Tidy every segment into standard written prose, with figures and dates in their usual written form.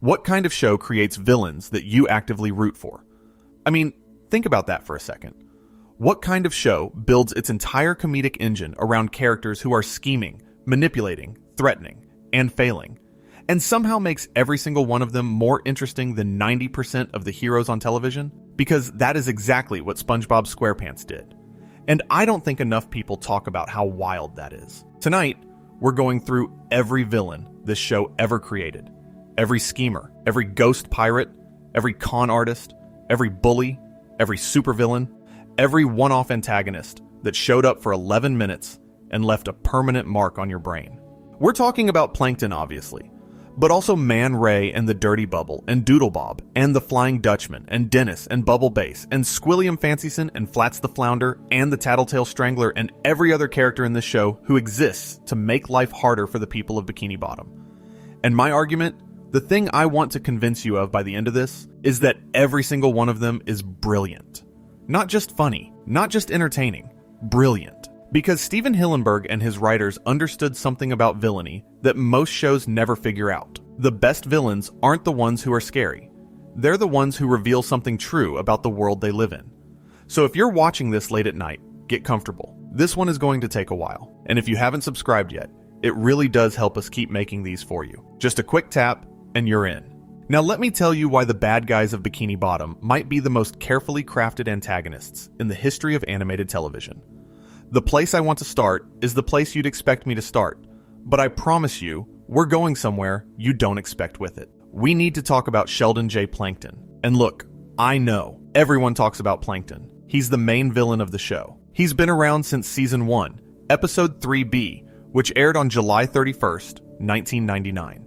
What kind of show creates villains that you actively root for? I mean, think about that for a second. What kind of show builds its entire comedic engine around characters who are scheming, manipulating, threatening, and failing, and somehow makes every single one of them more interesting than 90% of the heroes on television? Because that is exactly what SpongeBob SquarePants did. And I don't think enough people talk about how wild that is. Tonight, we're going through every villain this show ever created. Every schemer, every ghost pirate, every con artist, every bully, every supervillain, every one-off antagonist that showed up for 11 minutes and left a permanent mark on your brain. We're talking about Plankton, obviously, but also Man Ray and the Dirty Bubble and Doodle Bob and the Flying Dutchman and Dennis and Bubble Bass and Squilliam Fancyson and Flats the Flounder and the Tattletale Strangler and every other character in this show who exists to make life harder for the people of Bikini Bottom. And my argument, the thing I want to convince you of by the end of this, is that every single one of them is brilliant. Not just funny, not just entertaining, brilliant. Because Stephen Hillenberg and his writers understood something about villainy that most shows never figure out. The best villains aren't the ones who are scary. They're the ones who reveal something true about the world they live in. So if you're watching this late at night, get comfortable. This one is going to take a while. And if you haven't subscribed yet, it really does help us keep making these for you. Just a quick tap, and you're in. Now let me tell you why the bad guys of Bikini Bottom might be the most carefully crafted antagonists in the history of animated television. The place I want to start is the place you'd expect me to start, but I promise you, we're going somewhere you don't expect with it. We need to talk about Sheldon J. Plankton. And look, I know, everyone talks about Plankton. He's the main villain of the show. He's been around since Season 1, Episode 3B, which aired on July 31st, 1999.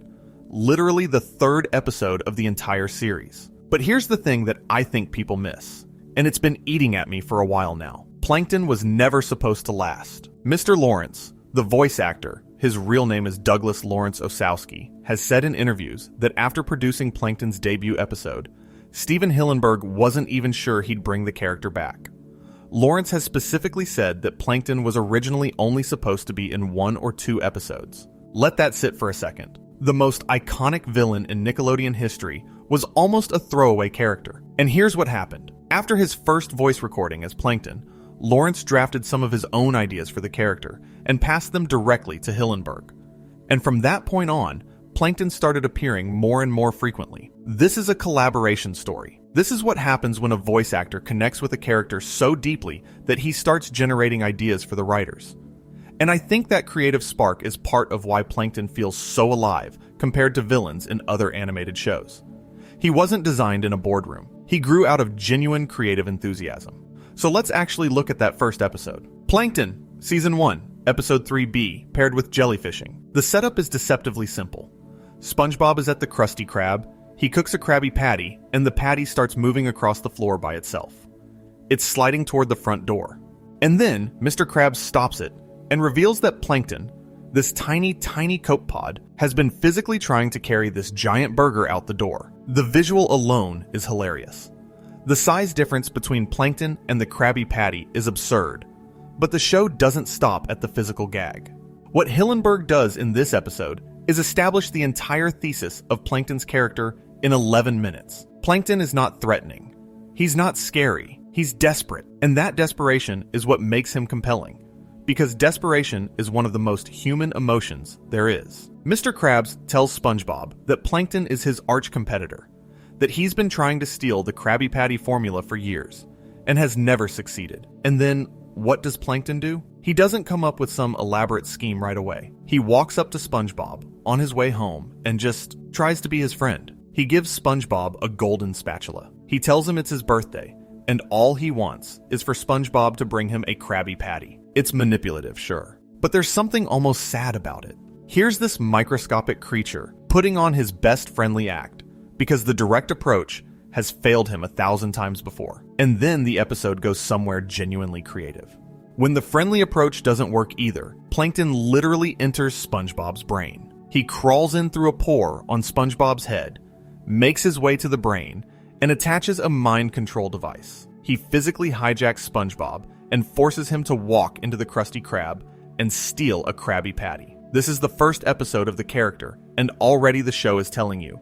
Literally the third episode of the entire series. But here's the thing that I think people miss, and it's been eating at me for a while now. Plankton was never supposed to last. Mr. Lawrence, the voice actor, his real name is Douglas Lawrence Osowski, has said in interviews that after producing Plankton's debut episode, Stephen Hillenberg wasn't even sure he'd bring the character back. Lawrence has specifically said that Plankton was originally only supposed to be in 1 or 2 episodes. Let that sit for a second. The most iconic villain in Nickelodeon history was almost a throwaway character. And here's what happened. After his first voice recording as Plankton, Lawrence drafted some of his own ideas for the character and passed them directly to Hillenberg. And from that point on, Plankton started appearing more and more frequently. This is a collaboration story. This is what happens when a voice actor connects with a character so deeply that he starts generating ideas for the writers. And I think that creative spark is part of why Plankton feels so alive compared to villains in other animated shows. He wasn't designed in a boardroom. He grew out of genuine creative enthusiasm. So let's actually look at that first episode. Plankton, Season 1, Episode 3B, paired with jellyfishing. The setup is deceptively simple. SpongeBob is at the Krusty Krab, he cooks a Krabby Patty, and the patty starts moving across the floor by itself. It's sliding toward the front door. And then, Mr. Krabs stops it, and reveals that Plankton, this tiny copepod, has been physically trying to carry this giant burger out the door. The visual alone is hilarious. The size difference between Plankton and the Krabby Patty is absurd, but the show doesn't stop at the physical gag. What Hillenberg does in this episode is establish the entire thesis of Plankton's character in 11 minutes. Plankton is not threatening. He's not scary. He's desperate. And that desperation is what makes him compelling. Because desperation is one of the most human emotions there is. Mr. Krabs tells SpongeBob that Plankton is his arch competitor, that he's been trying to steal the Krabby Patty formula for years, and has never succeeded. And then, what does Plankton do? He doesn't come up with some elaborate scheme right away. He walks up to SpongeBob on his way home and just tries to be his friend. He gives SpongeBob a golden spatula. He tells him it's his birthday, and all he wants is for SpongeBob to bring him a Krabby Patty. It's manipulative, sure, but there's something almost sad about it. Here's this microscopic creature putting on his best friendly act because the direct approach has failed him 1,000 times before. And then the episode goes somewhere genuinely creative. When the friendly approach doesn't work either, Plankton literally enters SpongeBob's brain. He crawls in through a pore on SpongeBob's head, makes his way to the brain, and attaches a mind control device. He physically hijacks SpongeBob and forces him to walk into the Krusty Krab and steal a Krabby Patty. This is the first episode of the character, and already the show is telling you,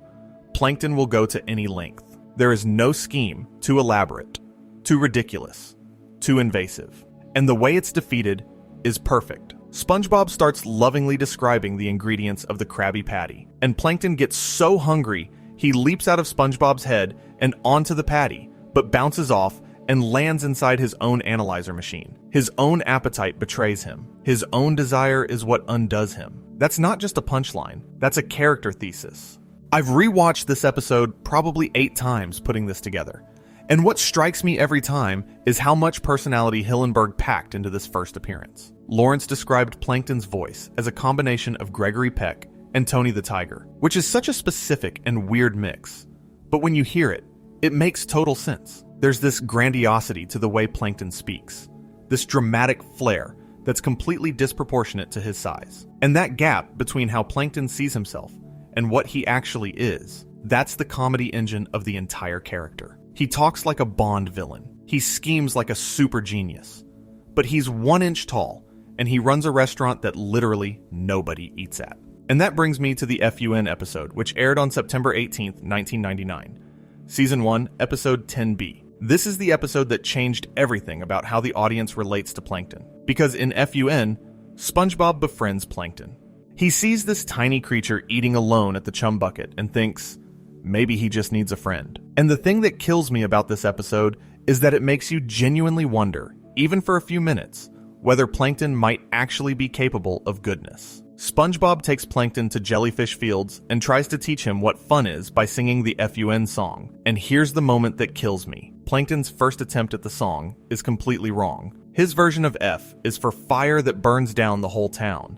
Plankton will go to any length. There is no scheme too elaborate, too ridiculous, too invasive. And the way it's defeated is perfect. SpongeBob starts lovingly describing the ingredients of the Krabby Patty, and Plankton gets so hungry he leaps out of SpongeBob's head and onto the patty, but bounces off and lands inside his own analyzer machine. His own appetite betrays him. His own desire is what undoes him. That's not just a punchline, that's a character thesis. I've rewatched this episode probably 8 times putting this together, and what strikes me every time is how much personality Hillenberg packed into this first appearance. Lawrence described Plankton's voice as a combination of Gregory Peck and Tony the Tiger, which is such a specific and weird mix. But when you hear it, it makes total sense. There's this grandiosity to the way Plankton speaks, this dramatic flair that's completely disproportionate to his size. And that gap between how Plankton sees himself and what he actually is, that's the comedy engine of the entire character. He talks like a Bond villain. He schemes like a super genius. But he's 1 inch tall, and he runs a restaurant that literally nobody eats at. And that brings me to the FUN episode, which aired on September 18th, 1999. Season 1, Episode 10B. This is the episode that changed everything about how the audience relates to Plankton. Because in FUN, SpongeBob befriends Plankton. He sees this tiny creature eating alone at the chum bucket and thinks, maybe he just needs a friend. And the thing that kills me about this episode is that it makes you genuinely wonder, even for a few minutes, whether Plankton might actually be capable of goodness. SpongeBob takes Plankton to Jellyfish Fields and tries to teach him what fun is by singing the FUN song. And here's the moment that kills me. Plankton's first attempt at the song is completely wrong. His version of F is for fire that burns down the whole town.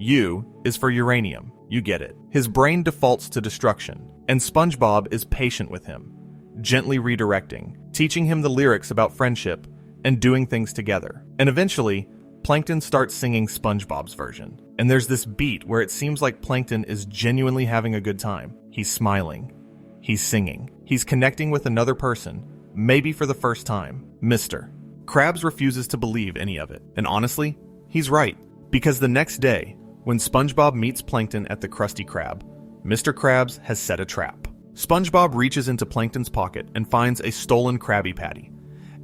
U is for uranium. You get it. His brain defaults to destruction, and SpongeBob is patient with him, gently redirecting, teaching him the lyrics about friendship and doing things together. And eventually, Plankton starts singing SpongeBob's version. And there's this beat where it seems like Plankton is genuinely having a good time. He's smiling. He's singing. He's connecting with another person, maybe for the first time. Mr. Krabs refuses to believe any of it. And honestly, he's right. Because the next day, when SpongeBob meets Plankton at the Krusty Krab, Mr. Krabs has set a trap. SpongeBob reaches into Plankton's pocket and finds a stolen Krabby Patty.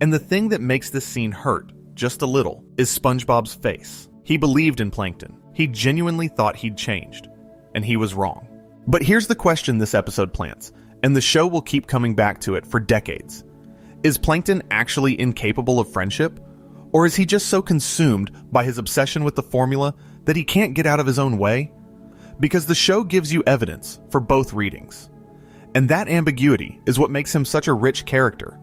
And the thing that makes this scene hurt, just a little, is SpongeBob's face. He believed in Plankton. He genuinely thought he'd changed. And he was wrong. But here's the question this episode plants, and the show will keep coming back to it for decades. Is Plankton actually incapable of friendship? Or is he just so consumed by his obsession with the formula that he can't get out of his own way? Because the show gives you evidence for both readings. And that ambiguity is what makes him such a rich character.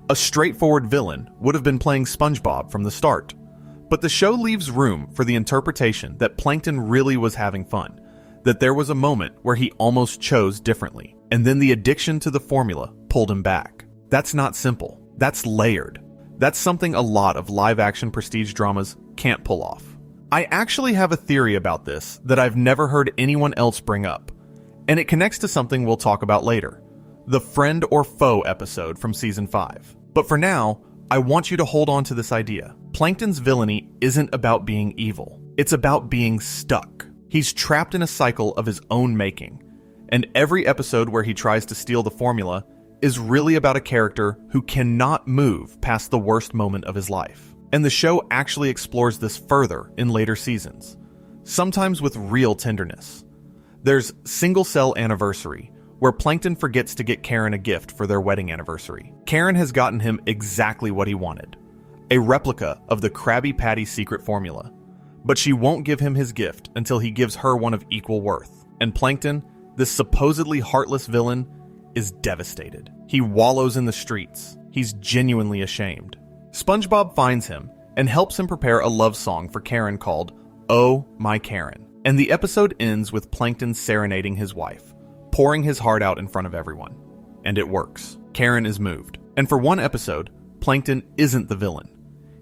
A straightforward villain would have been playing SpongeBob from the start. But the show leaves room for the interpretation that Plankton really was having fun, that there was a moment where he almost chose differently, and then the addiction to the formula pulled him back. That's not simple. That's layered. That's something a lot of live-action prestige dramas can't pull off. I actually have a theory about this that I've never heard anyone else bring up, and it connects to something we'll talk about later, the friend or foe episode from Season 5. But for now, I want you to hold on to this idea. Plankton's villainy isn't about being evil. It's about being stuck. He's trapped in a cycle of his own making, and every episode where he tries to steal the formula is really about a character who cannot move past the worst moment of his life. And the show actually explores this further in later seasons, sometimes with real tenderness. There's Single Cell Anniversary, where Plankton forgets to get Karen a gift for their wedding anniversary. Karen has gotten him exactly what he wanted, a replica of the Krabby Patty secret formula. But she won't give him his gift until he gives her one of equal worth. And Plankton, this supposedly heartless villain, is devastated. He wallows in the streets. He's genuinely ashamed. SpongeBob finds him and helps him prepare a love song for Karen called Oh My Karen. And the episode ends with Plankton serenading his wife, pouring his heart out in front of everyone. And it works. Karen is moved. And for one episode, Plankton isn't the villain.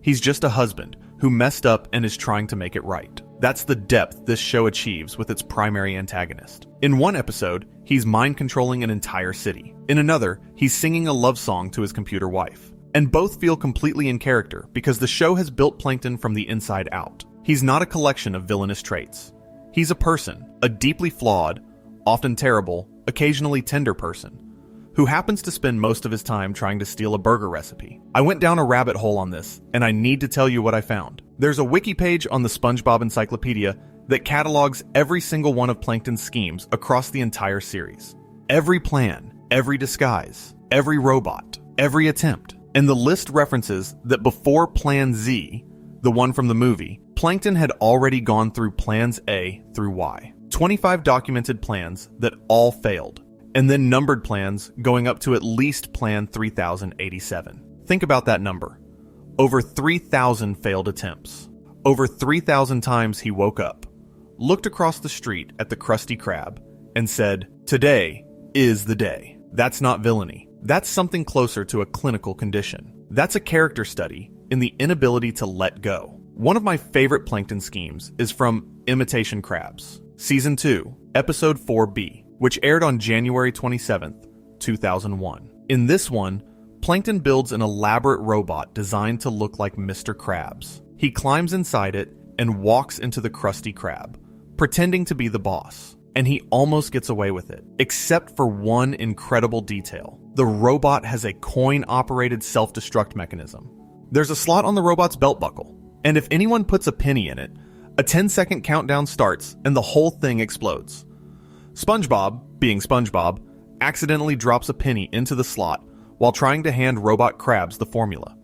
He's just a husband who messed up and is trying to make it right. That's the depth this show achieves with its primary antagonist. In one episode, he's mind-controlling an entire city. In another, he's singing a love song to his computer wife. And both feel completely in character because the show has built Plankton from the inside out. He's not a collection of villainous traits. He's a person, a deeply flawed, often terrible, occasionally tender person, who happens to spend most of his time trying to steal a burger recipe. I went down a rabbit hole on this, and I need to tell you what I found. There's a wiki page on the SpongeBob Encyclopedia that catalogs every single one of Plankton's schemes across the entire series. Every plan, every disguise, every robot, every attempt. And the list references that before Plan Z, the one from the movie, Plankton had already gone through plans A through Y. 25 documented plans that all failed, and then numbered plans going up to at least Plan 3087. Think about that number. Over 3,000 failed attempts. Over 3,000 times he woke up, looked across the street at the Krusty Krab, and said, "Today is the day." That's not villainy. That's something closer to a clinical condition. That's a character study in the inability to let go. One of my favorite Plankton schemes is from Imitation Krabs, Season 2, Episode 4B, which aired on January 27th, 2001. In this one, Plankton builds an elaborate robot designed to look like Mr. Krabs. He climbs inside it and walks into the Krusty Krab, pretending to be the boss. And he almost gets away with it, except for one incredible detail. The robot has a coin-operated self-destruct mechanism. There's a slot on the robot's belt buckle, and if anyone puts a penny in it, a 10-second countdown starts and the whole thing explodes. SpongeBob, being SpongeBob, accidentally drops a penny into the slot while trying to hand Robot Krabs the formula.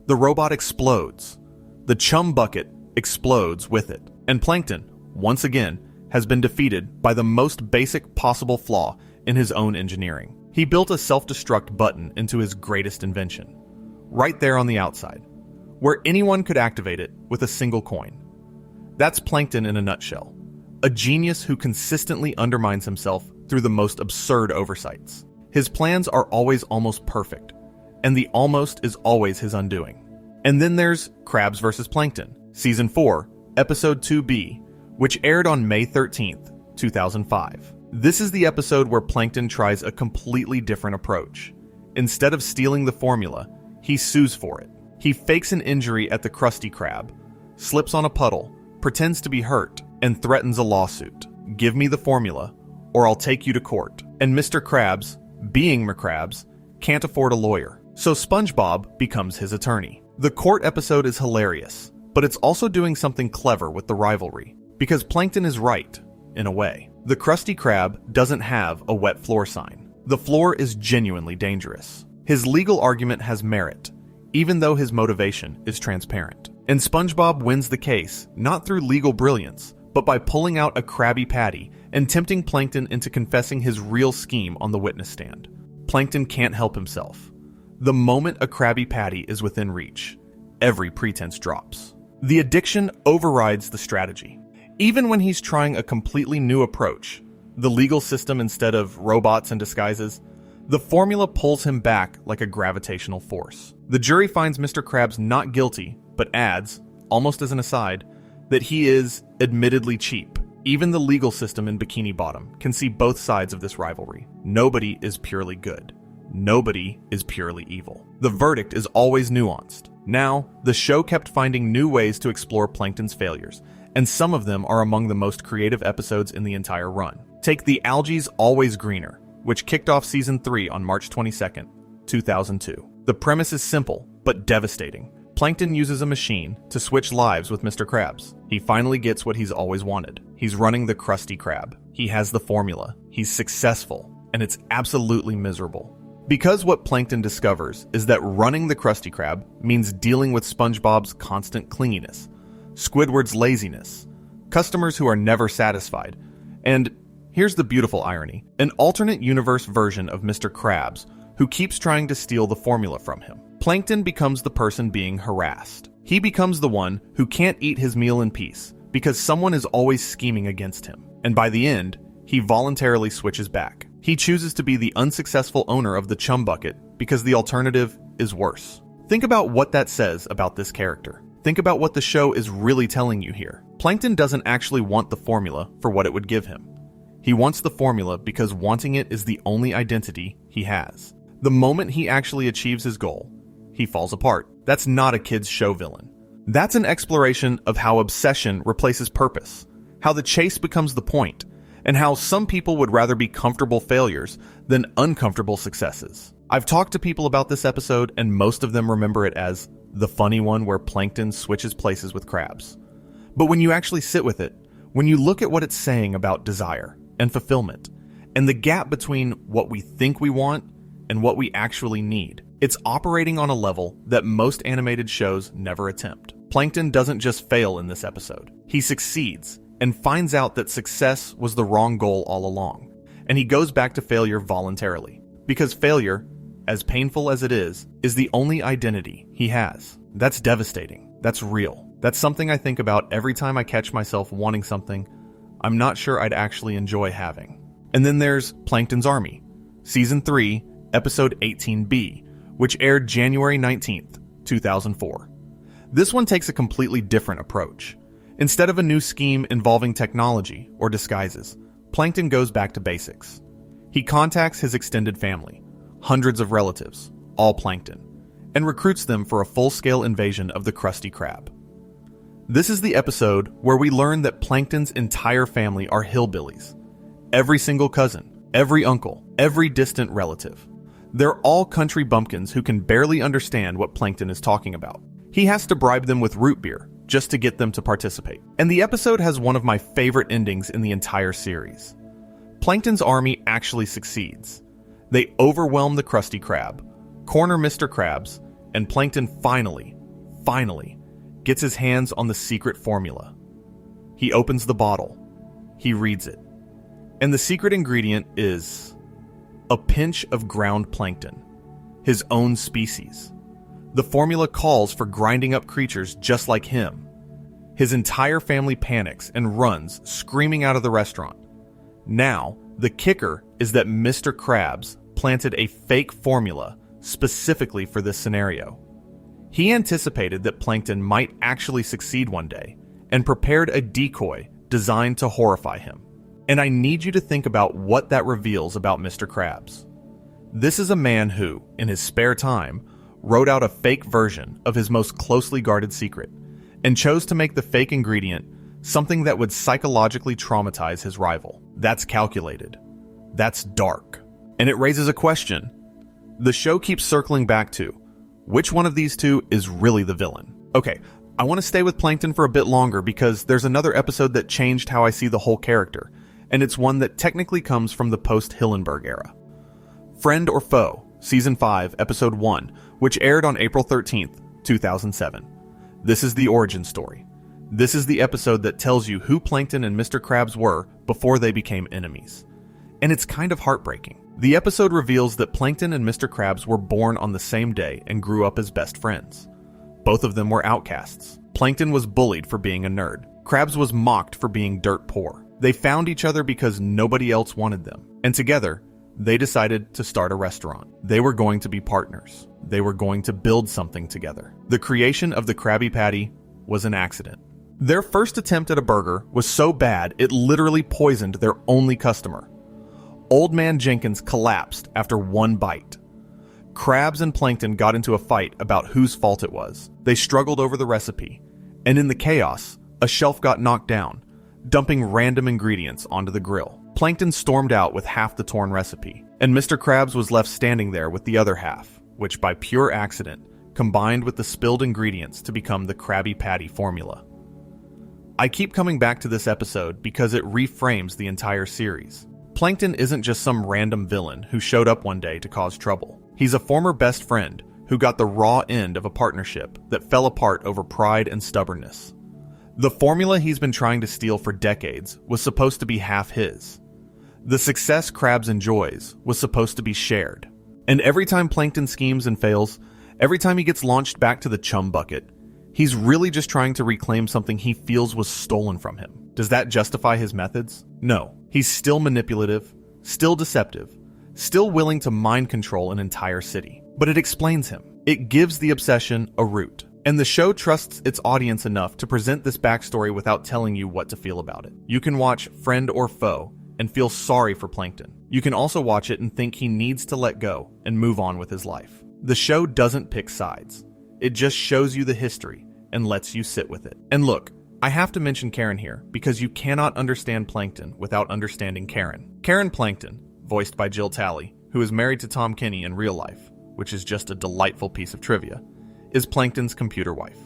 The robot explodes. The chum bucket explodes with it. And Plankton, once again, has been defeated by the most basic possible flaw in his own engineering. He built a self-destruct button into his greatest invention, right there on the outside, where anyone could activate it with a single coin. That's Plankton in a nutshell, a genius who consistently undermines himself through the most absurd oversights. His plans are always almost perfect, and the almost is always his undoing. And then there's Krabs vs. Plankton, Season 4, Episode 2B, which aired on May 13th, 2005. This is the episode where Plankton tries a completely different approach. Instead of stealing the formula, he sues for it. He fakes an injury at the Krusty Krab, slips on a puddle, pretends to be hurt, and threatens a lawsuit. "Give me the formula, or I'll take you to court." And Mr. Krabs, being McCrabs, can't afford a lawyer. So SpongeBob becomes his attorney. The court episode is hilarious, but it's also doing something clever with the rivalry. Because Plankton is right, in a way. The Krusty Krab doesn't have a wet floor sign. The floor is genuinely dangerous. His legal argument has merit, even though his motivation is transparent. And SpongeBob wins the case, not through legal brilliance, but by pulling out a Krabby Patty and tempting Plankton into confessing his real scheme on the witness stand. Plankton can't help himself. The moment a Krabby Patty is within reach, every pretense drops. The addiction overrides the strategy. Even when he's trying a completely new approach, the legal system instead of robots and disguises, the formula pulls him back like a gravitational force. The jury finds Mr. Krabs not guilty, but adds, almost as an aside, that he is admittedly cheap. Even the legal system in Bikini Bottom can see both sides of this rivalry. Nobody is purely good. Nobody is purely evil. The verdict is always nuanced. Now, the show kept finding new ways to explore Plankton's failures, and some of them are among the most creative episodes in the entire run. Take The Algae's Always Greener, which kicked off Season 3 on March 22nd, 2002. The premise is simple, but devastating. Plankton uses a machine to switch lives with Mr. Krabs. He finally gets what he's always wanted. He's running the Krusty Krab. He has the formula. He's successful, and it's absolutely miserable. Because what Plankton discovers is that running the Krusty Krab means dealing with SpongeBob's constant clinginess, Squidward's laziness, customers who are never satisfied, and here's the beautiful irony, an alternate universe version of Mr. Krabs who keeps trying to steal the formula from him. Plankton becomes the person being harassed. He becomes the one who can't eat his meal in peace because someone is always scheming against him. And by the end, he voluntarily switches back. He chooses to be the unsuccessful owner of the chum bucket because the alternative is worse. Think about what that says about this character. Think about what the show is really telling you here. Plankton doesn't actually want the formula for what it would give him. He wants the formula because wanting it is the only identity he has. The moment he actually achieves his goal, he falls apart. That's not a kid's show villain. That's an exploration of how obsession replaces purpose, how the chase becomes the point, and how some people would rather be comfortable failures than uncomfortable successes. I've talked to people about this episode, and most of them remember it as the funny one where Plankton switches places with Krabs. But when you actually sit with it, when you look at what it's saying about desire and fulfillment, and the gap between what we think we want and what we actually need, it's operating on a level that most animated shows never attempt. Plankton doesn't just fail in this episode. He succeeds and finds out that success was the wrong goal all along. And he goes back to failure voluntarily. Because failure, as painful as it is the only identity he has. That's devastating. That's real. That's something I think about every time I catch myself wanting something I'm not sure I'd actually enjoy having. And then there's Plankton's Army, Season 3, Episode 18B, which aired January 19th, 2004. This one takes a completely different approach. Instead of a new scheme involving technology or disguises, Plankton goes back to basics. He contacts his extended family, hundreds of relatives, all Plankton, and recruits them for a full-scale invasion of the Krusty Krab. This is the episode where we learn that Plankton's entire family are hillbillies. Every single cousin, every uncle, every distant relative. They're all country bumpkins who can barely understand what Plankton is talking about. He has to bribe them with root beer just to get them to participate. And the episode has one of my favorite endings in the entire series. Plankton's army actually succeeds. They overwhelm the Krusty Krab, corner Mr. Krabs, and Plankton finally gets his hands on the secret formula. He opens the bottle. He reads it. And the secret ingredient is a pinch of ground plankton, his own species. The formula calls for grinding up creatures just like him. His entire family panics and runs, screaming out of the restaurant. Now, the kicker is that Mr. Krabs planted a fake formula specifically for this scenario. He anticipated that Plankton might actually succeed one day and prepared a decoy designed to horrify him. And I need you to think about what that reveals about Mr. Krabs. This is a man who, in his spare time, wrote out a fake version of his most closely guarded secret and chose to make the fake ingredient something that would psychologically traumatize his rival. That's calculated. That's dark. And it raises a question. The show keeps circling back to, which one of these two is really the villain? Okay, I want to stay with Plankton for a bit longer because there's another episode that changed how I see the whole character, and it's one that technically comes from the post-Hillenberg era. Friend or Foe, Season 5, Episode 1, which aired on April 13th, 2007. This is the origin story. This is the episode that tells you who Plankton and Mr. Krabs were before they became enemies. And it's kind of heartbreaking. The episode reveals that Plankton and Mr. Krabs were born on the same day and grew up as best friends. Both of them were outcasts. Plankton was bullied for being a nerd. Krabs was mocked for being dirt poor. They found each other because nobody else wanted them. And together, they decided to start a restaurant. They were going to be partners. They were going to build something together. The creation of the Krabby Patty was an accident. Their first attempt at a burger was so bad it literally poisoned their only customer. Old Man Jenkins collapsed after one bite. Krabs and Plankton got into a fight about whose fault it was. They struggled over the recipe, and in the chaos, a shelf got knocked down, dumping random ingredients onto the grill. Plankton stormed out with half the torn recipe, and Mr. Krabs was left standing there with the other half, which by pure accident combined with the spilled ingredients to become the Krabby Patty formula. I keep coming back to this episode because it reframes the entire series. Plankton isn't just some random villain who showed up one day to cause trouble. He's a former best friend who got the raw end of a partnership that fell apart over pride and stubbornness. The formula he's been trying to steal for decades was supposed to be half his. The success Krabs enjoys was supposed to be shared. And every time Plankton schemes and fails, every time he gets launched back to the chum bucket, he's really just trying to reclaim something he feels was stolen from him. Does that justify his methods? No. He's still manipulative, still deceptive, still willing to mind control an entire city. But it explains him. It gives the obsession a root. And the show trusts its audience enough to present this backstory without telling you what to feel about it. You can watch Friend or Foe and feel sorry for Plankton. You can also watch it and think he needs to let go and move on with his life. The show doesn't pick sides. It just shows you the history and lets you sit with it. And look, I have to mention Karen here because you cannot understand Plankton without understanding Karen. Karen Plankton, voiced by Jill Talley, who is married to Tom Kenny in real life, which is just a delightful piece of trivia, is Plankton's computer wife.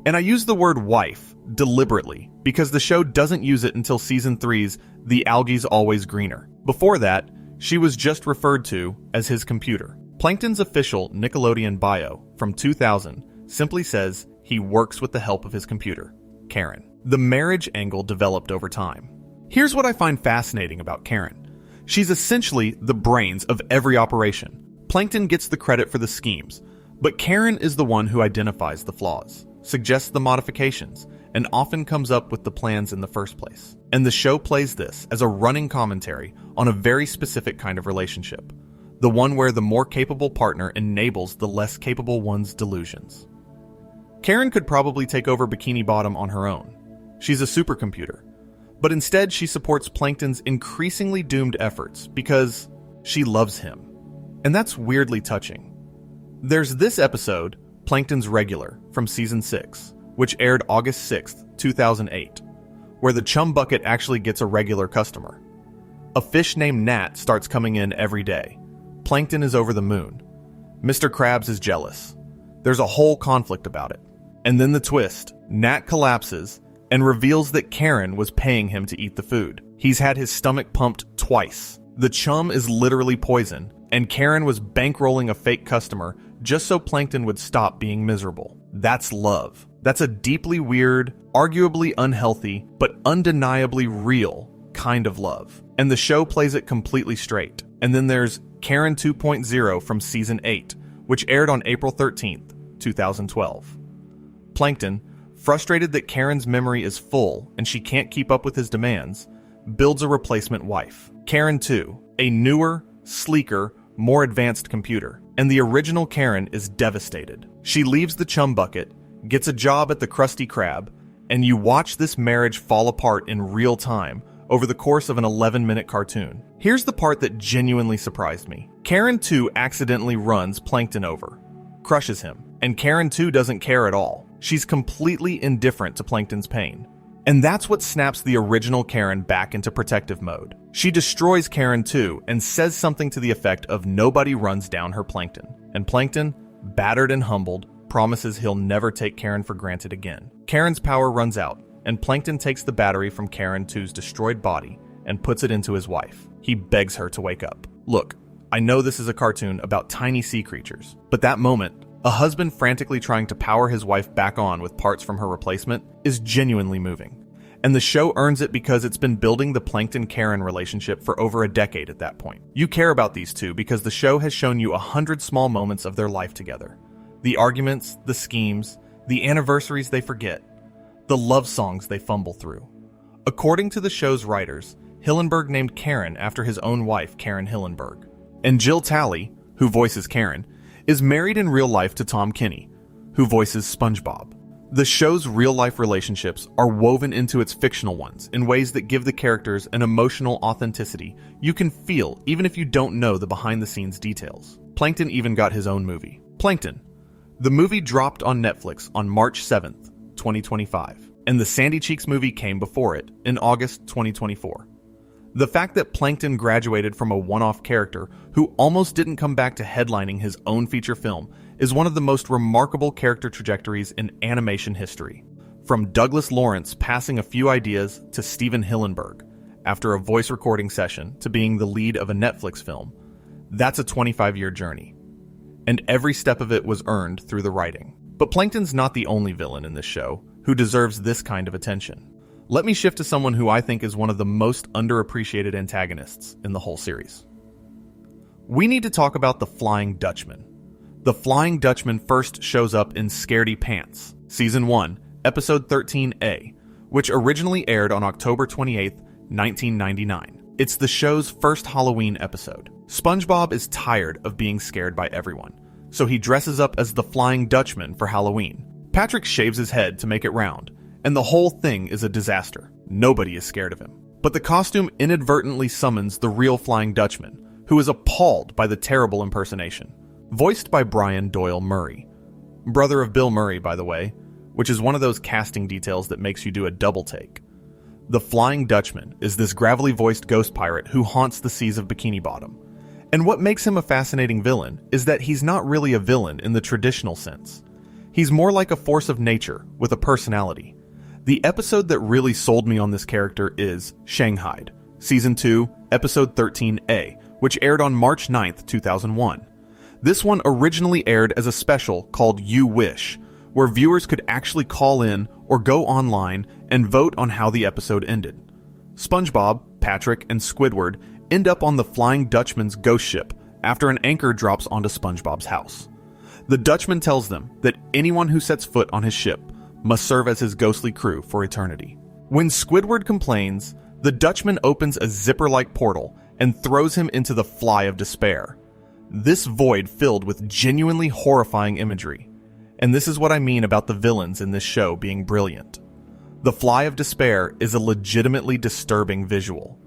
And I use the word wife deliberately because the show doesn't use it until season 3's The Algae's Always Greener. Before that, she was just referred to as his computer. Plankton's official Nickelodeon bio from 2000 simply says he works with the help of his computer, Karen. The marriage angle developed over time. Here's what I find fascinating about Karen. She's essentially the brains of every operation. Plankton gets the credit for the schemes, but Karen is the one who identifies the flaws, suggests the modifications, and often comes up with the plans in the first place. And the show plays this as a running commentary on a very specific kind of relationship, the one where the more capable partner enables the less capable one's delusions. Karen could probably take over Bikini Bottom on her own. She's a supercomputer, but instead she supports Plankton's increasingly doomed efforts because she loves him. And that's weirdly touching. There's this episode, Plankton's Regular, from season 6, which aired August 6th, 2008, where the chum bucket actually gets a regular customer. A fish named Nat starts coming in every day. Plankton is over the moon. Mr. Krabs is jealous. There's a whole conflict about it. And then the twist, Nat collapses and reveals that Karen was paying him to eat the food. He's had his stomach pumped twice. The chum is literally poison, and Karen was bankrolling a fake customer just so Plankton would stop being miserable. That's love. That's a deeply weird, arguably unhealthy, but undeniably real kind of love. And the show plays it completely straight. And then there's Karen 2.0 from season 8, which aired on April 13th, 2012. Plankton, frustrated that Karen's memory is full and she can't keep up with his demands, builds a replacement wife, Karen 2, a newer, sleeker, more advanced computer. And the original Karen is devastated. She leaves the chum bucket, gets a job at the Krusty Krab, and you watch this marriage fall apart in real time over the course of an 11-minute cartoon. Here's the part that genuinely surprised me. Karen 2 accidentally runs Plankton over, crushes him, and Karen 2 doesn't care at all. She's completely indifferent to Plankton's pain. And that's what snaps the original Karen back into protective mode. She destroys Karen 2 and says something to the effect of nobody runs down her Plankton. And Plankton, battered and humbled, promises he'll never take Karen for granted again. Karen's power runs out, and Plankton takes the battery from Karen 2's destroyed body and puts it into his wife. He begs her to wake up. Look, I know this is a cartoon about tiny sea creatures, but that moment, a husband frantically trying to power his wife back on with parts from her replacement, is genuinely moving. And the show earns it because it's been building the Plankton-Karen relationship for over a decade at that point. You care about these two because the show has shown you 100 small moments of their life together. The arguments, the schemes, the anniversaries they forget, the love songs they fumble through. According to the show's writers, Hillenberg named Karen after his own wife, Karen Hillenberg. And Jill Talley, who voices Karen, is married in real life to Tom Kenny, who voices SpongeBob. The show's real-life relationships are woven into its fictional ones in ways that give the characters an emotional authenticity you can feel even if you don't know the behind-the-scenes details. Plankton even got his own movie. Plankton. The movie dropped on Netflix on March 7th, 2025, and the Sandy Cheeks movie came before it in August 2024. The fact that Plankton graduated from a one-off character who almost didn't come back to headlining his own feature film is one of the most remarkable character trajectories in animation history. From Douglas Lawrence passing a few ideas to Steven Hillenberg after a voice recording session to being the lead of a Netflix film, that's a 25-year journey. And every step of it was earned through the writing. But Plankton's not the only villain in this show who deserves this kind of attention. Let me shift to someone who I think is one of the most underappreciated antagonists in the whole series. We need to talk about the Flying Dutchman. The Flying Dutchman first shows up in Scaredy Pants, Season 1, Episode 13A, which originally aired on October 28, 1999. It's the show's first Halloween episode. SpongeBob is tired of being scared by everyone, so he dresses up as the Flying Dutchman for Halloween. Patrick shaves his head to make it round, and the whole thing is a disaster. Nobody is scared of him. But the costume inadvertently summons the real Flying Dutchman, who is appalled by the terrible impersonation. Voiced by Brian Doyle Murray. Brother of Bill Murray, by the way, which is one of those casting details that makes you do a double take. The Flying Dutchman is this gravelly-voiced ghost pirate who haunts the seas of Bikini Bottom. And what makes him a fascinating villain is that he's not really a villain in the traditional sense. He's more like a force of nature with a personality. The episode that really sold me on this character is Shanghaied, Season 2, Episode 13A, which aired on March 9th, 2001. This one originally aired as a special called You Wish, where viewers could actually call in or go online and vote on how the episode ended. SpongeBob, Patrick, and Squidward end up on the Flying Dutchman's ghost ship after an anchor drops onto SpongeBob's house. The Dutchman tells them that anyone who sets foot on his ship must serve as his ghostly crew for eternity. When Squidward complains, the Dutchman opens a zipper-like portal and throws him into the Fly of Despair. This void filled with genuinely horrifying imagery. And this is what I mean about the villains in this show being brilliant. The Fly of Despair is a legitimately disturbing visual.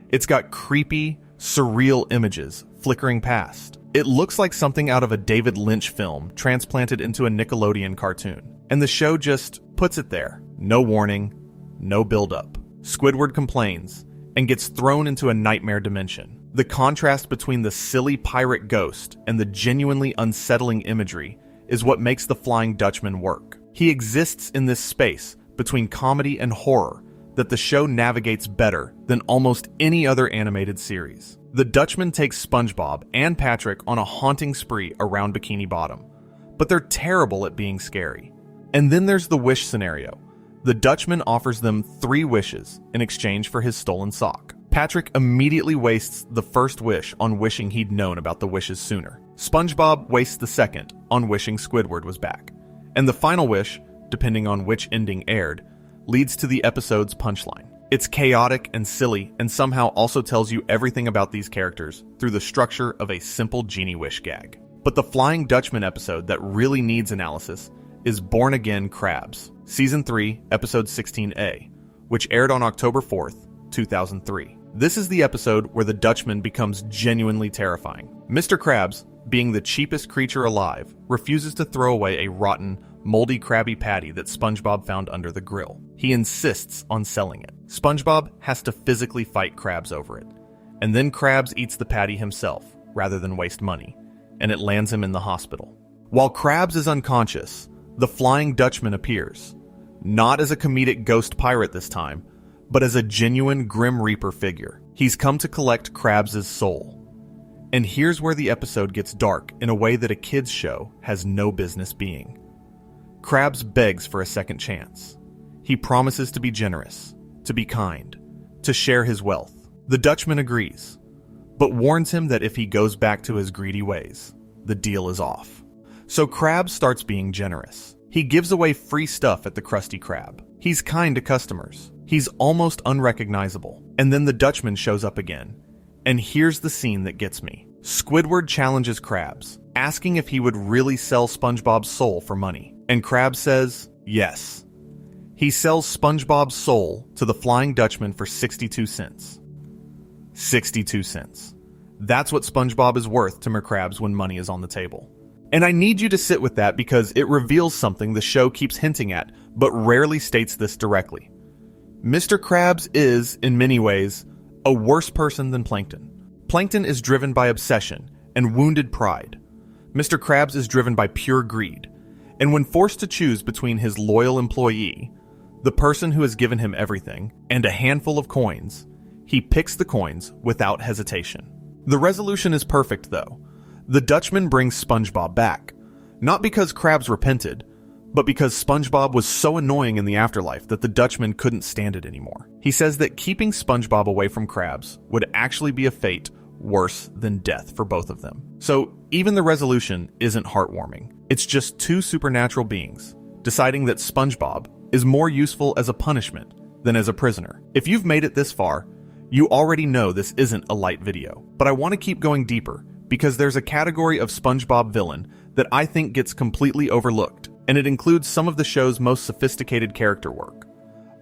It's got creepy, surreal images flickering past. It looks like something out of a David Lynch film transplanted into a Nickelodeon cartoon. And the show just puts it there. No warning, no build-up. Squidward complains and gets thrown into a nightmare dimension. The contrast between the silly pirate ghost and the genuinely unsettling imagery is what makes the Flying Dutchman work. He exists in this space between comedy and horror that the show navigates better than almost any other animated series. The Dutchman takes SpongeBob and Patrick on a haunting spree around Bikini Bottom, but they're terrible at being scary. And then there's the wish scenario. The Dutchman offers them 3 wishes in exchange for his stolen sock. Patrick immediately wastes the first wish on wishing he'd known about the wishes sooner. SpongeBob wastes the second on wishing Squidward was back. And the final wish, depending on which ending aired, leads to the episode's punchline. It's chaotic and silly, and somehow also tells you everything about these characters through the structure of a simple genie wish gag. But the Flying Dutchman episode that really needs analysis is Born Again Krabs, Season 3, Episode 16A, which aired on October 4th, 2003. This is the episode where the Dutchman becomes genuinely terrifying. Mr. Krabs, being the cheapest creature alive, refuses to throw away a rotten, moldy Krabby Patty that SpongeBob found under the grill. He insists on selling it. SpongeBob has to physically fight Krabs over it. And then Krabs eats the patty himself, rather than waste money, and it lands him in the hospital. While Krabs is unconscious, the Flying Dutchman appears, not as a comedic ghost pirate this time, but as a genuine Grim Reaper figure. He's come to collect Krabs' soul. And here's where the episode gets dark in a way that a kid's show has no business being. Krabs begs for a second chance. He promises to be generous, to be kind, to share his wealth. The Dutchman agrees, but warns him that if he goes back to his greedy ways, the deal is off. So Krabs starts being generous. He gives away free stuff at the Krusty Krab. He's kind to customers. He's almost unrecognizable. And then the Dutchman shows up again. And here's the scene that gets me. Squidward challenges Krabs, asking if he would really sell SpongeBob's soul for money. And Krabs says, yes. He sells SpongeBob's soul to the Flying Dutchman for 62 cents. 62 cents. That's what SpongeBob is worth to McCrabs when money is on the table. And I need you to sit with that because it reveals something the show keeps hinting at, but rarely states this directly. Mr. Krabs is, in many ways, a worse person than Plankton. Plankton is driven by obsession and wounded pride. Mr. Krabs is driven by pure greed. And when forced to choose between his loyal employee, the person who has given him everything, and a handful of coins, he picks the coins without hesitation. The resolution is perfect, though. The Dutchman brings SpongeBob back, not because Krabs repented, but because SpongeBob was so annoying in the afterlife that the Dutchman couldn't stand it anymore. He says that keeping SpongeBob away from Krabs would actually be a fate worse than death for both of them. So even the resolution isn't heartwarming. It's just 2 supernatural beings deciding that SpongeBob is more useful as a punishment than as a prisoner. If you've made it this far, you already know this isn't a light video, but I want to keep going deeper because there's a category of SpongeBob villain that I think gets completely overlooked, and it includes some of the show's most sophisticated character work.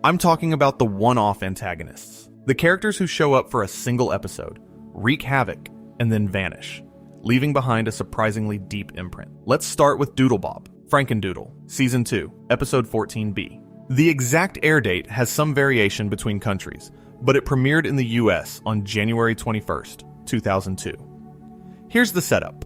I'm talking about the one-off antagonists, the characters who show up for a single episode, wreak havoc, and then vanish, leaving behind a surprisingly deep imprint. Let's start with Doodlebob. Frankendoodle, Season 2, Episode 14b. The exact air date has some variation between countries, but it premiered in the US on January 21st, 2002. Here's the setup.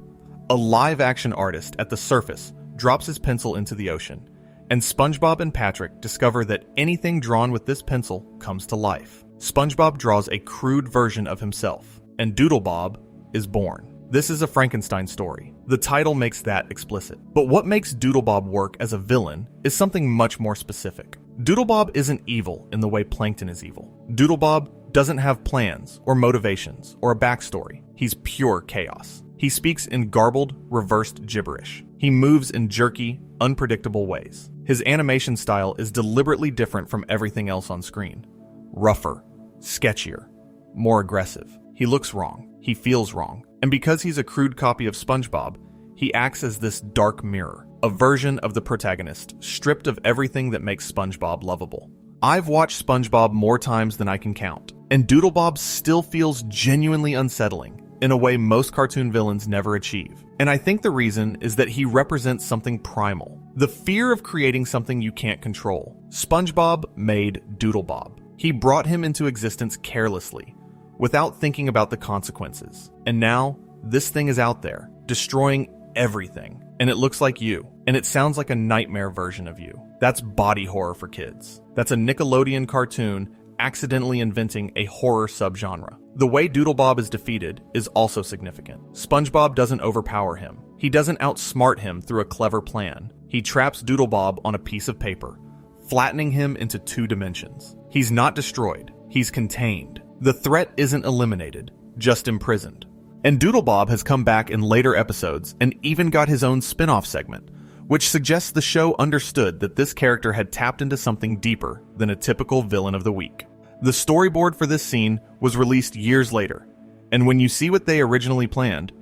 A live-action artist at the surface drops his pencil into the ocean, and SpongeBob and Patrick discover that anything drawn with this pencil comes to life. SpongeBob draws a crude version of himself, and Doodlebob is born. This is a Frankenstein story. The title makes that explicit. But what makes Doodlebob work as a villain is something much more specific. Doodlebob isn't evil in the way Plankton is evil. Doodlebob doesn't have plans or motivations or a backstory. He's pure chaos. He speaks in garbled, reversed gibberish. He moves in jerky, unpredictable ways. His animation style is deliberately different from everything else on screen. Rougher, sketchier, more aggressive. He looks wrong. He feels wrong. And because he's a crude copy of SpongeBob, he acts as this dark mirror, a version of the protagonist, stripped of everything that makes SpongeBob lovable. I've watched SpongeBob more times than I can count, and Doodlebob still feels genuinely unsettling, in a way most cartoon villains never achieve. And I think the reason is that he represents something primal, the fear of creating something you can't control. SpongeBob made Doodlebob. He brought him into existence carelessly, without thinking about the consequences. And now, this thing is out there, destroying everything. And it looks like you. And it sounds like a nightmare version of you. That's body horror for kids. That's a Nickelodeon cartoon accidentally inventing a horror subgenre. The way Doodlebob is defeated is also significant. SpongeBob doesn't overpower him. He doesn't outsmart him through a clever plan. He traps Doodlebob on a piece of paper, flattening him into 2 dimensions. He's not destroyed. He's contained. The threat isn't eliminated, just imprisoned. And Doodlebob has come back in later episodes and even got his own spin-off segment, which suggests the show understood that this character had tapped into something deeper than a typical villain of the week. The storyboard for this scene was released years later, and when you see what they originally planned,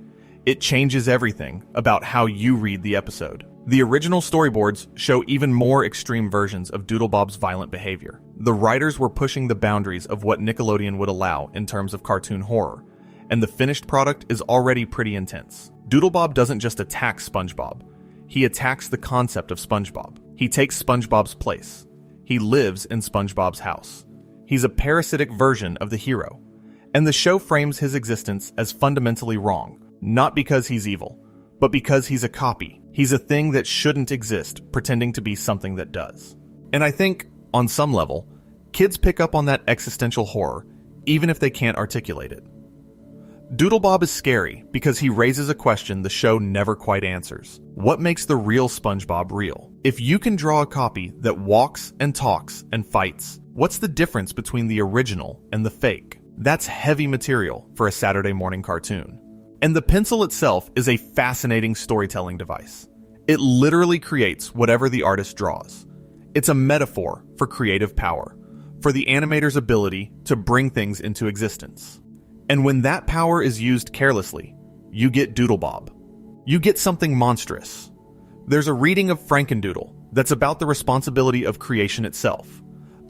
it changes everything about how you read the episode. The original storyboards show even more extreme versions of Doodlebob's violent behavior. The writers were pushing the boundaries of what Nickelodeon would allow in terms of cartoon horror, and the finished product is already pretty intense. Doodlebob doesn't just attack SpongeBob, he attacks the concept of SpongeBob. He takes SpongeBob's place. He lives in SpongeBob's house. He's a parasitic version of the hero, and the show frames his existence as fundamentally wrong, not because he's evil, but because he's a copy. He's a thing that shouldn't exist, pretending to be something that does. And I think, on some level, kids pick up on that existential horror, even if they can't articulate it. Doodlebob is scary because he raises a question the show never quite answers. What makes the real SpongeBob real? If you can draw a copy that walks and talks and fights, what's the difference between the original and the fake? That's heavy material for a Saturday morning cartoon. And the pencil itself is a fascinating storytelling device. It literally creates whatever the artist draws. It's a metaphor for creative power, for the animator's ability to bring things into existence. And when that power is used carelessly, you get Doodlebob. You get something monstrous. There's a reading of Frankendoodle that's about the responsibility of creation itself,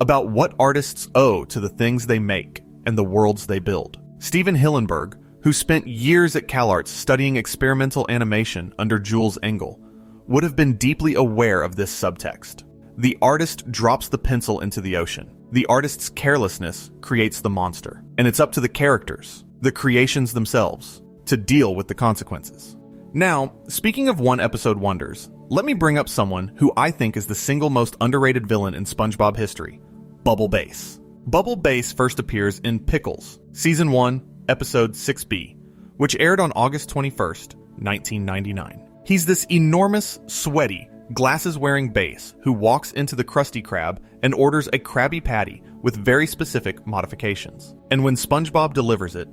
about what artists owe to the things they make and the worlds they build. Stephen Hillenberg, who spent years at CalArts studying experimental animation under Jules Engel, would have been deeply aware of this subtext. The artist drops the pencil into the ocean. The artist's carelessness creates the monster, and it's up to the characters, the creations themselves, to deal with the consequences. Now, speaking of one-episode wonders, let me bring up someone who I think is the single most underrated villain in SpongeBob history, Bubble Bass. Bubble Bass first appears in Pickles, Season 1, Episode 6B, which aired on August 21st, 1999. He's this enormous, sweaty, glasses-wearing bass who walks into the Krusty Krab and orders a Krabby Patty with very specific modifications. And when SpongeBob delivers it,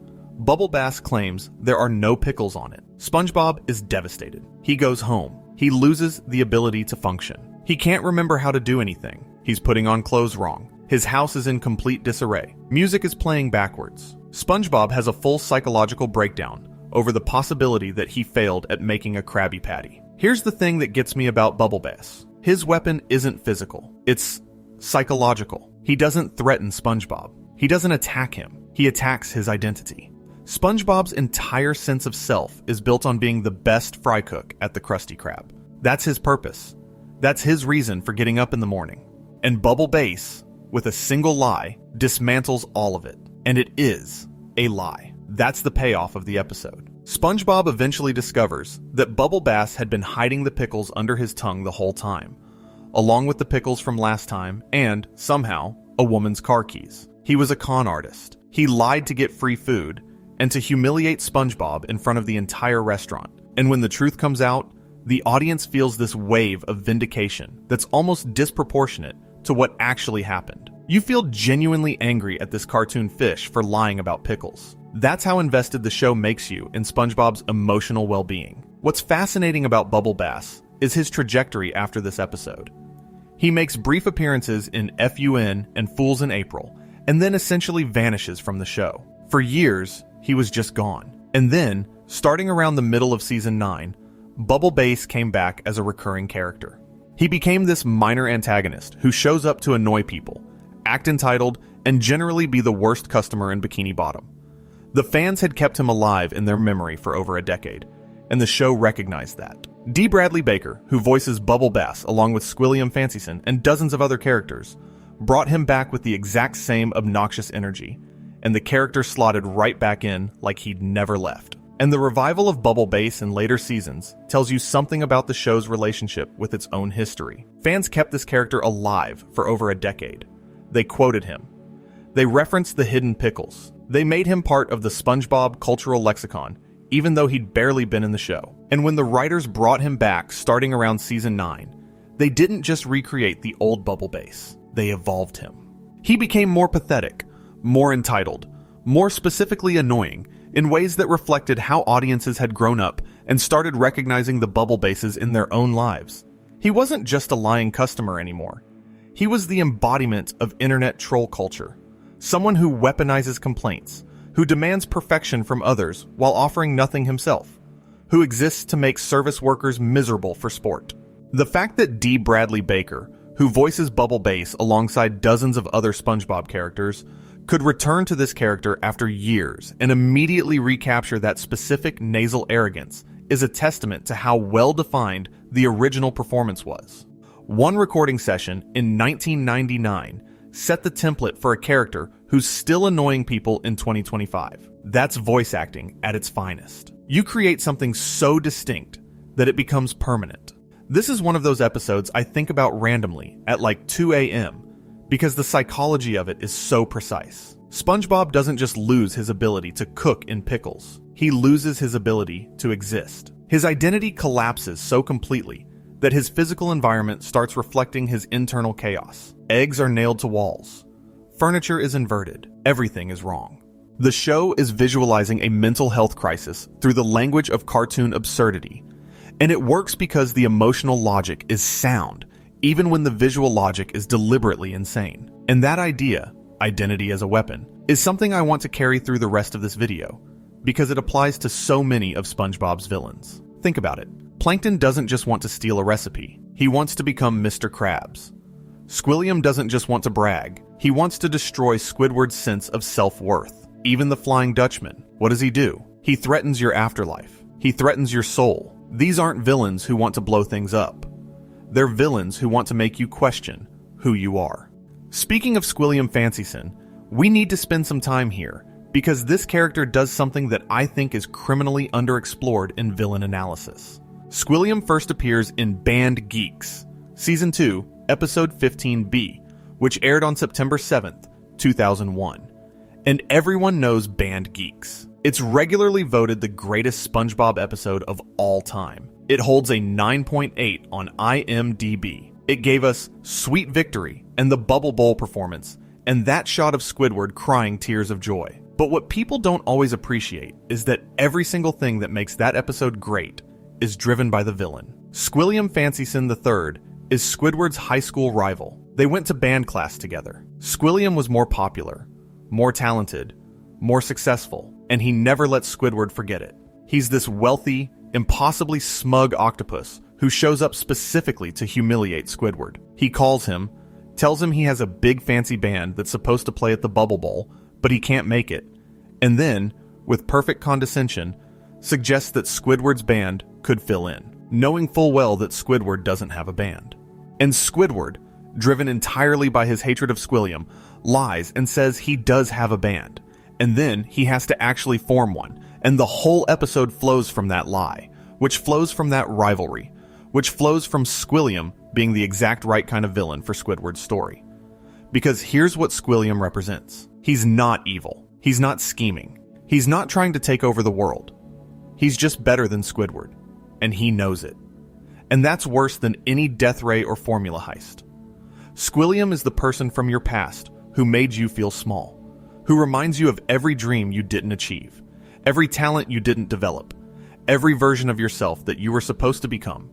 Bubble Bass claims there are no pickles on it. SpongeBob is devastated. He goes home. He loses the ability to function. He can't remember how to do anything. He's putting on clothes wrong. His house is in complete disarray. Music is playing backwards. SpongeBob has a full psychological breakdown over the possibility that he failed at making a Krabby Patty. Here's the thing that gets me about Bubble Bass. His weapon isn't physical. It's psychological. He doesn't threaten SpongeBob. He doesn't attack him. He attacks his identity. SpongeBob's entire sense of self is built on being the best fry cook at the Krusty Krab. That's his purpose. That's his reason for getting up in the morning. And Bubble Bass, with a single lie, dismantles all of it. And it is a lie. That's the payoff of the episode. SpongeBob eventually discovers that Bubble Bass had been hiding the pickles under his tongue the whole time, along with the pickles from last time and, somehow, a woman's car keys. He was a con artist. He lied to get free food and to humiliate SpongeBob in front of the entire restaurant. And when the truth comes out, the audience feels this wave of vindication that's almost disproportionate to what actually happened. You feel genuinely angry at this cartoon fish for lying about pickles. That's how invested the show makes you in SpongeBob's emotional well-being. What's fascinating about Bubble Bass is his trajectory after this episode. He makes brief appearances in FUN and Fools in April, and then essentially vanishes from the show. For years, he was just gone. And then, starting around the middle of season 9, Bubble Bass came back as a recurring character. He became this minor antagonist who shows up to annoy people, act entitled, and generally be the worst customer in Bikini Bottom. The fans had kept him alive in their memory for over a decade, and the show recognized that. D. Bradley Baker, who voices Bubble Bass along with Squilliam Fancyson and dozens of other characters, brought him back with the exact same obnoxious energy, and the character slotted right back in like he'd never left. And the revival of Bubble Bass in later seasons tells you something about the show's relationship with its own history. Fans kept this character alive for over a decade. They quoted him. They referenced the hidden pickles. They made him part of the SpongeBob cultural lexicon, even though he'd barely been in the show. And when the writers brought him back starting around season 9, they didn't just recreate the old Bubble Bass. They evolved him. He became more pathetic, more entitled, more specifically annoying, in ways that reflected how audiences had grown up and started recognizing the Bubble Basses in their own lives. He wasn't just a lying customer anymore. He was the embodiment of internet troll culture. Someone who weaponizes complaints, who demands perfection from others while offering nothing himself, who exists to make service workers miserable for sport. The fact that D. Bradley Baker, who voices Bubble Bass alongside dozens of other SpongeBob characters, could return to this character after years and immediately recapture that specific nasal arrogance is a testament to how well-defined the original performance was. One recording session in 1999 set the template for a character who's still annoying people in 2025. That's voice acting at its finest. You create something so distinct that it becomes permanent. This is one of those episodes I think about randomly at like 2 a.m. because the psychology of it is so precise. SpongeBob doesn't just lose his ability to cook in pickles. He loses his ability to exist. His identity collapses so completely that his physical environment starts reflecting his internal chaos. Eggs are nailed to walls. Furniture is inverted. Everything is wrong. The show is visualizing a mental health crisis through the language of cartoon absurdity. And it works because the emotional logic is sound, even when the visual logic is deliberately insane. And that idea, identity as a weapon, is something I want to carry through the rest of this video, because it applies to so many of SpongeBob's villains. Think about it. Plankton doesn't just want to steal a recipe. He wants to become Mr. Krabs. Squilliam doesn't just want to brag. He wants to destroy Squidward's sense of self-worth. Even the Flying Dutchman, what does he do? He threatens your afterlife. He threatens your soul. These aren't villains who want to blow things up. They're villains who want to make you question who you are. Speaking of Squilliam Fancyson, we need to spend some time here, because this character does something that I think is criminally underexplored in villain analysis. Squilliam first appears in Band Geeks, Season 2, Episode 15B, which aired on September 7th, 2001. And everyone knows Band Geeks. It's regularly voted the greatest SpongeBob episode of all time. It holds a 9.8 on IMDb. It gave us Sweet Victory and the Bubble Bowl performance, and that shot of Squidward crying tears of joy. But what people don't always appreciate is that every single thing that makes that episode great is driven by the villain. Squilliam Fancyson III is Squidward's high school rival. They went to band class together. Squilliam was more popular, more talented, more successful, and he never let Squidward forget it. He's this wealthy, impossibly smug octopus who shows up specifically to humiliate Squidward. He calls him, tells him he has a big fancy band that's supposed to play at the Bubble Bowl, but he can't make it, and then, with perfect condescension, suggests that Squidward's band could fill in. knowing full well that Squidward doesn't have a band. And Squidward, driven entirely by his hatred of Squilliam, lies and says he does have a band, and then he has to actually form one, and the whole episode flows from that lie, which flows from that rivalry, which flows from Squilliam being the exact right kind of villain for Squidward's story. Because here's what Squilliam represents. He's not evil. He's not scheming. He's not trying to take over the world. He's just better than Squidward, and he knows it. And that's worse than any death ray or formula heist. Squilliam is the person from your past who made you feel small, who reminds you of every dream you didn't achieve, every talent you didn't develop, every version of yourself that you were supposed to become,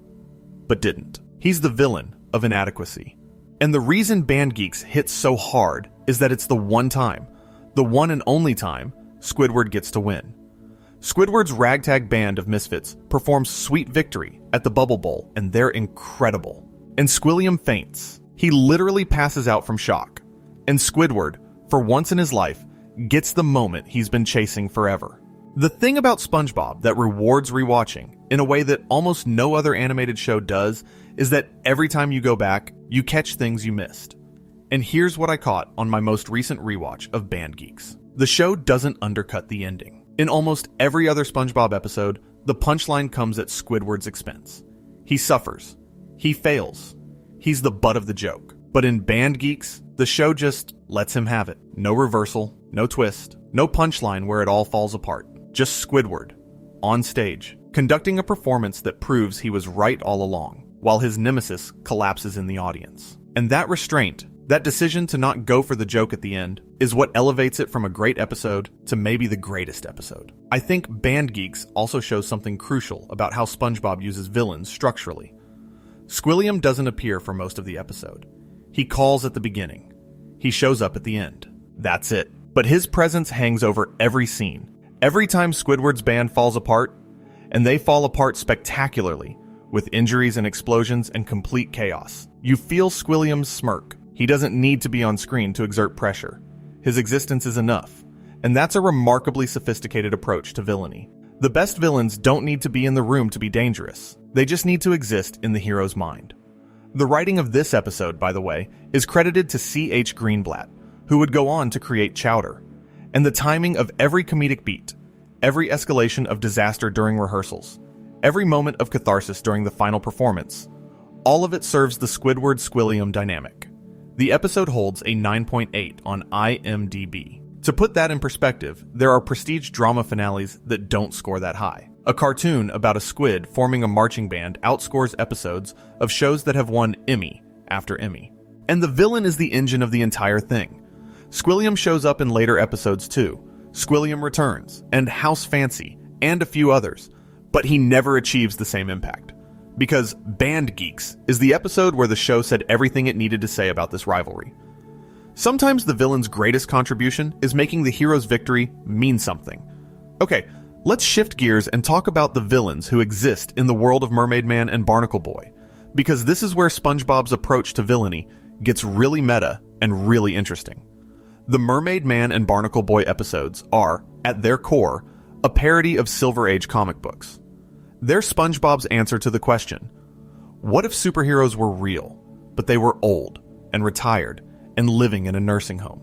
but didn't. He's the villain of inadequacy. And the reason Band Geeks hits so hard is that it's the one time, the one and only time, Squidward gets to win. Squidward's ragtag band of misfits performs Sweet Victory at the Bubble Bowl, and they're incredible. And Squilliam faints. He literally passes out from shock. And Squidward, for once in his life, gets the moment he's been chasing forever. The thing about SpongeBob that rewards rewatching, in a way that almost no other animated show does, is that every time you go back, you catch things you missed. And here's what I caught on my most recent rewatch of Band Geeks. The show doesn't undercut the ending. In almost every other SpongeBob episode, the punchline comes at Squidward's expense. He suffers. He fails. He's the butt of the joke. But in Band Geeks, the show just lets him have it. No reversal, no twist, no punchline where it all falls apart. Just Squidward, on stage, conducting a performance that proves he was right all along, while his nemesis collapses in the audience. And that restraint, that decision to not go for the joke at the end, is what elevates it from a great episode to maybe the greatest episode. I think Band Geeks also shows something crucial about how SpongeBob uses villains structurally. Squilliam doesn't appear for most of the episode. He calls at the beginning. He shows up at the end. That's it. But his presence hangs over every scene. Every time Squidward's band falls apart, and they fall apart spectacularly, with injuries and explosions and complete chaos, you feel Squilliam's smirk. He doesn't need to be on screen to exert pressure. His existence is enough, and that's a remarkably sophisticated approach to villainy. The best villains don't need to be in the room to be dangerous. They just need to exist in the hero's mind. The writing of this episode, by the way, is credited to C.H. Greenblatt, who would go on to create Chowder. And the timing of every comedic beat, every escalation of disaster during rehearsals, every moment of catharsis during the final performance, all of it serves the Squidward-Squilliam dynamic. The episode holds a 9.8 on IMDb. To put that in perspective, there are prestige drama finales that don't score that high. A cartoon about a squid forming a marching band outscores episodes of shows that have won Emmy after Emmy. And the villain is the engine of the entire thing. Squilliam shows up in later episodes too. Squilliam Returns, and House Fancy, and a few others. But he never achieves the same impact. Because Band Geeks is the episode where the show said everything it needed to say about this rivalry. Sometimes the villain's greatest contribution is making the hero's victory mean something. Okay, let's shift gears and talk about the villains who exist in the world of Mermaid Man and Barnacle Boy. Because this is where SpongeBob's approach to villainy gets really meta and really interesting. The Mermaid Man and Barnacle Boy episodes are, at their core, a parody of Silver Age comic books. They're SpongeBob's answer to the question, what if superheroes were real, but they were old and retired and living in a nursing home?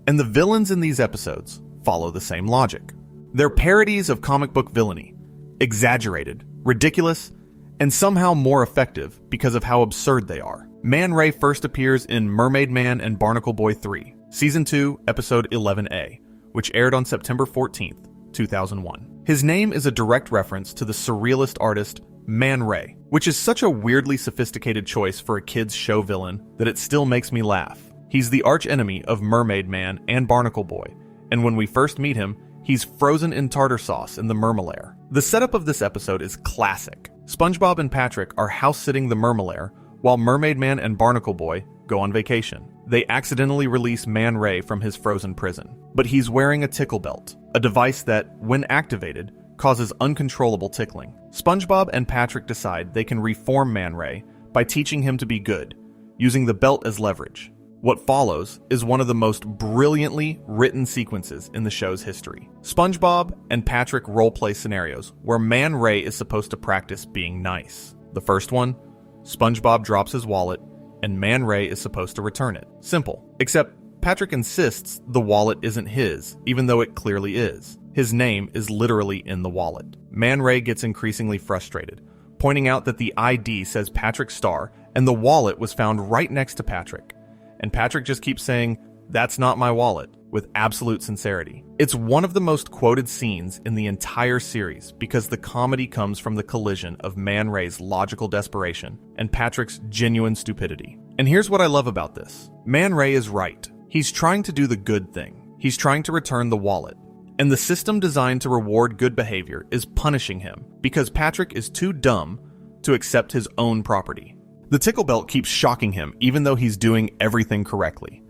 And the villains in these episodes follow the same logic. They're parodies of comic book villainy, exaggerated, ridiculous, and somehow more effective because of how absurd they are. Man Ray first appears in Mermaid Man and Barnacle Boy 3, Season 2, Episode 11A, which aired on September 14th, 2001. His name is a direct reference to the Surrealist artist Man Ray, which is such a weirdly sophisticated choice for a kid's show villain that it still makes me laugh. He's the archenemy of Mermaid Man and Barnacle Boy, and when we first meet him, he's frozen in tartar sauce in the Mermalair. The setup of this episode is classic. SpongeBob and Patrick are house-sitting the Mermalair, while Mermaid Man and Barnacle Boy go on vacation. They accidentally release Man Ray from his frozen prison, but he's wearing a tickle belt, a device that, when activated, causes uncontrollable tickling. SpongeBob and Patrick decide they can reform Man Ray by teaching him to be good, using the belt as leverage. What follows is one of the most brilliantly written sequences in the show's history. SpongeBob and Patrick roleplay scenarios where Man Ray is supposed to practice being nice. The first one, SpongeBob drops his wallet and Man Ray is supposed to return it. Simple. Except Patrick insists the wallet isn't his, even though it clearly is. His name is literally in the wallet. Man Ray gets increasingly frustrated, pointing out that the ID says Patrick Star and the wallet was found right next to Patrick. And Patrick just keeps saying, "That's not my wallet," with absolute sincerity. It's one of the most quoted scenes in the entire series because the comedy comes from the collision of Man Ray's logical desperation and Patrick's genuine stupidity. And here's what I love about this. Man Ray is right. He's trying to do the good thing. He's trying to return the wallet. And the system designed to reward good behavior is punishing him because Patrick is too dumb to accept his own property. The tickle belt keeps shocking him even though he's doing everything correctly.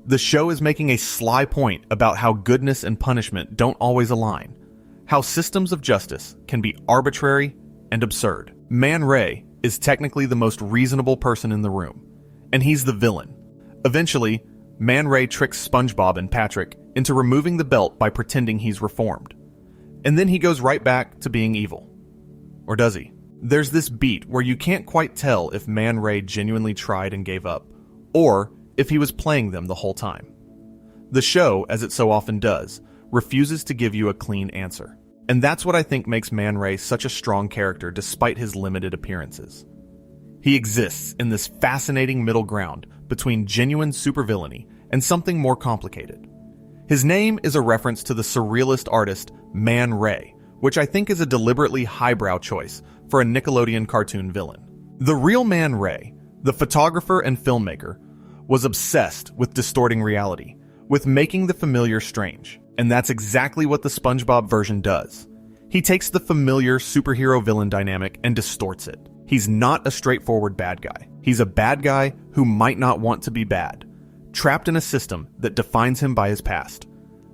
The show is making a sly point about how goodness and punishment don't always align, how systems of justice can be arbitrary and absurd. Man Ray is technically the most reasonable person in the room, and he's the villain. Eventually, Man Ray tricks SpongeBob and Patrick into removing the belt by pretending he's reformed. And then he goes right back to being evil. Or does he? There's this beat where you can't quite tell if Man Ray genuinely tried and gave up, or if he was playing them the whole time. The show, as it so often does, refuses to give you a clean answer. And that's what I think makes Man Ray such a strong character despite his limited appearances. He exists in this fascinating middle ground between genuine supervillainy and something more complicated. His name is a reference to the Surrealist artist Man Ray, which I think is a deliberately highbrow choice for a Nickelodeon cartoon villain. The real Man Ray, the photographer and filmmaker, was obsessed with distorting reality, with making the familiar strange. And that's exactly what the SpongeBob version does. He takes the familiar superhero-villain dynamic and distorts it. He's not a straightforward bad guy. He's a bad guy who might not want to be bad, trapped in a system that defines him by his past,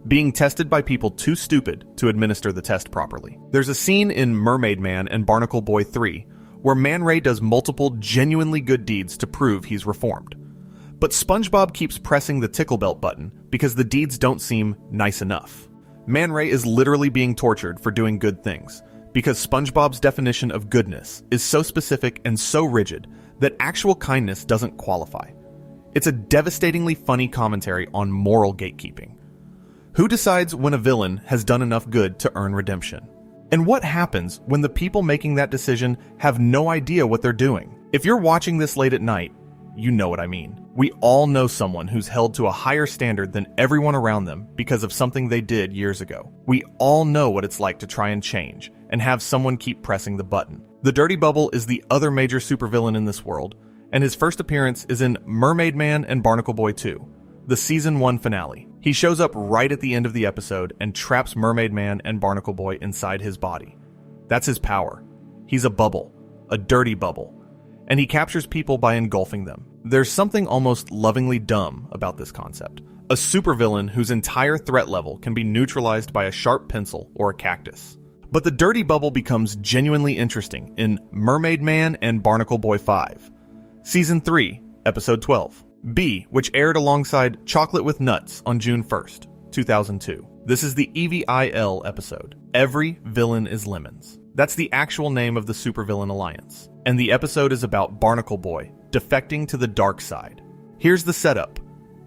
being tested by people too stupid to administer the test properly. There's a scene in Mermaid Man and Barnacle Boy 3 where Man Ray does multiple genuinely good deeds to prove he's reformed. But SpongeBob keeps pressing the tickle belt button because the deeds don't seem nice enough. Man Ray is literally being tortured for doing good things because SpongeBob's definition of goodness is so specific and so rigid that actual kindness doesn't qualify. It's a devastatingly funny commentary on moral gatekeeping. Who decides when a villain has done enough good to earn redemption? And what happens when the people making that decision have no idea what they're doing? If you're watching this late at night, you know what I mean. We all know someone who's held to a higher standard than everyone around them because of something they did years ago. We all know what it's like to try and change and have someone keep pressing the button. The Dirty Bubble is the other major supervillain in this world, and his first appearance is in Mermaid Man and Barnacle Boy 2, the Season 1 finale. He shows up right at the end of the episode and traps Mermaid Man and Barnacle Boy inside his body. That's his power. He's a bubble, a dirty bubble, and he captures people by engulfing them. There's something almost lovingly dumb about this concept. A supervillain whose entire threat level can be neutralized by a sharp pencil or a cactus. But the dirty bubble becomes genuinely interesting in Mermaid Man and Barnacle Boy 5, Season 3, Episode 12. B, which aired alongside Chocolate with Nuts on June 1st, 2002. This is the EVIL episode. Every Villain is Lemons. That's the actual name of the supervillain alliance. And the episode is about Barnacle Boy defecting to the dark side. Here's the setup,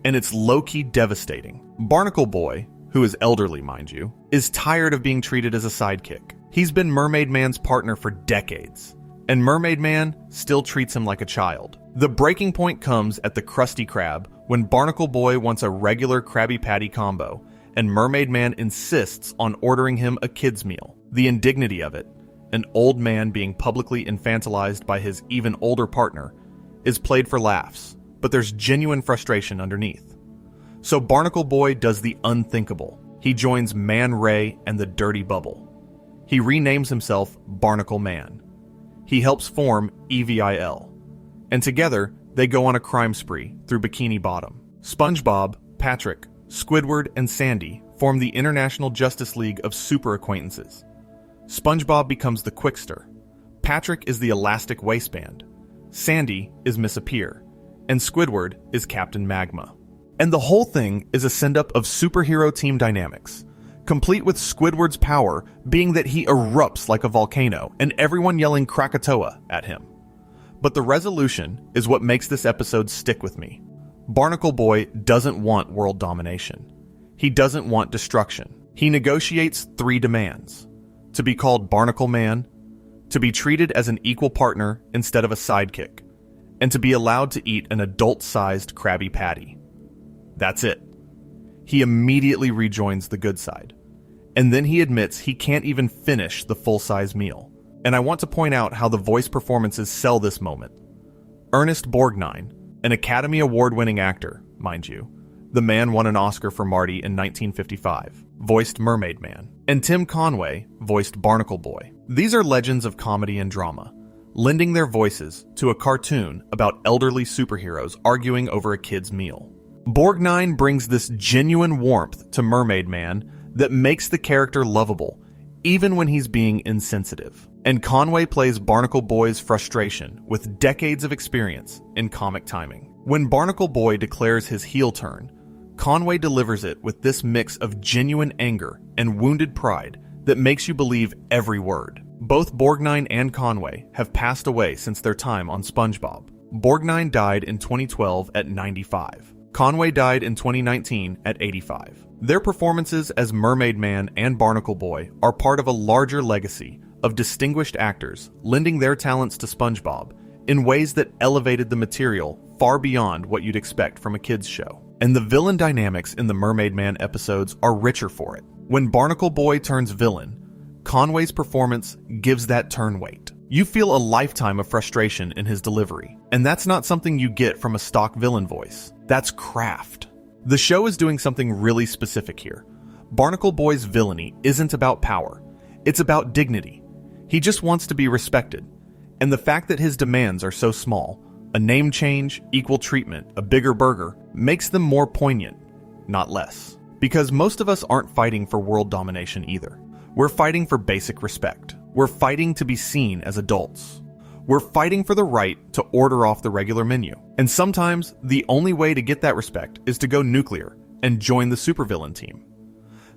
and it's low-key devastating. Barnacle Boy, who is elderly, mind you, is tired of being treated as a sidekick. He's been Mermaid Man's partner for decades, and Mermaid Man still treats him like a child. The breaking point comes at the Krusty Krab when Barnacle Boy wants a regular Krabby Patty combo, and Mermaid Man insists on ordering him a kid's meal. The indignity of it, an old man being publicly infantilized by his even older partner, is played for laughs, but there's genuine frustration underneath. So Barnacle Boy does the unthinkable. He joins Man Ray and the Dirty Bubble. He renames himself Barnacle Man. He helps form EVIL. And together, they go on a crime spree through Bikini Bottom. SpongeBob, Patrick, Squidward, and Sandy form the International Justice League of Super Acquaintances. SpongeBob becomes the Quickster. Patrick is the Elastic Waistband. Sandy is Miss Appear. and Squidward is Captain Magma. And the whole thing is a send-up of superhero team dynamics, complete with Squidward's power being that he erupts like a volcano and everyone yelling Krakatoa at him. But the resolution is what makes this episode stick with me. Barnacle Boy doesn't want world domination. He doesn't want destruction. He negotiates 3 demands: to be called Barnacle Man, to be treated as an equal partner instead of a sidekick, and to be allowed to eat an adult-sized Krabby Patty. That's it. He immediately rejoins the good side. And then he admits he can't even finish the full-size meal. And I want to point out how the voice performances sell this moment. Ernest Borgnine, an Academy Award-winning actor, mind you. The man won an Oscar for Marty in 1955, voiced Mermaid Man. And Tim Conway voiced Barnacle Boy. These are legends of comedy and drama, lending their voices to a cartoon about elderly superheroes arguing over a kid's meal. Borgnine brings this genuine warmth to Mermaid Man that makes the character lovable, even when he's being insensitive. And Conway plays Barnacle Boy's frustration with decades of experience in comic timing. When Barnacle Boy declares his heel turn, Conway delivers it with this mix of genuine anger and wounded pride that makes you believe every word. Both Borgnine and Conway have passed away since their time on SpongeBob. Borgnine died in 2012 at 95. Conway died in 2019 at 85. Their performances as Mermaid Man and Barnacle Boy are part of a larger legacy of distinguished actors lending their talents to SpongeBob in ways that elevated the material far beyond what you'd expect from a kids' show. And the villain dynamics in the Mermaid Man episodes are richer for it. When Barnacle Boy turns villain, Conway's performance gives that turn weight. You feel a lifetime of frustration in his delivery, and that's not something you get from a stock villain voice. That's craft. The show is doing something really specific here. Barnacle Boy's villainy isn't about power. It's about dignity. He just wants to be respected. And the fact that his demands are so small, a name change, equal treatment, a bigger burger, makes them more poignant, not less. Because most of us aren't fighting for world domination either. We're fighting for basic respect. We're fighting to be seen as adults. We're fighting for the right to order off the regular menu. And sometimes, the only way to get that respect is to go nuclear and join the supervillain team.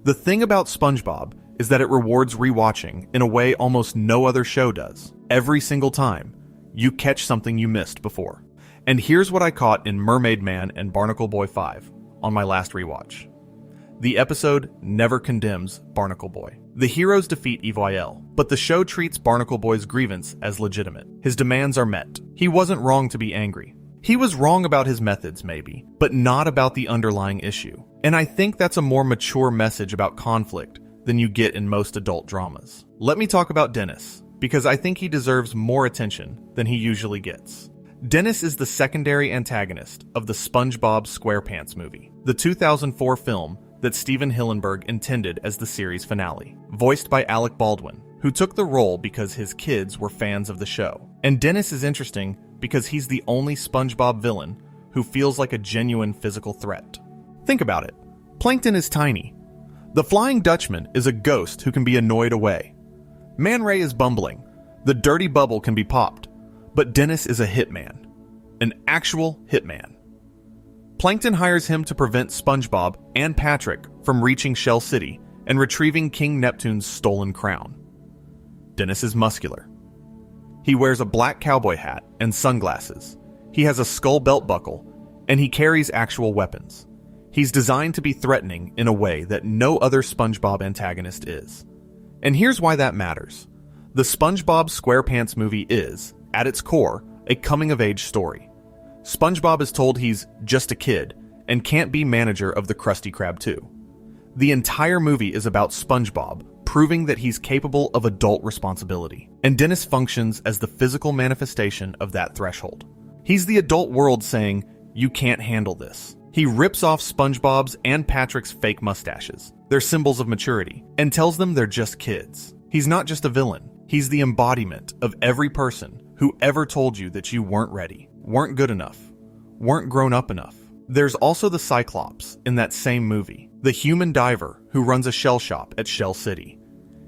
The thing about SpongeBob is that it rewards rewatching in a way almost no other show does. Every single time, you catch something you missed before. And here's what I caught in Mermaid Man and Barnacle Boy 5 on my last rewatch. The episode never condemns Barnacle Boy. The heroes defeat Evil, but the show treats Barnacle Boy's grievance as legitimate. His demands are met. He wasn't wrong to be angry. He was wrong about his methods, maybe, but not about the underlying issue. And I think that's a more mature message about conflict than you get in most adult dramas. Let me talk about Dennis, because I think he deserves more attention than he usually gets. Dennis is the secondary antagonist of the SpongeBob SquarePants movie, the 2004 film that Steven Hillenberg intended as the series finale, voiced by Alec Baldwin, who took the role because his kids were fans of the show. And Dennis is interesting because he's the only SpongeBob villain who feels like a genuine physical threat. Think about it. Plankton is tiny. The Flying Dutchman is a ghost who can be annoyed away. Man Ray is bumbling. The dirty bubble can be popped. But Dennis is a hitman. An actual hitman. Plankton hires him to prevent SpongeBob and Patrick from reaching Shell City and retrieving King Neptune's stolen crown. Dennis is muscular. He wears a black cowboy hat and sunglasses. He has a skull belt buckle, and he carries actual weapons. He's designed to be threatening in a way that no other SpongeBob antagonist is. And here's why that matters. The SpongeBob SquarePants movie is, at its core, a coming-of-age story. SpongeBob is told he's just a kid and can't be manager of the Krusty Krab 2. The entire movie is about SpongeBob proving that he's capable of adult responsibility, and Dennis functions as the physical manifestation of that threshold. He's the adult world saying, "You can't handle this." He rips off SpongeBob's and Patrick's fake mustaches, their symbols of maturity, and tells them they're just kids. He's not just a villain. He's the embodiment of every person who ever told you that you weren't ready, weren't good enough, weren't grown up enough. There's also the Cyclops in that same movie, the human diver who runs a shell shop at Shell City.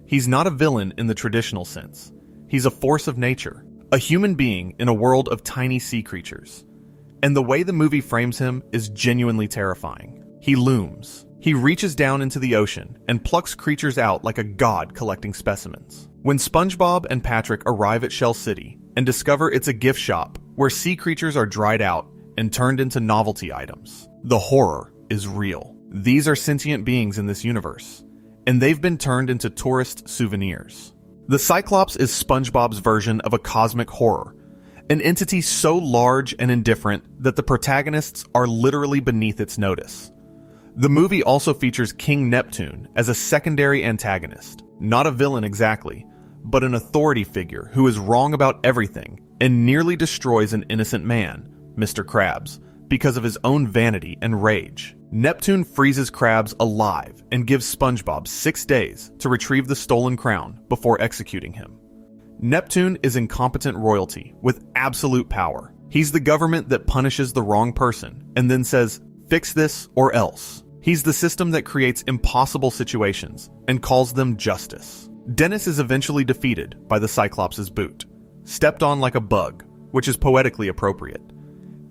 He's not a villain in the traditional sense. He's a force of nature, a human being in a world of tiny sea creatures. And the way the movie frames him is genuinely terrifying. He looms. He reaches down into the ocean and plucks creatures out like a god collecting specimens. When SpongeBob and Patrick arrive at Shell City and discover it's a gift shop where sea creatures are dried out and turned into novelty items, the horror is real. These are sentient beings in this universe, and they've been turned into tourist souvenirs. The Cyclops is SpongeBob's version of a cosmic horror, an entity so large and indifferent that the protagonists are literally beneath its notice. The movie also features King Neptune as a secondary antagonist, not a villain exactly, but an authority figure who is wrong about everything and nearly destroys an innocent man, Mr. Krabs, because of his own vanity and rage. Neptune freezes Krabs alive and gives SpongeBob 6 days to retrieve the stolen crown before executing him. Neptune is incompetent royalty with absolute power. He's the government that punishes the wrong person and then says, "Fix this or else." He's the system that creates impossible situations and calls them justice. Dennis is eventually defeated by the Cyclops' boot, stepped on like a bug, which is poetically appropriate,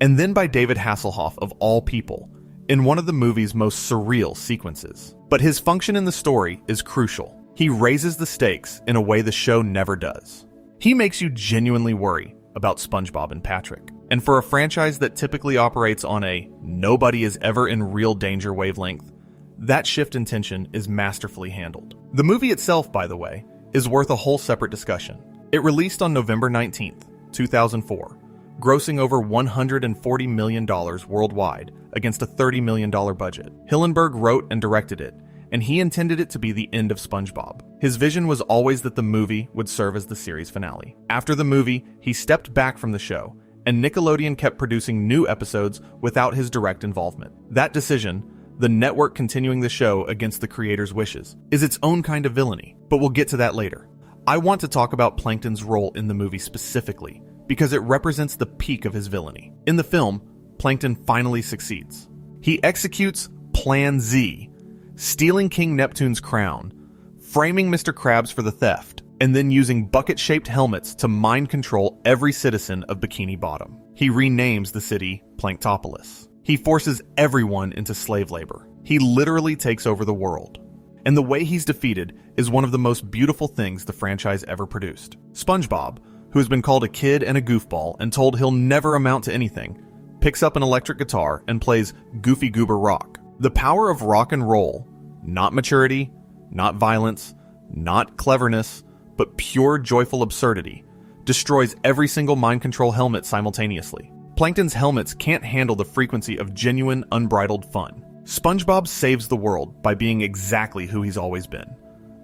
and then by David Hasselhoff of all people, in one of the movie's most surreal sequences. But his function in the story is crucial. He raises the stakes in a way the show never does. He makes you genuinely worry about SpongeBob and Patrick. And for a franchise that typically operates on a nobody is ever in real danger wavelength, that shift in tension is masterfully handled. The movie itself, by the way, is worth a whole separate discussion. It released on November 19th, 2004, grossing over $140 million worldwide against a $30 million budget. Hillenberg wrote and directed it, and he intended it to be the end of SpongeBob. His vision was always that the movie would serve as the series finale. After the movie, he stepped back from the show, and Nickelodeon kept producing new episodes without his direct involvement. That decision, the network continuing the show against the creator's wishes, is its own kind of villainy, but we'll get to that later. I want to talk about Plankton's role in the movie specifically, because it represents the peak of his villainy. In the film, Plankton finally succeeds. He executes Plan Z, stealing King Neptune's crown, framing Mr. Krabs for the theft, and then using bucket-shaped helmets to mind control every citizen of Bikini Bottom. He renames the city Planktopolis. He forces everyone into slave labor. He literally takes over the world. And the way he's defeated is one of the most beautiful things the franchise ever produced. SpongeBob, who has been called a kid and a goofball and told he'll never amount to anything, picks up an electric guitar and plays Goofy Goober Rock. The power of rock and roll, not maturity, not violence, not cleverness, but pure joyful absurdity, destroys every single mind control helmet simultaneously. Plankton's helmets can't handle the frequency of genuine, unbridled fun. SpongeBob saves the world by being exactly who he's always been.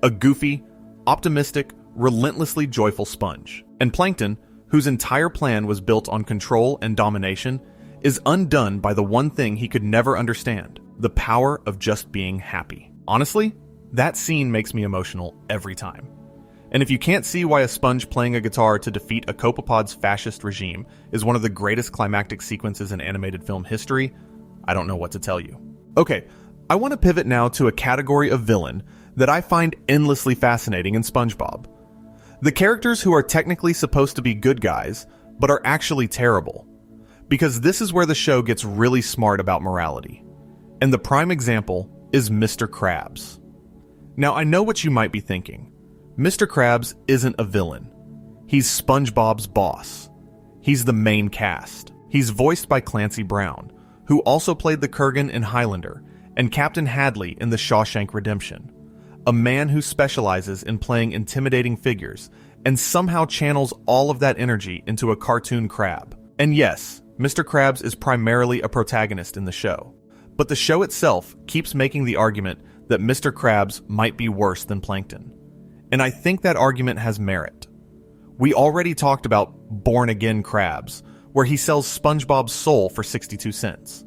A goofy, optimistic, relentlessly joyful sponge. And Plankton, whose entire plan was built on control and domination, is undone by the one thing he could never understand, the power of just being happy. Honestly, that scene makes me emotional every time. And if you can't see why a sponge playing a guitar to defeat a copepod's fascist regime is one of the greatest climactic sequences in animated film history, I don't know what to tell you. Okay, I want to pivot now to a category of villain that I find endlessly fascinating in SpongeBob. The characters who are technically supposed to be good guys, but are actually terrible. Because this is where the show gets really smart about morality. And the prime example is Mr. Krabs. Now, I know what you might be thinking. Mr. Krabs isn't a villain. He's SpongeBob's boss. He's the main cast. He's voiced by Clancy Brown, who also played the Kurgan in Highlander, and Captain Hadley in The Shawshank Redemption. A man who specializes in playing intimidating figures, and somehow channels all of that energy into a cartoon crab. And yes, Mr. Krabs is primarily a protagonist in the show, but the show itself keeps making the argument that Mr. Krabs might be worse than Plankton. And I think that argument has merit. We already talked about Born Again Krabs, where he sells SpongeBob's soul for 62 cents.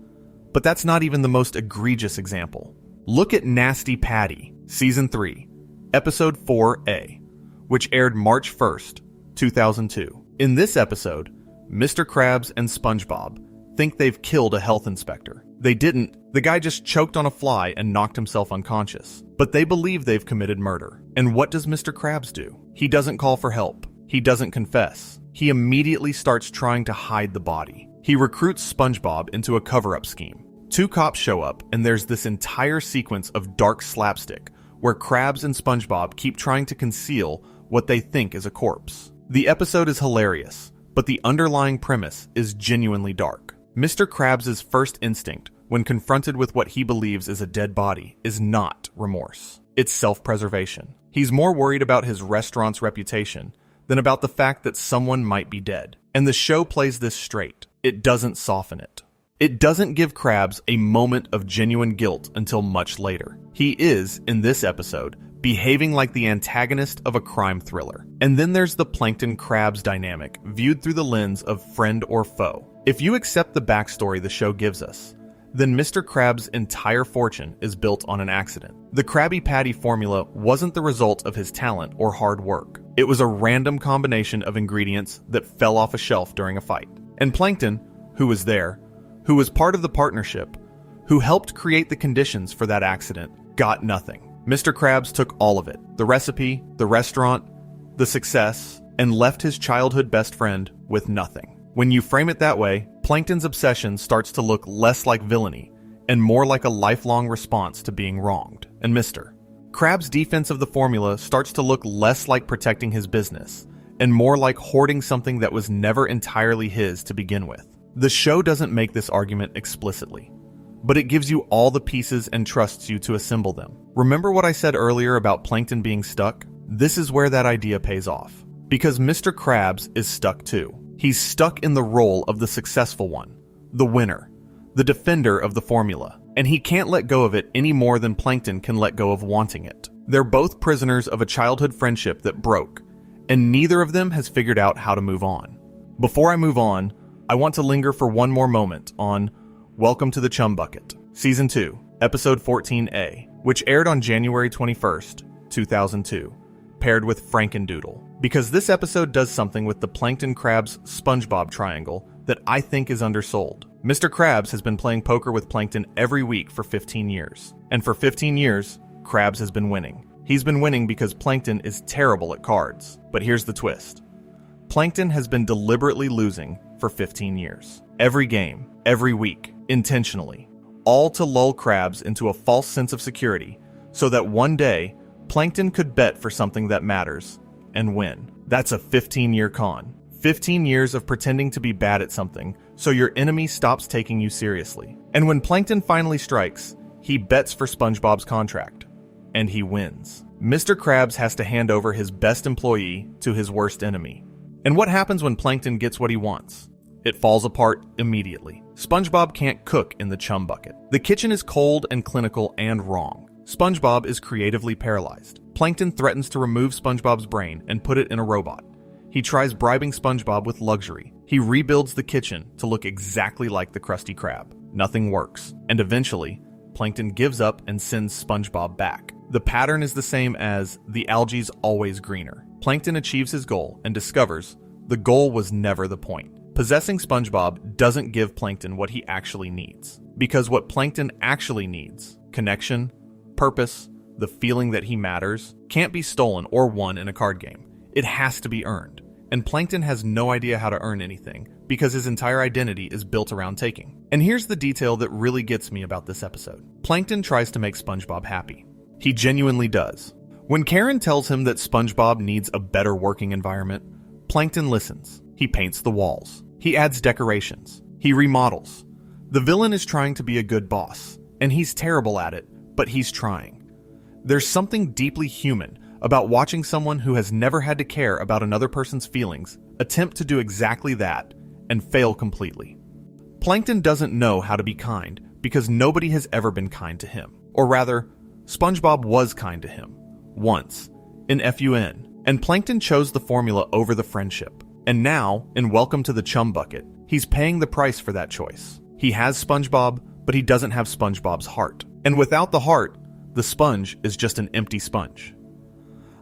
But that's not even the most egregious example. Look at Nasty Patty, Season 3, Episode 4A, which aired March 1st, 2002. In this episode, Mr. Krabs and SpongeBob think they've killed a health inspector. They didn't. The guy just choked on a fly and knocked himself unconscious. But they believe they've committed murder. And what does Mr. Krabs do? He doesn't call for help. He doesn't confess. He immediately starts trying to hide the body. He recruits SpongeBob into a cover-up scheme. Two cops show up, and there's this entire sequence of dark slapstick where Krabs and SpongeBob keep trying to conceal what they think is a corpse. The episode is hilarious, but the underlying premise is genuinely dark. Mr. Krabs' first instinct when confronted with what he believes is a dead body is not remorse. It's self-preservation. He's more worried about his restaurant's reputation than about the fact that someone might be dead. And the show plays this straight. It doesn't soften it. It doesn't give Krabs a moment of genuine guilt until much later. He is, in this episode, behaving like the antagonist of a crime thriller. And then there's the Plankton-Krabs dynamic, viewed through the lens of friend or foe. If you accept the backstory the show gives us, then Mr. Krabs' entire fortune is built on an accident. The Krabby Patty formula wasn't the result of his talent or hard work. It was a random combination of ingredients that fell off a shelf during a fight. And Plankton, who was there, who was part of the partnership, who helped create the conditions for that accident, got nothing. Mr. Krabs took all of it, the recipe, the restaurant, the success, and left his childhood best friend with nothing. When you frame it that way, Plankton's obsession starts to look less like villainy and more like a lifelong response to being wronged. And Mr. Krabs' defense of the formula starts to look less like protecting his business and more like hoarding something that was never entirely his to begin with. The show doesn't make this argument explicitly, but it gives you all the pieces and trusts you to assemble them. Remember what I said earlier about Plankton being stuck? This is where that idea pays off. Because Mr. Krabs is stuck too. He's stuck in the role of the successful one, the winner, the defender of the formula, and he can't let go of it any more than Plankton can let go of wanting it. They're both prisoners of a childhood friendship that broke, and neither of them has figured out how to move on. Before I move on, I want to linger for one more moment on Welcome to the Chum Bucket, Season 2, Episode 14A, which aired on January 21st, 2002, paired with Frankendoodle. Because this episode does something with the Plankton-Krabs SpongeBob triangle that I think is undersold. Mr. Krabs has been playing poker with Plankton every week for 15 years. And for 15 years, Krabs has been winning. He's been winning because Plankton is terrible at cards. But here's the twist. Plankton has been deliberately losing for 15 years. Every game, every week, intentionally. All to lull Krabs into a false sense of security so that one day, Plankton could bet for something that matters and win. That's a 15-year con. 15 years of pretending to be bad at something so your enemy stops taking you seriously. And when Plankton finally strikes, he bets for SpongeBob's contract. And he wins. Mr. Krabs has to hand over his best employee to his worst enemy. And what happens when Plankton gets what he wants? It falls apart immediately. SpongeBob can't cook in the chum bucket. The kitchen is cold and clinical and wrong. SpongeBob is creatively paralyzed. Plankton threatens to remove SpongeBob's brain and put it in a robot. He tries bribing SpongeBob with luxury. He rebuilds the kitchen to look exactly like the Krusty Krab. Nothing works. And eventually, Plankton gives up and sends SpongeBob back. The pattern is the same as the algae's always greener. Plankton achieves his goal and discovers the goal was never the point. Possessing SpongeBob doesn't give Plankton what he actually needs. Because what Plankton actually needs, connection, purpose, the feeling that he matters, can't be stolen or won in a card game. It has to be earned. And Plankton has no idea how to earn anything because his entire identity is built around taking. And here's the detail that really gets me about this episode. Plankton tries to make SpongeBob happy. He genuinely does. When Karen tells him that SpongeBob needs a better working environment, Plankton listens. He paints the walls. He adds decorations. He remodels. The villain is trying to be a good boss, and he's terrible at it, but he's trying. There's something deeply human about watching someone who has never had to care about another person's feelings attempt to do exactly that and fail completely. Plankton doesn't know how to be kind because nobody has ever been kind to him. Or rather, SpongeBob was kind to him. Once. In FUN. And Plankton chose the formula over the friendship. And now, in Welcome to the Chum Bucket, he's paying the price for that choice. He has SpongeBob, but he doesn't have SpongeBob's heart. And without the heart, the sponge is just an empty sponge.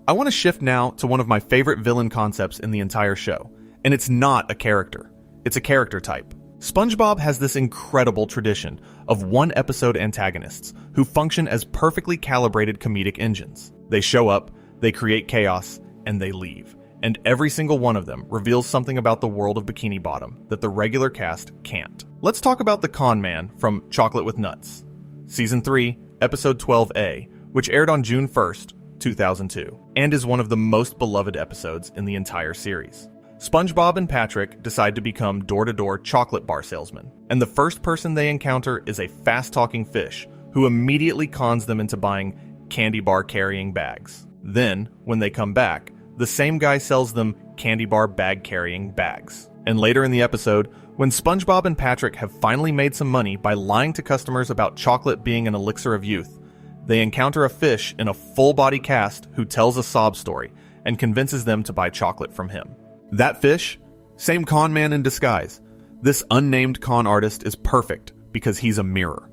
I want to shift now to one of my favorite villain concepts in the entire show, and it's not a character. It's a character type. SpongeBob has this incredible tradition of one-episode antagonists who function as perfectly calibrated comedic engines. They show up, they create chaos, and they leave. and every single one of them reveals something about the world of Bikini Bottom that the regular cast can't. Let's talk about the con man from Chocolate with Nuts, Season 3, Episode 12A, which aired on June 1st, 2002, and is one of the most beloved episodes in the entire series. SpongeBob and Patrick decide to become door-to-door chocolate bar salesmen, and the first person they encounter is a fast-talking fish who immediately cons them into buying candy bar carrying bags. Then, when they come back, the same guy sells them candy bar bag carrying bags. And later in the episode, when SpongeBob and Patrick have finally made some money by lying to customers about chocolate being an elixir of youth, they encounter a fish in a full-body cast who tells a sob story and convinces them to buy chocolate from him. That fish? Same con man in disguise. This unnamed con artist is perfect because he's a mirror.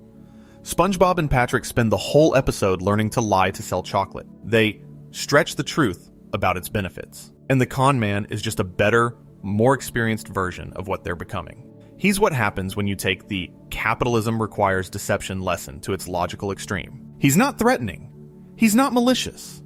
SpongeBob and Patrick spend the whole episode learning to lie to sell chocolate. They stretch the truth about its benefits. And the con man is just a better, more experienced version of what they're becoming. He's what happens when you take the capitalism requires deception lesson to its logical extreme. He's not threatening. He's not malicious.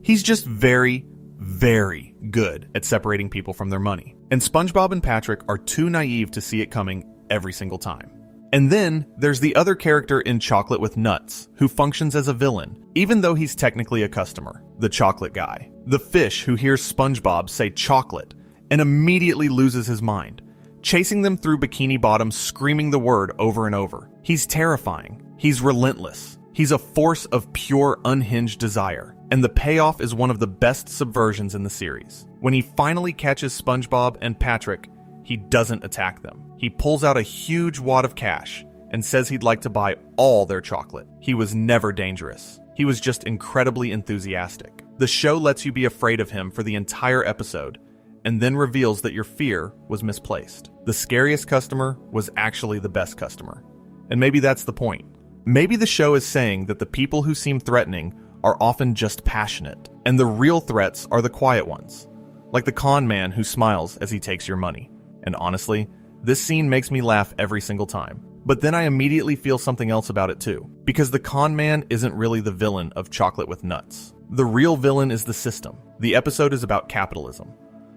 He's just very, very good at separating people from their money. And SpongeBob and Patrick are too naive to see it coming every single time. And then there's the other character in Chocolate with Nuts, who functions as a villain, even though he's technically a customer, the chocolate guy. The fish who hears SpongeBob say chocolate and immediately loses his mind, chasing them through Bikini Bottom screaming the word over and over. He's terrifying. He's relentless. He's a force of pure, unhinged desire. And the payoff is one of the best subversions in the series. When he finally catches SpongeBob and Patrick, he doesn't attack them. He pulls out a huge wad of cash and says he'd like to buy all their chocolate. He was never dangerous. He was just incredibly enthusiastic. The show lets you be afraid of him for the entire episode, and then reveals that your fear was misplaced. The scariest customer was actually the best customer. And maybe that's the point. Maybe the show is saying that the people who seem threatening are often just passionate, and the real threats are the quiet ones, like the con man who smiles as he takes your money. And honestly, this scene makes me laugh every single time. But then I immediately feel something else about it too, because the con man isn't really the villain of Chocolate with Nuts. The real villain is the system. The episode is about capitalism.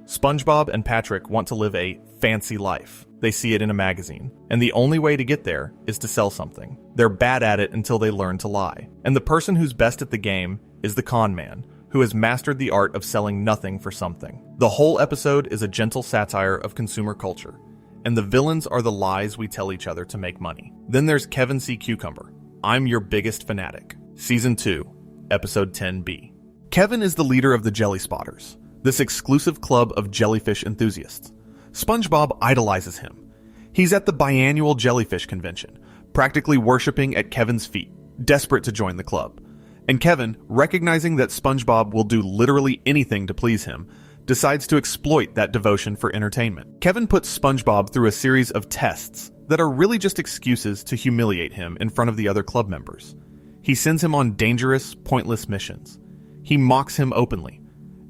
SpongeBob and Patrick want to live a fancy life. They see it in a magazine, and the only way to get there is to sell something. They're bad at it until they learn to lie. And the person who's best at the game is the con man, who has mastered the art of selling nothing for something. The whole episode is a gentle satire of consumer culture, and the villains are the lies we tell each other to make money. Then there's Kevin C. Cucumber, I'm Your Biggest Fanatic, Season 2, Episode 10B. Kevin is the leader of the Jelly Spotters, this exclusive club of jellyfish enthusiasts. SpongeBob idolizes him. He's at the biannual jellyfish convention, practically worshipping at Kevin's feet, desperate to join the club. And Kevin, recognizing that SpongeBob will do literally anything to please him, decides to exploit that devotion for entertainment. Kevin puts SpongeBob through a series of tests that are really just excuses to humiliate him in front of the other club members. He sends him on dangerous, pointless missions. He mocks him openly.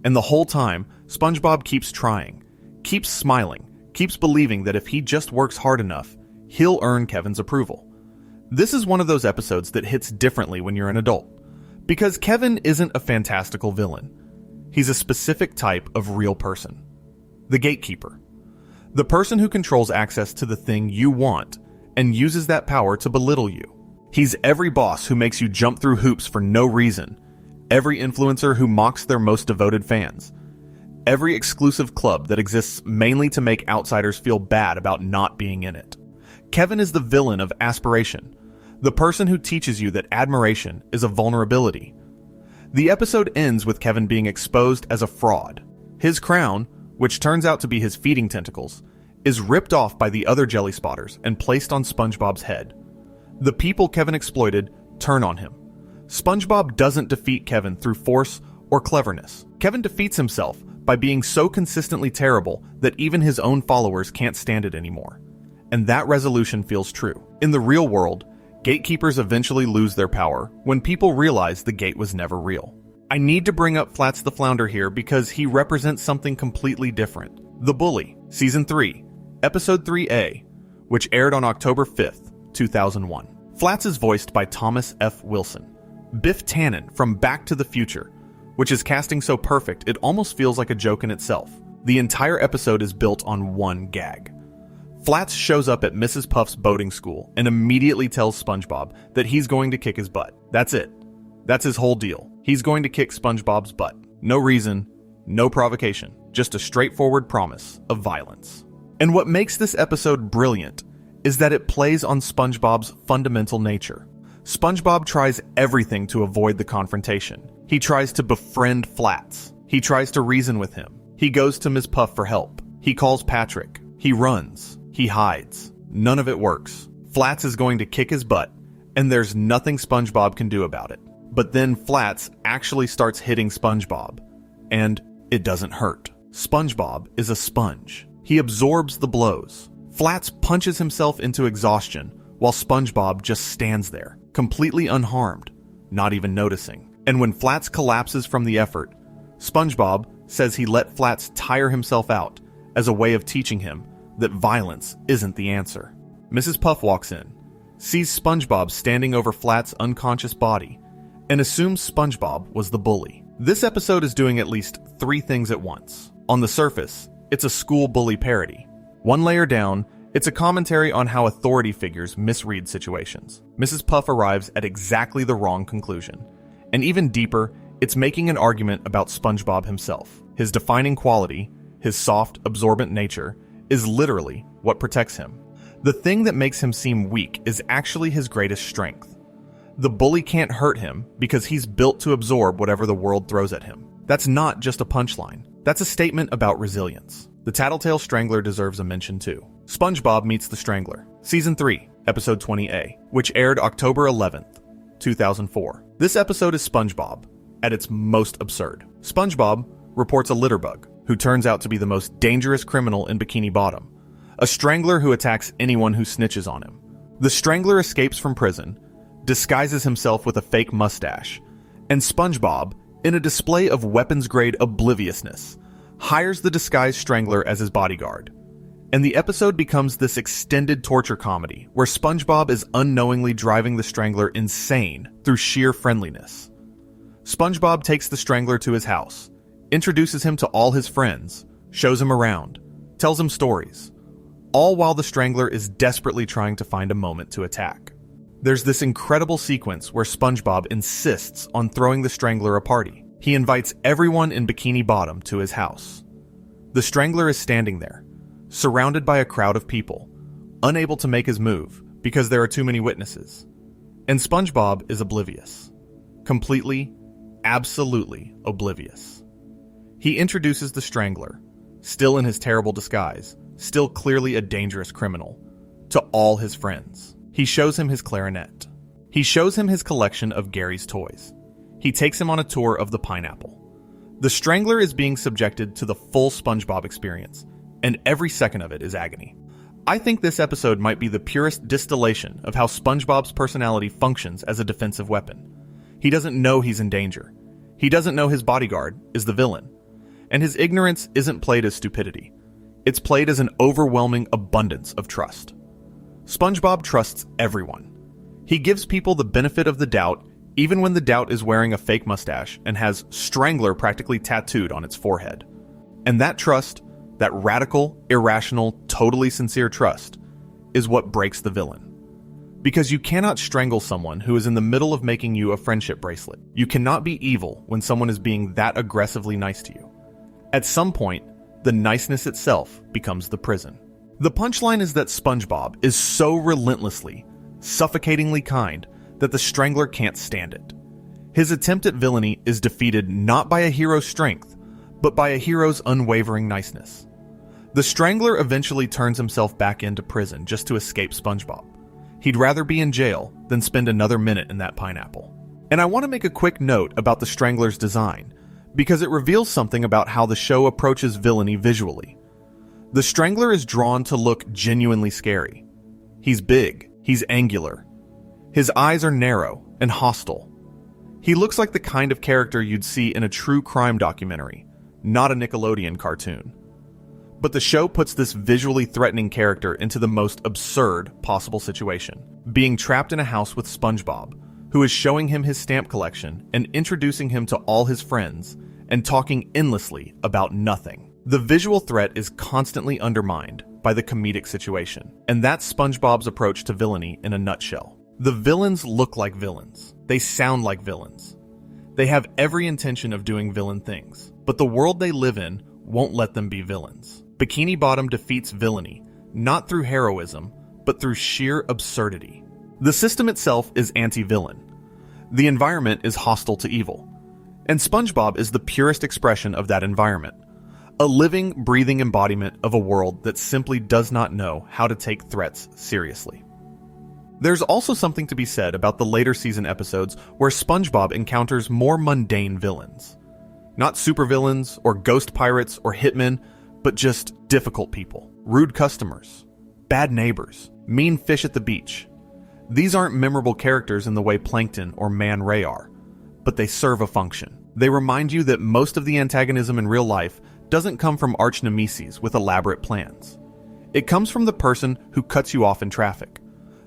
And the whole time, SpongeBob keeps trying, keeps smiling, keeps believing that if he just works hard enough, he'll earn Kevin's approval. This is one of those episodes that hits differently when you're an adult, because Kevin isn't a fantastical villain. He's a specific type of real person. The gatekeeper. The person who controls access to the thing you want and uses that power to belittle you. He's every boss who makes you jump through hoops for no reason, every influencer who mocks their most devoted fans, every exclusive club that exists mainly to make outsiders feel bad about not being in it. Kevin is the villain of aspiration, the person who teaches you that admiration is a vulnerability. The episode ends with Kevin being exposed as a fraud. His crown, which turns out to be his feeding tentacles, is ripped off by the other jelly spotters and placed on SpongeBob's head. The people Kevin exploited turn on him. SpongeBob doesn't defeat Kevin through force or cleverness. Kevin defeats himself by being so consistently terrible that even his own followers can't stand it anymore. And that resolution feels true. In the real world, gatekeepers eventually lose their power when people realize the gate was never real. I need to bring up Flats the Flounder here because he represents something completely different. The Bully, Season 3, Episode 3A, which aired on October 5th, 2001. Flats is voiced by Thomas F. Wilson. Biff Tannen from Back to the Future, which is casting so perfect it almost feels like a joke in itself. The entire episode is built on one gag. Flats shows up at Mrs. Puff's boating school and immediately tells SpongeBob that he's going to kick his butt. That's it. That's his whole deal. He's going to kick SpongeBob's butt. No reason, no provocation, just a straightforward promise of violence. And what makes this episode brilliant is that it plays on SpongeBob's fundamental nature. SpongeBob tries everything to avoid the confrontation. He tries to befriend Flats. He tries to reason with him. He goes to Ms. Puff for help. He calls Patrick. He runs. He hides. None of it works. Flats is going to kick his butt, and there's nothing SpongeBob can do about it. But then Flats actually starts hitting SpongeBob, and it doesn't hurt. SpongeBob is a sponge. He absorbs the blows. Flats punches himself into exhaustion, while SpongeBob just stands there, completely unharmed, not even noticing. And when Flats collapses from the effort, SpongeBob says he let Flats tire himself out as a way of teaching him that violence isn't the answer. Mrs. Puff walks in, sees SpongeBob standing over Flats' unconscious body, and assumes SpongeBob was the bully. This episode is doing at least 3 things at once. On the surface, it's a school bully parody. One layer down, it's a commentary on how authority figures misread situations. Mrs. Puff arrives at exactly the wrong conclusion. And even deeper, it's making an argument about SpongeBob himself. His defining quality, his soft, absorbent nature, is literally what protects him. The thing that makes him seem weak is actually his greatest strength. The bully can't hurt him because he's built to absorb whatever the world throws at him. That's not just a punchline. That's a statement about resilience. The Tattletale Strangler deserves a mention too. SpongeBob Meets the Strangler, Season 3, Episode 20A, which aired October 11th, 2004. This episode is SpongeBob at its most absurd. SpongeBob reports a litter bug, who turns out to be the most dangerous criminal in Bikini Bottom, a strangler who attacks anyone who snitches on him. The strangler escapes from prison, disguises himself with a fake mustache, and SpongeBob, in a display of weapons-grade obliviousness, hires the disguised strangler as his bodyguard. And the episode becomes this extended torture comedy where SpongeBob is unknowingly driving the strangler insane through sheer friendliness. SpongeBob takes the strangler to his house, introduces him to all his friends, shows him around, tells him stories, all while the strangler is desperately trying to find a moment to attack. There's this incredible sequence where SpongeBob insists on throwing the strangler a party. He invites everyone in Bikini Bottom to his house. The strangler is standing there, surrounded by a crowd of people, unable to make his move because there are too many witnesses. And SpongeBob is oblivious. Completely, absolutely oblivious. He introduces the strangler, still in his terrible disguise, still clearly a dangerous criminal, to all his friends. He shows him his clarinet. He shows him his collection of Gary's toys. He takes him on a tour of the pineapple. The strangler is being subjected to the full SpongeBob experience, and every second of it is agony. I think this episode might be the purest distillation of how SpongeBob's personality functions as a defensive weapon. He doesn't know he's in danger. He doesn't know his bodyguard is the villain. And his ignorance isn't played as stupidity. It's played as an overwhelming abundance of trust. SpongeBob trusts everyone. He gives people the benefit of the doubt, even when the doubt is wearing a fake mustache and has Strangler practically tattooed on its forehead. And that trust, that radical, irrational, totally sincere trust, is what breaks the villain. Because you cannot strangle someone who is in the middle of making you a friendship bracelet. You cannot be evil when someone is being that aggressively nice to you. At some point, the niceness itself becomes the prison. The punchline is that SpongeBob is so relentlessly, suffocatingly kind that the strangler can't stand it. His attempt at villainy is defeated not by a hero's strength, but by a hero's unwavering niceness. The strangler eventually turns himself back into prison just to escape SpongeBob. He'd rather be in jail than spend another minute in that pineapple. And I want to make a quick note about the strangler's design, because it reveals something about how the show approaches villainy visually. The strangler is drawn to look genuinely scary. He's big, he's angular. His eyes are narrow and hostile. He looks like the kind of character you'd see in a true crime documentary, not a Nickelodeon cartoon. But the show puts this visually threatening character into the most absurd possible situation, being trapped in a house with SpongeBob, who is showing him his stamp collection and introducing him to all his friends and talking endlessly about nothing. The visual threat is constantly undermined by the comedic situation, and that's SpongeBob's approach to villainy in a nutshell. The villains look like villains. They sound like villains. They have every intention of doing villain things, but the world they live in won't let them be villains. Bikini Bottom defeats villainy, not through heroism, but through sheer absurdity. The system itself is anti-villain. The environment is hostile to evil. And SpongeBob is the purest expression of that environment. A living, breathing embodiment of a world that simply does not know how to take threats seriously. There's also something to be said about the later season episodes where SpongeBob encounters more mundane villains. Not supervillains or ghost pirates or hitmen, but just difficult people, rude customers, bad neighbors, mean fish at the beach. These aren't memorable characters in the way Plankton or Man Ray are, but they serve a function. They remind you that most of the antagonism in real life doesn't come from arch nemesis with elaborate plans. It comes from the person who cuts you off in traffic,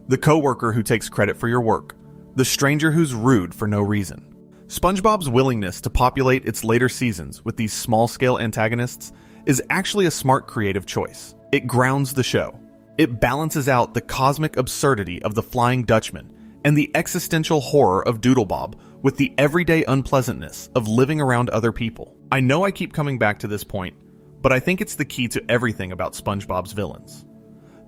the coworker who takes credit for your work, the stranger who's rude for no reason. SpongeBob's willingness to populate its later seasons with these small-scale antagonists is actually a smart creative choice. It grounds the show. It balances out the cosmic absurdity of the Flying Dutchman and the existential horror of Doodlebob with the everyday unpleasantness of living around other people. I know I keep coming back to this point, but I think it's the key to everything about SpongeBob's villains.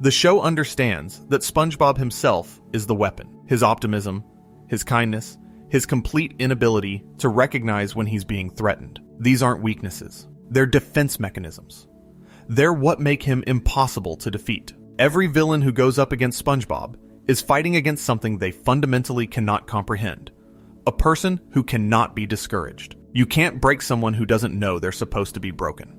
The show understands that SpongeBob himself is the weapon. His optimism, his kindness, his complete inability to recognize when he's being threatened. These aren't weaknesses. They're defense mechanisms. They're what make him impossible to defeat. Every villain who goes up against SpongeBob is fighting against something they fundamentally cannot comprehend. A person who cannot be discouraged. You can't break someone who doesn't know they're supposed to be broken.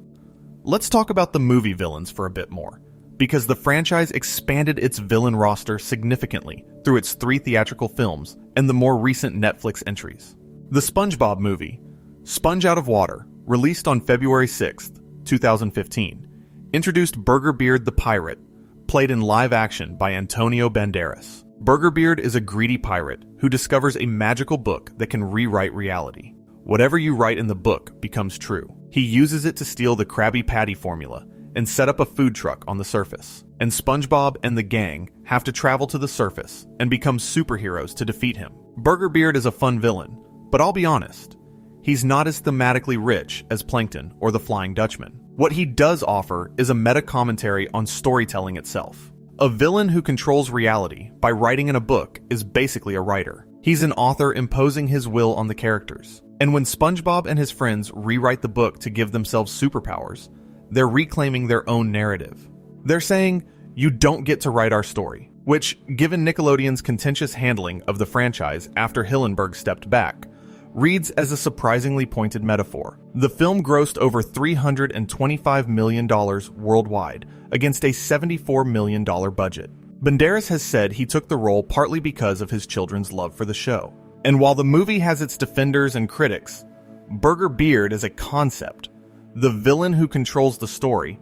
Let's talk about the movie villains for a bit more, because the franchise expanded its villain roster significantly through its 3 theatrical films and the more recent Netflix entries. The SpongeBob movie, Sponge Out of Water, released on February 6th, 2015, introduced Burger Beard the Pirate, played in live action by Antonio Banderas. Burger Beard is a greedy pirate who discovers a magical book that can rewrite reality. Whatever you write in the book becomes true. He uses it to steal the Krabby Patty formula and set up a food truck on the surface. And SpongeBob and the gang have to travel to the surface and become superheroes to defeat him. Burger Beard is a fun villain, but I'll be honest, he's not as thematically rich as Plankton or the Flying Dutchman. What he does offer is a meta-commentary on storytelling itself. A villain who controls reality by writing in a book is basically a writer. He's an author imposing his will on the characters. And when SpongeBob and his friends rewrite the book to give themselves superpowers, they're reclaiming their own narrative. They're saying, you don't get to write our story, which, given Nickelodeon's contentious handling of the franchise after Hillenberg stepped back, reads as a surprisingly pointed metaphor. The film grossed over $325 million worldwide against a $74 million budget. Banderas has said he took the role partly because of his children's love for the show. And while the movie has its defenders and critics, Burger Beard as a concept, the villain who controls the story,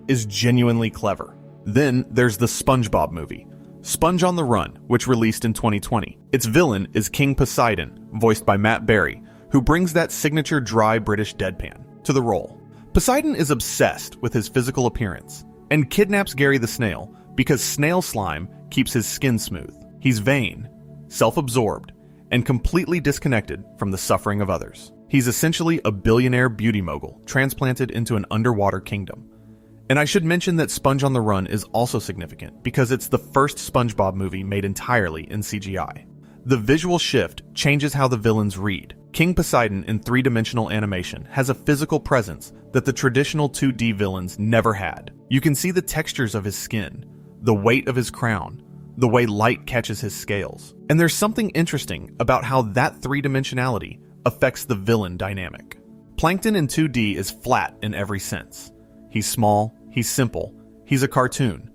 is genuinely clever. Then there's the SpongeBob movie, Sponge on the Run, which released in 2020. Its villain is King Poseidon, voiced by Matt Berry, who brings that signature dry British deadpan to the role. Poseidon is obsessed with his physical appearance and kidnaps Gary the Snail because snail slime keeps his skin smooth. He's vain, self-absorbed, and completely disconnected from the suffering of others. He's essentially a billionaire beauty mogul transplanted into an underwater kingdom. And I should mention that Sponge on the Run is also significant because it's the first SpongeBob movie made entirely in CGI. The visual shift changes how the villains read. King Poseidon in 3-dimensional animation has a physical presence that the traditional 2D villains never had. You can see the textures of his skin, the weight of his crown, the way light catches his scales. And there's something interesting about how that 3-dimensionality affects the villain dynamic. Plankton in 2D is flat in every sense. He's small, he's simple, he's a cartoon.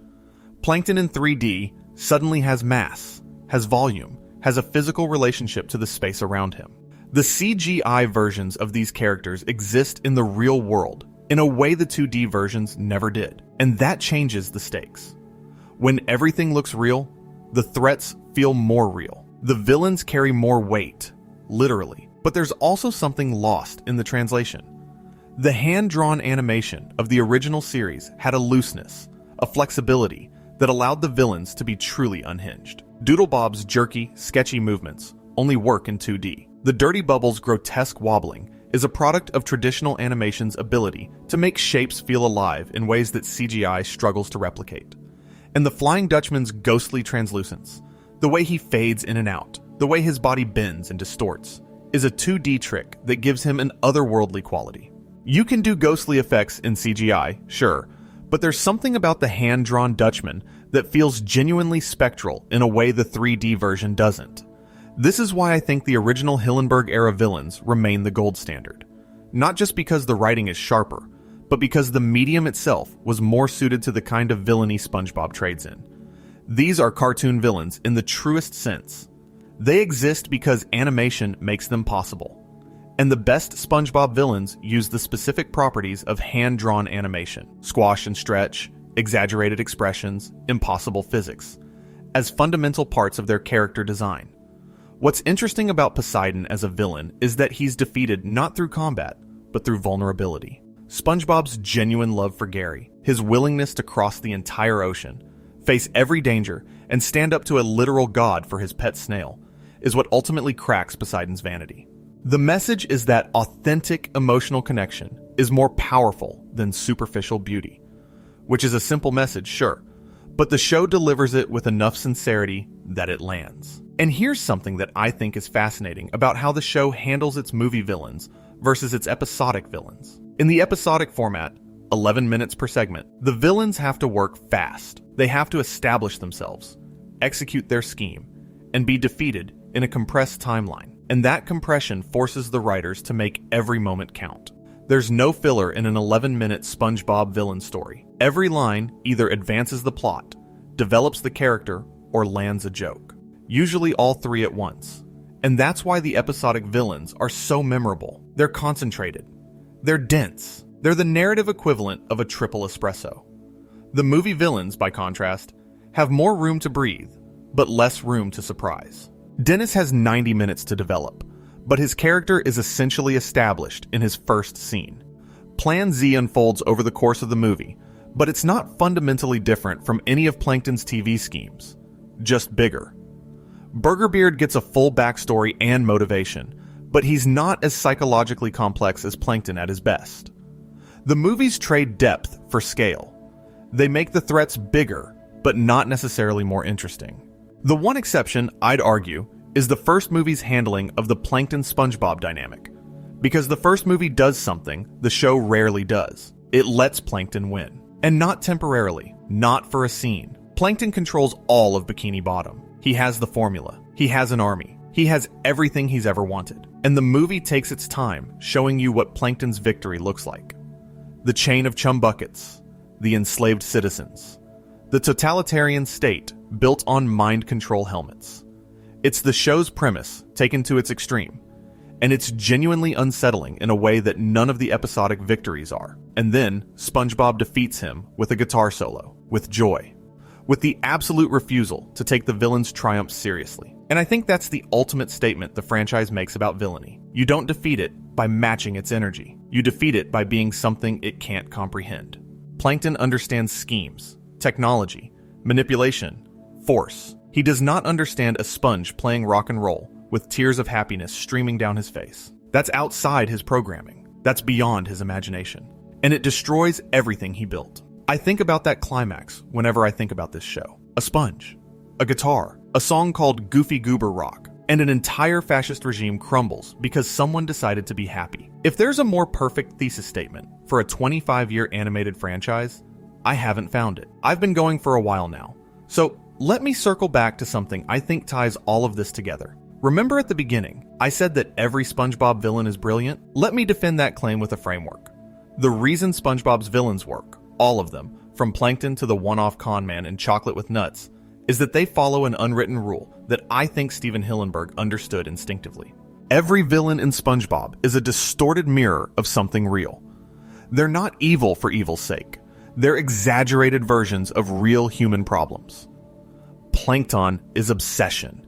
Plankton in 3D suddenly has mass, has volume, has a physical relationship to the space around him. The CGI versions of these characters exist in the real world in a way the 2D versions never did, and that changes the stakes. When everything looks real, the threats feel more real. The villains carry more weight, literally, but there's also something lost in the translation. The hand-drawn animation of the original series had a looseness, a flexibility that allowed the villains to be truly unhinged. Doodlebob's jerky, sketchy movements only work in 2D. The Dirty Bubble's grotesque wobbling is a product of traditional animation's ability to make shapes feel alive in ways that CGI struggles to replicate. And the Flying Dutchman's ghostly translucence, the way he fades in and out, the way his body bends and distorts, is a 2D trick that gives him an otherworldly quality. You can do ghostly effects in CGI, sure, but there's something about the hand-drawn Dutchman that feels genuinely spectral in a way the 3D version doesn't. This is why I think the original Hillenberg-era villains remain the gold standard. Not just because the writing is sharper, but because the medium itself was more suited to the kind of villainy SpongeBob trades in. These are cartoon villains in the truest sense. They exist because animation makes them possible. And the best SpongeBob villains use the specific properties of hand-drawn animation, squash and stretch, exaggerated expressions, impossible physics, as fundamental parts of their character design. What's interesting about Poseidon as a villain is that he's defeated not through combat, but through vulnerability. SpongeBob's genuine love for Gary, his willingness to cross the entire ocean, face every danger, and stand up to a literal god for his pet snail, is what ultimately cracks Poseidon's vanity. The message is that authentic emotional connection is more powerful than superficial beauty, which is a simple message, sure, but the show delivers it with enough sincerity that it lands. And here's something that I think is fascinating about how the show handles its movie villains versus its episodic villains. In the episodic format, 11 minutes per segment, the villains have to work fast. They have to establish themselves, execute their scheme, and be defeated in a compressed timeline. And that compression forces the writers to make every moment count. There's no filler in an 11-minute SpongeBob villain story. Every line either advances the plot, develops the character, or lands a joke. Usually all three at once. And that's why the episodic villains are so memorable. They're concentrated. They're dense. They're the narrative equivalent of a triple espresso. The movie villains, by contrast, have more room to breathe, but less room to surprise. Dennis has 90 minutes to develop, but his character is essentially established in his first scene. Plan Z unfolds over the course of the movie, but it's not fundamentally different from any of Plankton's TV schemes, just bigger. Burgerbeard gets a full backstory and motivation, but he's not as psychologically complex as Plankton at his best. The movies trade depth for scale. They make the threats bigger, but not necessarily more interesting. The one exception, I'd argue, is the first movie's handling of the Plankton-SpongeBob dynamic. Because the first movie does something the show rarely does. It lets Plankton win. And not temporarily, not for a scene. Plankton controls all of Bikini Bottom. He has the formula. He has an army. He has everything he's ever wanted. And the movie takes its time showing you what Plankton's victory looks like. The chain of chum buckets. The enslaved citizens. The totalitarian state built on mind control helmets. It's the show's premise taken to its extreme, and it's genuinely unsettling in a way that none of the episodic victories are. And then SpongeBob defeats him with a guitar solo, with joy, with the absolute refusal to take the villain's triumphs seriously. And I think that's the ultimate statement the franchise makes about villainy. You don't defeat it by matching its energy. You defeat it by being something it can't comprehend. Plankton understands schemes, technology, manipulation, force. He does not understand a sponge playing rock and roll with tears of happiness streaming down his face. That's outside his programming. That's beyond his imagination. And it destroys everything he built. I think about that climax whenever I think about this show. A sponge, a guitar, a song called Goofy Goober Rock, and an entire fascist regime crumbles because someone decided to be happy. If there's a more perfect thesis statement for a 25-year animated franchise, I haven't found it. I've been going for a while now. So let me circle back to something I think ties all of this together. Remember at the beginning, I said that every SpongeBob villain is brilliant? Let me defend that claim with a framework. The reason SpongeBob's villains work, all of them, from Plankton to the one-off con man and Chocolate with Nuts, is that they follow an unwritten rule that I think Steven Hillenberg understood instinctively. Every villain in SpongeBob is a distorted mirror of something real. They're not evil for evil's sake. They're exaggerated versions of real human problems. Plankton is obsession.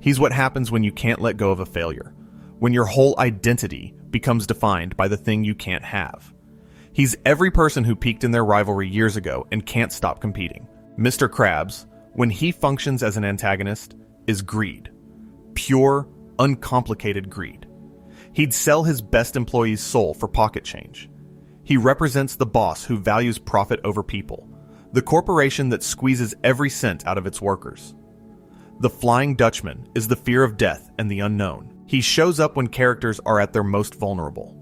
He's what happens when you can't let go of a failure, when your whole identity becomes defined by the thing you can't have. He's every person who peaked in their rivalry years ago and can't stop competing. Mr. Krabs, when he functions as an antagonist, is greed. Pure, uncomplicated greed. He'd sell his best employee's soul for pocket change. He represents the boss who values profit over people, the corporation that squeezes every cent out of its workers. The Flying Dutchman is the fear of death and the unknown. He shows up when characters are at their most vulnerable,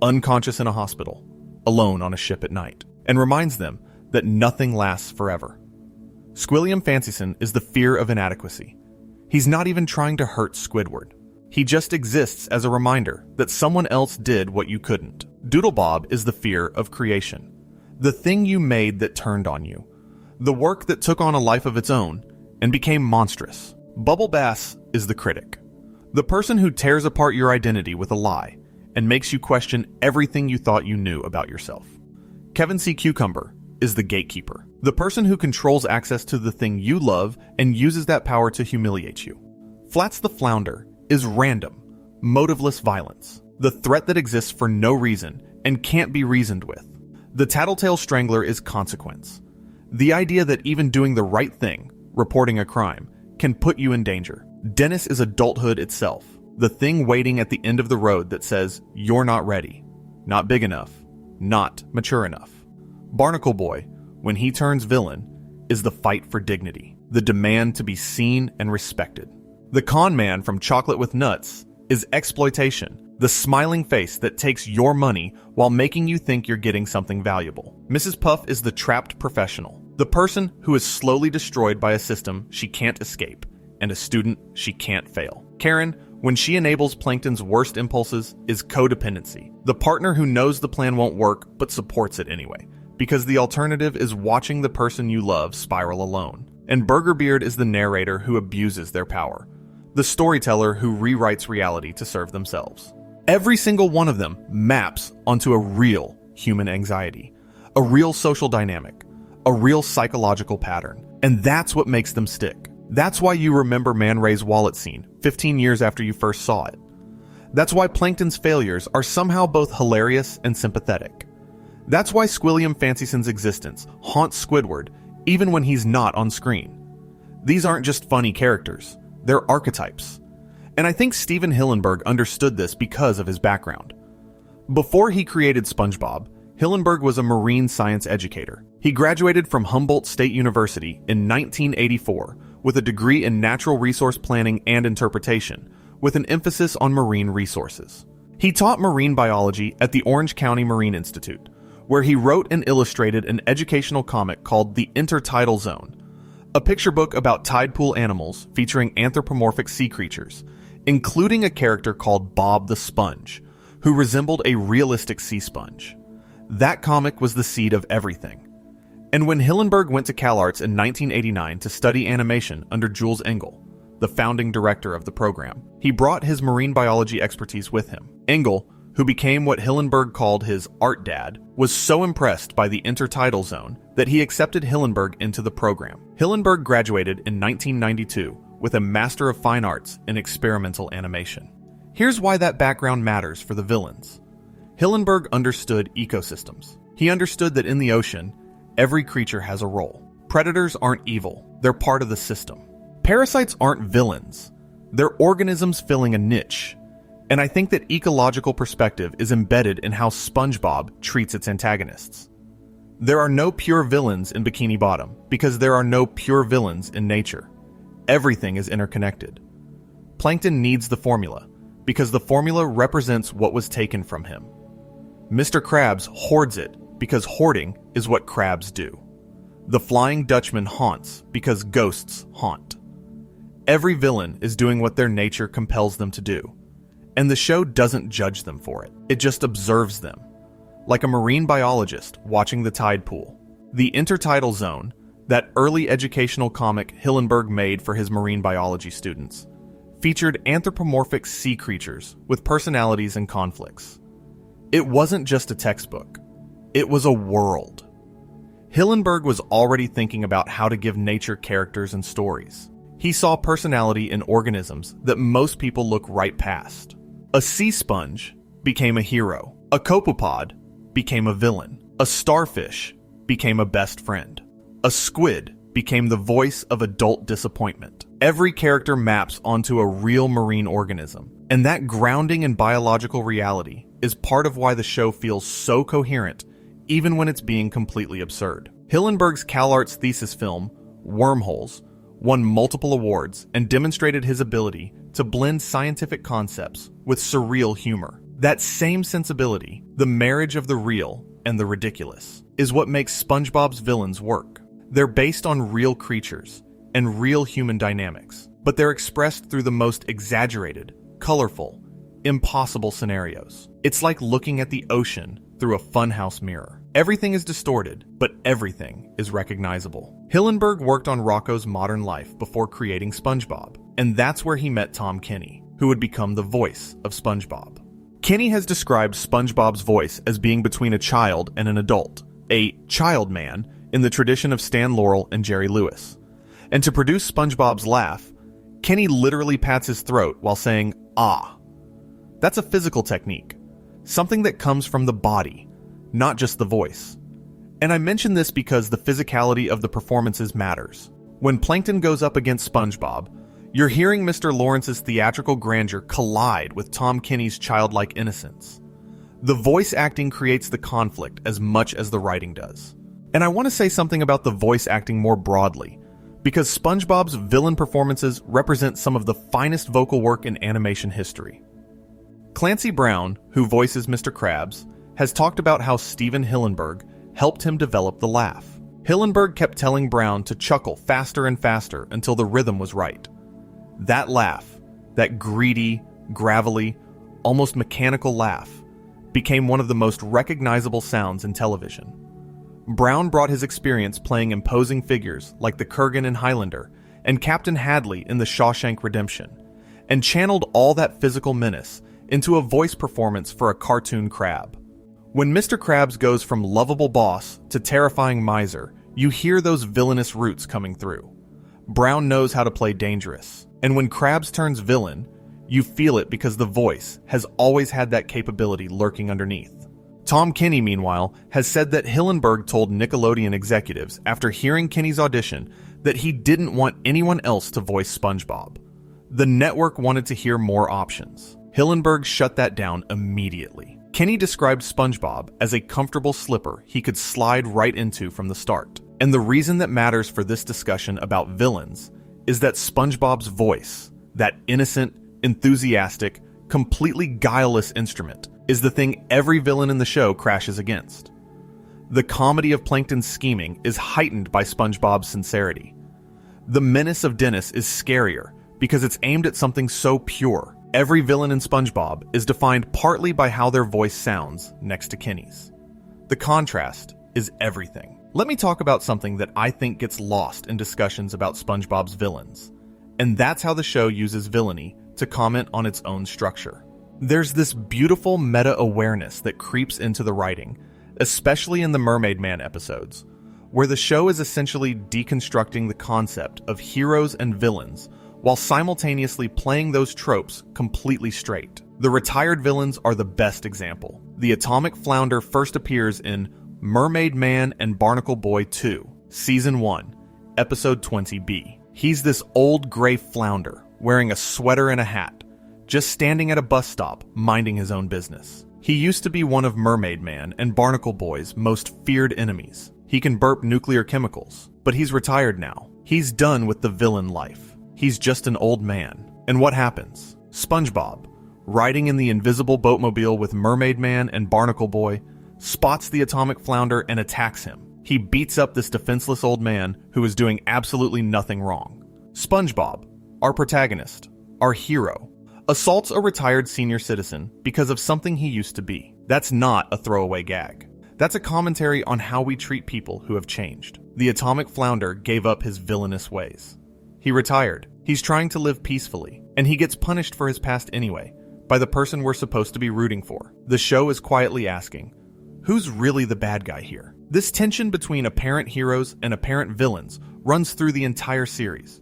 unconscious in a hospital, alone on a ship at night, and reminds them that nothing lasts forever. Squilliam Fancyson is the fear of inadequacy. He's not even trying to hurt Squidward. He just exists as a reminder that someone else did what you couldn't. Doodlebob is the fear of creation, the thing you made that turned on you, the work that took on a life of its own and became monstrous. Bubble Bass is the critic, the person who tears apart your identity with a lie and makes you question everything you thought you knew about yourself. Kevin C. Cucumber is the gatekeeper, the person who controls access to the thing you love and uses that power to humiliate you. Flats the Flounder is random, motiveless violence, the threat that exists for no reason and can't be reasoned with. The Tattletale Strangler is consequence, the idea that even doing the right thing, reporting a crime, can put you in danger. Dennis is adulthood itself, the thing waiting at the end of the road that says, you're not ready, not big enough, not mature enough. Barnacle Boy, when he turns villain, is the fight for dignity, the demand to be seen and respected. The Con Man from Chocolate with Nuts is exploitation, the smiling face that takes your money while making you think you're getting something valuable. Mrs. Puff is the trapped professional, the person who is slowly destroyed by a system she can't escape and a student she can't fail. Karen, when she enables Plankton's worst impulses, is codependency, the partner who knows the plan won't work but supports it anyway, because the alternative is watching the person you love spiral alone. And Burger Beard is the narrator who abuses their power, the storyteller who rewrites reality to serve themselves. Every single one of them maps onto a real human anxiety, a real social dynamic, a real psychological pattern, and that's what makes them stick. That's why you remember Man Ray's wallet scene 15 years after you first saw it. That's why Plankton's failures are somehow both hilarious and sympathetic. That's why Squilliam Fancyson's existence haunts Squidward even when he's not on screen. These aren't just funny characters, they're archetypes. And I think Stephen Hillenberg understood this because of his background. Before he created SpongeBob, Hillenberg was a marine science educator. He graduated from Humboldt State University in 1984 with a degree in natural resource planning and interpretation, with an emphasis on marine resources. He taught marine biology at the Orange County Marine Institute, where he wrote and illustrated an educational comic called The Intertidal Zone, a picture book about tide pool animals featuring anthropomorphic sea creatures, including a character called Bob the Sponge, who resembled a realistic sea sponge. That comic was the seed of everything. And when Hillenberg went to CalArts in 1989 to study animation under Jules Engel, the founding director of the program, he brought his marine biology expertise with him. Engel, who became what Hillenberg called his art dad, was so impressed by the intertidal zone that he accepted Hillenberg into the program. Hillenberg graduated in 1992 with a Master of Fine Arts in Experimental Animation. Here's why that background matters for the villains. Hillenberg understood ecosystems. He understood that in the ocean, every creature has a role. Predators aren't evil, they're part of the system. Parasites aren't villains, they're organisms filling a niche. And I think that ecological perspective is embedded in how SpongeBob treats its antagonists. There are no pure villains in Bikini Bottom because there are no pure villains in nature. Everything is interconnected. Plankton needs the formula because the formula represents what was taken from him. Mr. Krabs hoards it because hoarding is what crabs do. The Flying Dutchman haunts because ghosts haunt. Every villain is doing what their nature compels them to do, and the show doesn't judge them for it. It just observes them, like a marine biologist watching the tide pool. The Intertidal Zone, that early educational comic Hillenberg made for his marine biology students, featured anthropomorphic sea creatures with personalities and conflicts. It wasn't just a textbook. It was a world. Hillenberg was already thinking about how to give nature characters and stories. He saw personality in organisms that most people look right past. A sea sponge became a hero. A copepod became a villain. A starfish became a best friend. A squid became the voice of adult disappointment. Every character maps onto a real marine organism, and that grounding in biological reality is part of why the show feels so coherent, even when it's being completely absurd. Hillenberg's CalArts thesis film, Wormholes, won multiple awards and demonstrated his ability to blend scientific concepts with surreal humor. That same sensibility, the marriage of the real and the ridiculous, is what makes SpongeBob's villains work. They're based on real creatures and real human dynamics, but they're expressed through the most exaggerated, colorful, impossible scenarios. It's like looking at the ocean through a funhouse mirror. Everything is distorted, but everything is recognizable. Hillenberg worked on Rocco's modern life before creating SpongeBob, and that's where he met Tom Kenny, who would become the voice of SpongeBob. Kenny has described SpongeBob's voice as being between a child and an adult, a child man in the tradition of Stan Laurel and Jerry Lewis. And to produce SpongeBob's laugh, Kenny literally pats his throat while saying, "ah." That's a physical technique, something that comes from the body, not just the voice. And I mention this because the physicality of the performances matters. When Plankton goes up against SpongeBob, you're hearing Mr. Lawrence's theatrical grandeur collide with Tom Kenny's childlike innocence. The voice acting creates the conflict as much as the writing does. And I want to say something about the voice acting more broadly, because SpongeBob's villain performances represent some of the finest vocal work in animation history. Clancy Brown, who voices Mr. Krabs, has talked about how Steven Hillenberg helped him develop the laugh. Hillenberg kept telling Brown to chuckle faster and faster until the rhythm was right. That laugh, that greedy, gravelly, almost mechanical laugh, became one of the most recognizable sounds in television. Brown brought his experience playing imposing figures like the Kurgan in Highlander and Captain Hadley in The Shawshank Redemption, and channeled all that physical menace into a voice performance for a cartoon crab. When Mr. Krabs goes from lovable boss to terrifying miser, you hear those villainous roots coming through. Brown knows how to play dangerous, and when Krabs turns villain, you feel it because the voice has always had that capability lurking underneath. Tom Kenny, meanwhile, has said that Hillenberg told Nickelodeon executives after hearing Kenny's audition that he didn't want anyone else to voice SpongeBob. The network wanted to hear more options. Hillenberg shut that down immediately. Kenny described SpongeBob as a comfortable slipper he could slide right into from the start. And the reason that matters for this discussion about villains is that SpongeBob's voice, that innocent, enthusiastic, completely guileless instrument, is the thing every villain in the show crashes against. The comedy of Plankton's scheming is heightened by SpongeBob's sincerity. The menace of Dennis is scarier because it's aimed at something so pure. Every villain in SpongeBob is defined partly by how their voice sounds next to Kenny's. The contrast is everything. Let me talk about something that I think gets lost in discussions about SpongeBob's villains, and that's how the show uses villainy to comment on its own structure. There's this beautiful meta-awareness that creeps into the writing, especially in the Mermaid Man episodes, where the show is essentially deconstructing the concept of heroes and villains while simultaneously playing those tropes completely straight. The retired villains are the best example. The atomic flounder first appears in Mermaid Man and Barnacle Boy 2, Season 1, Episode 20B. He's this old gray flounder, wearing a sweater and a hat, just standing at a bus stop, minding his own business. He used to be one of Mermaid Man and Barnacle Boy's most feared enemies. He can burp nuclear chemicals, but he's retired now. He's done with the villain life. He's just an old man. And what happens? SpongeBob, riding in the invisible boatmobile with Mermaid Man and Barnacle Boy, spots the atomic flounder and attacks him. He beats up this defenseless old man who is doing absolutely nothing wrong. SpongeBob, our protagonist, our hero, assaults a retired senior citizen because of something he used to be. That's not a throwaway gag. That's a commentary on how we treat people who have changed. The atomic flounder gave up his villainous ways. He retired. He's trying to live peacefully, and he gets punished for his past anyway, by the person we're supposed to be rooting for. The show is quietly asking, who's really the bad guy here? This tension between apparent heroes and apparent villains runs through the entire series.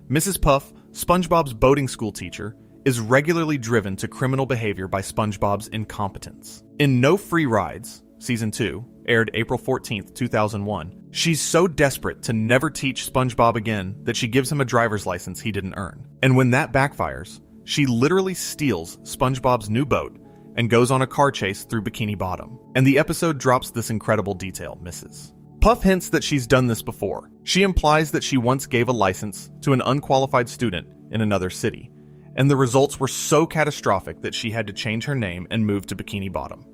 Mrs. Puff, SpongeBob's boating school teacher, is regularly driven to criminal behavior by SpongeBob's incompetence. In No Free Rides, Season 2, aired April 14th, 2001, she's so desperate to never teach SpongeBob again that she gives him a driver's license he didn't earn. And when that backfires, she literally steals SpongeBob's new boat and goes on a car chase through Bikini Bottom. And the episode drops this incredible detail, Mrs. Puff hints that she's done this before. She implies that she once gave a license to an unqualified student in another city, and the results were so catastrophic that she had to change her name and move to Bikini Bottom.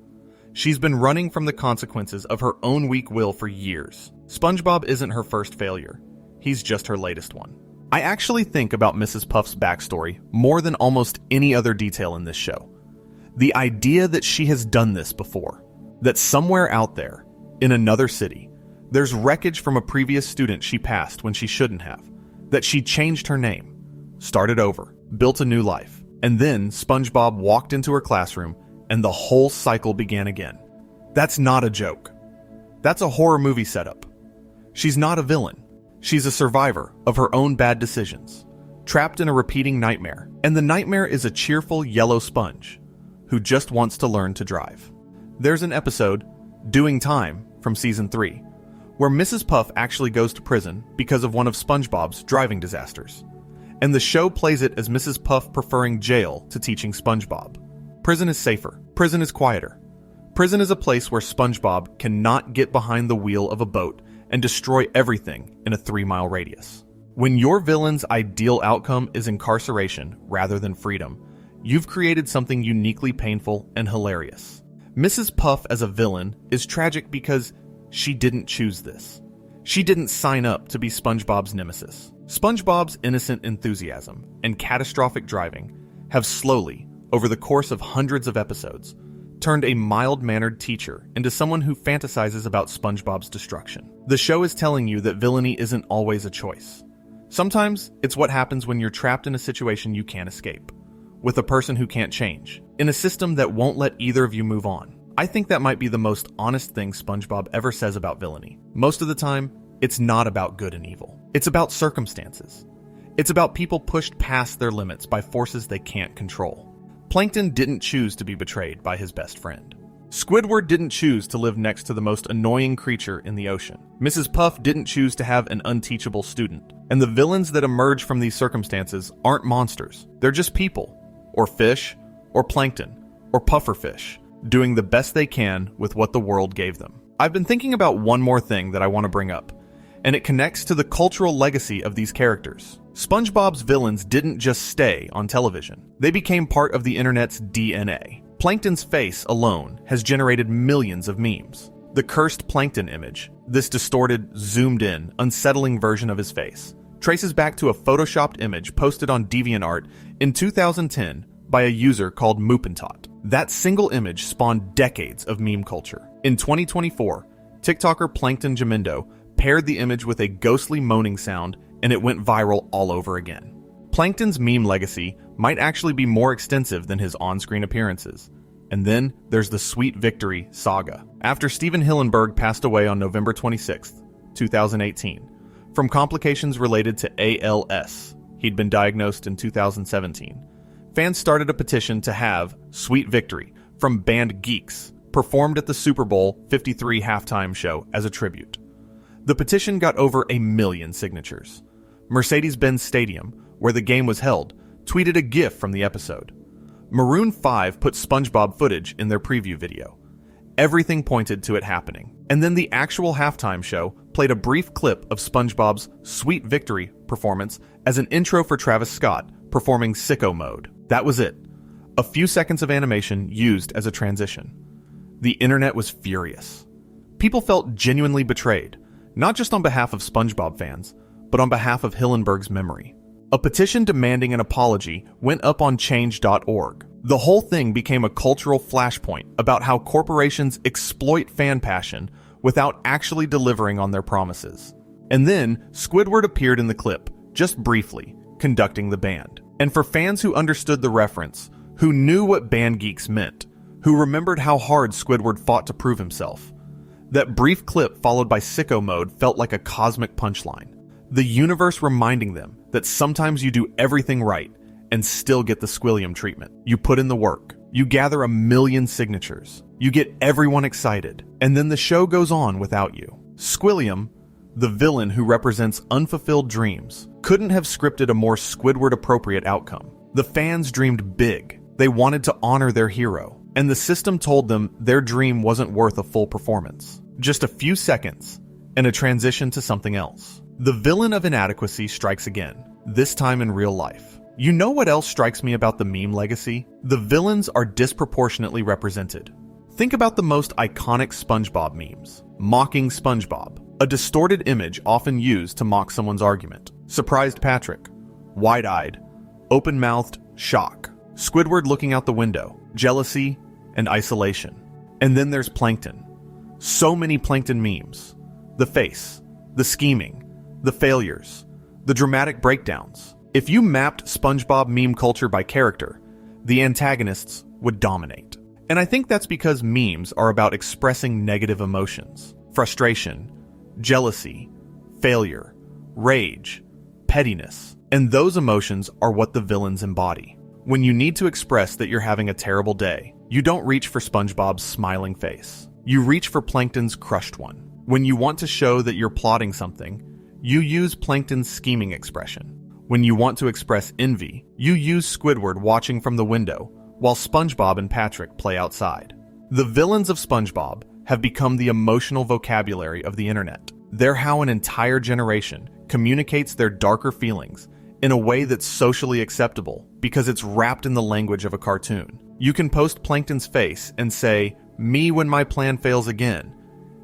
She's been running from the consequences of her own weak will for years. SpongeBob isn't her first failure. He's just her latest one. I actually think about Mrs. Puff's backstory more than almost any other detail in this show. The idea that she has done this before, that somewhere out there, in another city, there's wreckage from a previous student she passed when she shouldn't have, that she changed her name, started over, built a new life, and then SpongeBob walked into her classroom and the whole cycle began again. That's not a joke. That's a horror movie setup. She's not a villain. She's a survivor of her own bad decisions, trapped in a repeating nightmare, and the nightmare is a cheerful yellow sponge who just wants to learn to drive. There's an episode, Doing Time, from Season 3, where Mrs. Puff actually goes to prison because of one of SpongeBob's driving disasters. And the show plays it as Mrs. Puff preferring jail to teaching SpongeBob. Prison is safer. Prison is quieter. Prison is a place where SpongeBob cannot get behind the wheel of a boat and destroy everything in a 3-mile radius. When your villain's ideal outcome is incarceration rather than freedom, you've created something uniquely painful and hilarious. Mrs. Puff as a villain is tragic because she didn't choose this. She didn't sign up to be SpongeBob's nemesis. SpongeBob's innocent enthusiasm and catastrophic driving have slowly, over the course of hundreds of episodes, turned a mild-mannered teacher into someone who fantasizes about SpongeBob's destruction. The show is telling you that villainy isn't always a choice. Sometimes it's what happens when you're trapped in a situation you can't escape, with a person who can't change, in a system that won't let either of you move on. I think that might be the most honest thing SpongeBob ever says about villainy. Most of the time, it's not about good and evil. It's about circumstances. It's about people pushed past their limits by forces they can't control. Plankton didn't choose to be betrayed by his best friend. Squidward didn't choose to live next to the most annoying creature in the ocean. Mrs. Puff didn't choose to have an unteachable student. And the villains that emerge from these circumstances aren't monsters. They're just people, or fish, or plankton, or pufferfish, doing the best they can with what the world gave them. I've been thinking about one more thing that I want to bring up, and it connects to the cultural legacy of these characters. SpongeBob's villains didn't just stay on television. They became part of the internet's DNA. Plankton's face alone has generated millions of memes. The cursed Plankton image, this distorted, zoomed-in, unsettling version of his face, traces back to a photoshopped image posted on DeviantArt in 2010 by a user called Moopentot. That single image spawned decades of meme culture. In 2024, TikToker Plankton Jamindo paired the image with a ghostly moaning sound, and it went viral all over again. Plankton's meme legacy might actually be more extensive than his on-screen appearances. And then there's the Sweet Victory saga. After Steven Hillenberg passed away on November 26, 2018, from complications related to ALS, he'd been diagnosed in 2017, fans started a petition to have Sweet Victory from band Geeks performed at the Super Bowl 53 halftime show as a tribute. The petition got over 1 million signatures. Mercedes-Benz Stadium, where the game was held, tweeted a GIF from the episode. Maroon 5 put SpongeBob footage in their preview video. Everything pointed to it happening. And then the actual halftime show played a brief clip of SpongeBob's Sweet Victory performance as an intro for Travis Scott performing Sicko Mode. That was it. A few seconds of animation used as a transition. The internet was furious. People felt genuinely betrayed, not just on behalf of SpongeBob fans, but on behalf of Hillenberg's memory. A petition demanding an apology went up on change.org. The whole thing became a cultural flashpoint about how corporations exploit fan passion without actually delivering on their promises. And then Squidward appeared in the clip, just briefly, conducting the band. And for fans who understood the reference, who knew what band geeks meant, who remembered how hard Squidward fought to prove himself, that brief clip followed by Sicko Mode felt like a cosmic punchline. The universe reminding them that sometimes you do everything right and still get the Squilliam treatment. You put in the work. You gather 1 million signatures. You get everyone excited. And then the show goes on without you. Squilliam, the villain who represents unfulfilled dreams, couldn't have scripted a more Squidward-appropriate outcome. The fans dreamed big. They wanted to honor their hero. And the system told them their dream wasn't worth a full performance. Just a few seconds, and a transition to something else. The villain of inadequacy strikes again, this time in real life. You know what else strikes me about the meme legacy? The villains are disproportionately represented. Think about the most iconic SpongeBob memes. Mocking SpongeBob, a distorted image often used to mock someone's argument. Surprised Patrick, wide-eyed, open-mouthed shock. Squidward looking out the window, jealousy and isolation. And then there's Plankton. So many Plankton memes. The face, the scheming, the failures, the dramatic breakdowns. If you mapped SpongeBob meme culture by character, the antagonists would dominate. And I think that's because memes are about expressing negative emotions. Frustration, jealousy, failure, rage, pettiness. And those emotions are what the villains embody. When you need to express that you're having a terrible day, you don't reach for SpongeBob's smiling face. You reach for Plankton's crushed one. When you want to show that you're plotting something, you use Plankton's scheming expression. When you want to express envy, you use Squidward watching from the window, while SpongeBob and Patrick play outside. The villains of SpongeBob have become the emotional vocabulary of the internet. They're how an entire generation communicates their darker feelings in a way that's socially acceptable because it's wrapped in the language of a cartoon. You can post Plankton's face and say, "Me when my plan fails again,"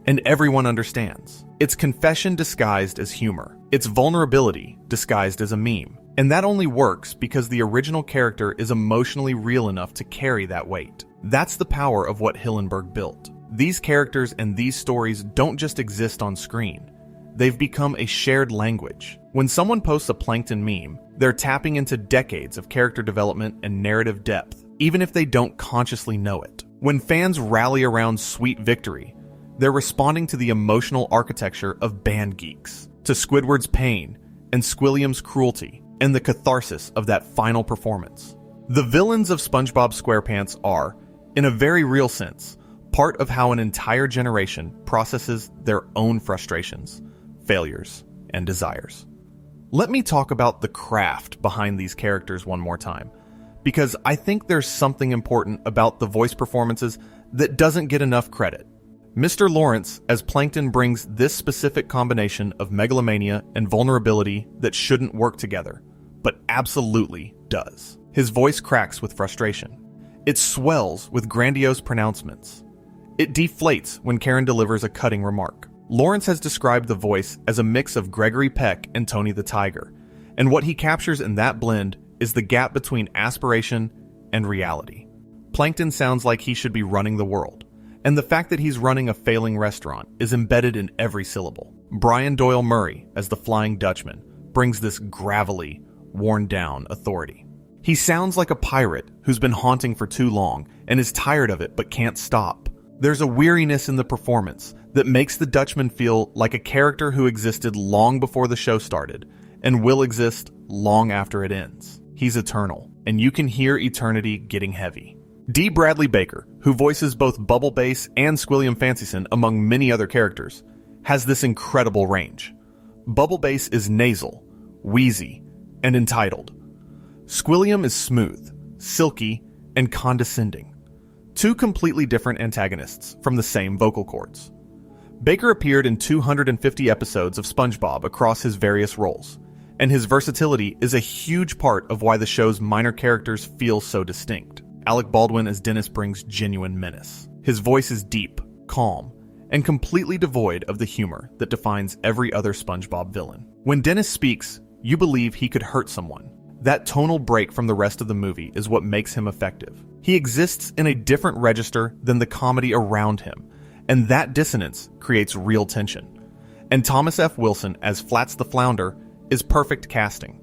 and everyone understands. It's confession disguised as humor. It's vulnerability disguised as a meme. And that only works because the original character is emotionally real enough to carry that weight. That's the power of what Hillenberg built. These characters and these stories don't just exist on screen. They've become a shared language. When someone posts a Plankton meme, they're tapping into decades of character development and narrative depth, even if they don't consciously know it. When fans rally around Sweet Victory, they're responding to the emotional architecture of band geeks, to Squidward's pain and Squilliam's cruelty, and the catharsis of that final performance. The villains of SpongeBob SquarePants are, in a very real sense, part of how an entire generation processes their own frustrations, failures, and desires. Let me talk about the craft behind these characters one more time, because I think there's something important about the voice performances that doesn't get enough credit. Mr. Lawrence as Plankton brings this specific combination of megalomania and vulnerability that shouldn't work together, but absolutely does. His voice cracks with frustration. It swells with grandiose pronouncements. It deflates when Karen delivers a cutting remark. Lawrence has described the voice as a mix of Gregory Peck and Tony the Tiger, and what he captures in that blend is the gap between aspiration and reality. Plankton sounds like he should be running the world, and the fact that he's running a failing restaurant is embedded in every syllable. Brian Doyle Murray, as the Flying Dutchman, brings this gravelly, worn-down authority. He sounds like a pirate who's been haunting for too long and is tired of it but can't stop. There's a weariness in the performance that makes the Dutchman feel like a character who existed long before the show started and will exist long after it ends. He's eternal, and you can hear eternity getting heavy. D. Bradley Baker, who voices both Bubble Bass and Squilliam Fancyson among many other characters, has this incredible range. Bubble Bass is nasal, wheezy, and entitled. Squilliam is smooth, silky, and condescending. Two completely different antagonists from the same vocal cords. Baker appeared in 250 episodes of SpongeBob across his various roles, and his versatility is a huge part of why the show's minor characters feel so distinct. Alec Baldwin as Dennis brings genuine menace. His voice is deep, calm, and completely devoid of the humor that defines every other SpongeBob villain. When Dennis speaks, you believe he could hurt someone. That tonal break from the rest of the movie is what makes him effective. He exists in a different register than the comedy around him, and that dissonance creates real tension. And Thomas F. Wilson as Flats the Flounder is perfect casting.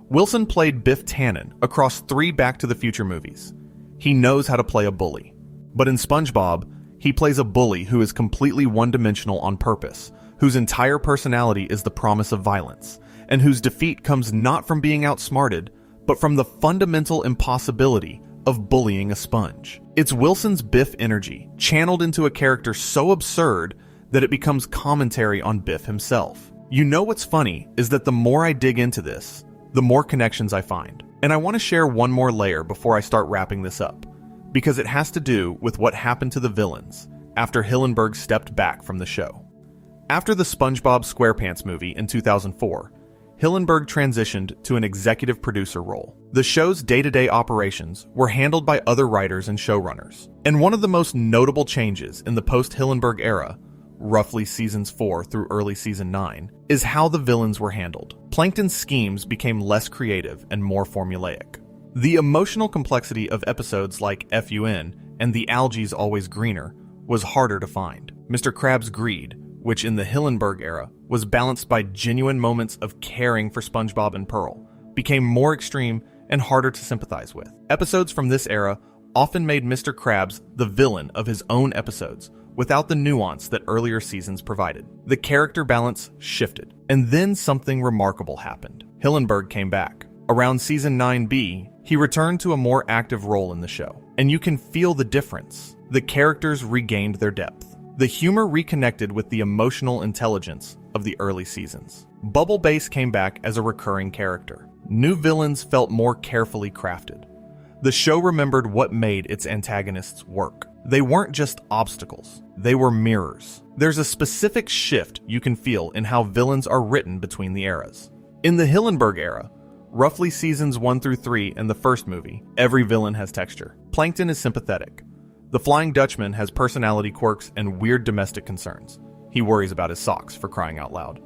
Wilson played Biff Tannen across 3 Back to the Future movies. He knows how to play a bully. But in SpongeBob, he plays a bully who is completely one-dimensional on purpose, whose entire personality is the promise of violence, and whose defeat comes not from being outsmarted, but from the fundamental impossibility of bullying a sponge. It's Wilson's Biff energy, channeled into a character so absurd that it becomes commentary on Biff himself. You know what's funny is that the more I dig into this, the more connections I find. And I want to share one more layer before I start wrapping this up, because it has to do with what happened to the villains after Hillenberg stepped back from the show. After the SpongeBob SquarePants movie in 2004, Hillenberg transitioned to an executive producer role. The show's day-to-day operations were handled by other writers and showrunners. And one of the most notable changes in the post-Hillenberg era, roughly seasons 4 through early season 9, is how the villains were handled. Plankton's schemes became less creative and more formulaic. The emotional complexity of episodes like FUN and The Algae's Always Greener was harder to find. Mr. Krabs' greed, which in the Hillenberg era was balanced by genuine moments of caring for SpongeBob and Pearl, became more extreme and harder to sympathize with. Episodes from this era often made Mr. Krabs the villain of his own episodes, without the nuance that earlier seasons provided. The character balance shifted, and then something remarkable happened. Hillenberg came back. Around season 9B, he returned to a more active role in the show, and you can feel the difference. The characters regained their depth. The humor reconnected with the emotional intelligence of the early seasons. Bubble Bass came back as a recurring character. New villains felt more carefully crafted. The show remembered what made its antagonists work. They weren't just obstacles, they were mirrors. There's a specific shift you can feel in how villains are written between the eras. In the Hillenberg era, roughly seasons 1 through 3 and the first movie, every villain has texture. Plankton is sympathetic. The Flying Dutchman has personality quirks and weird domestic concerns. He worries about his socks, for crying out loud.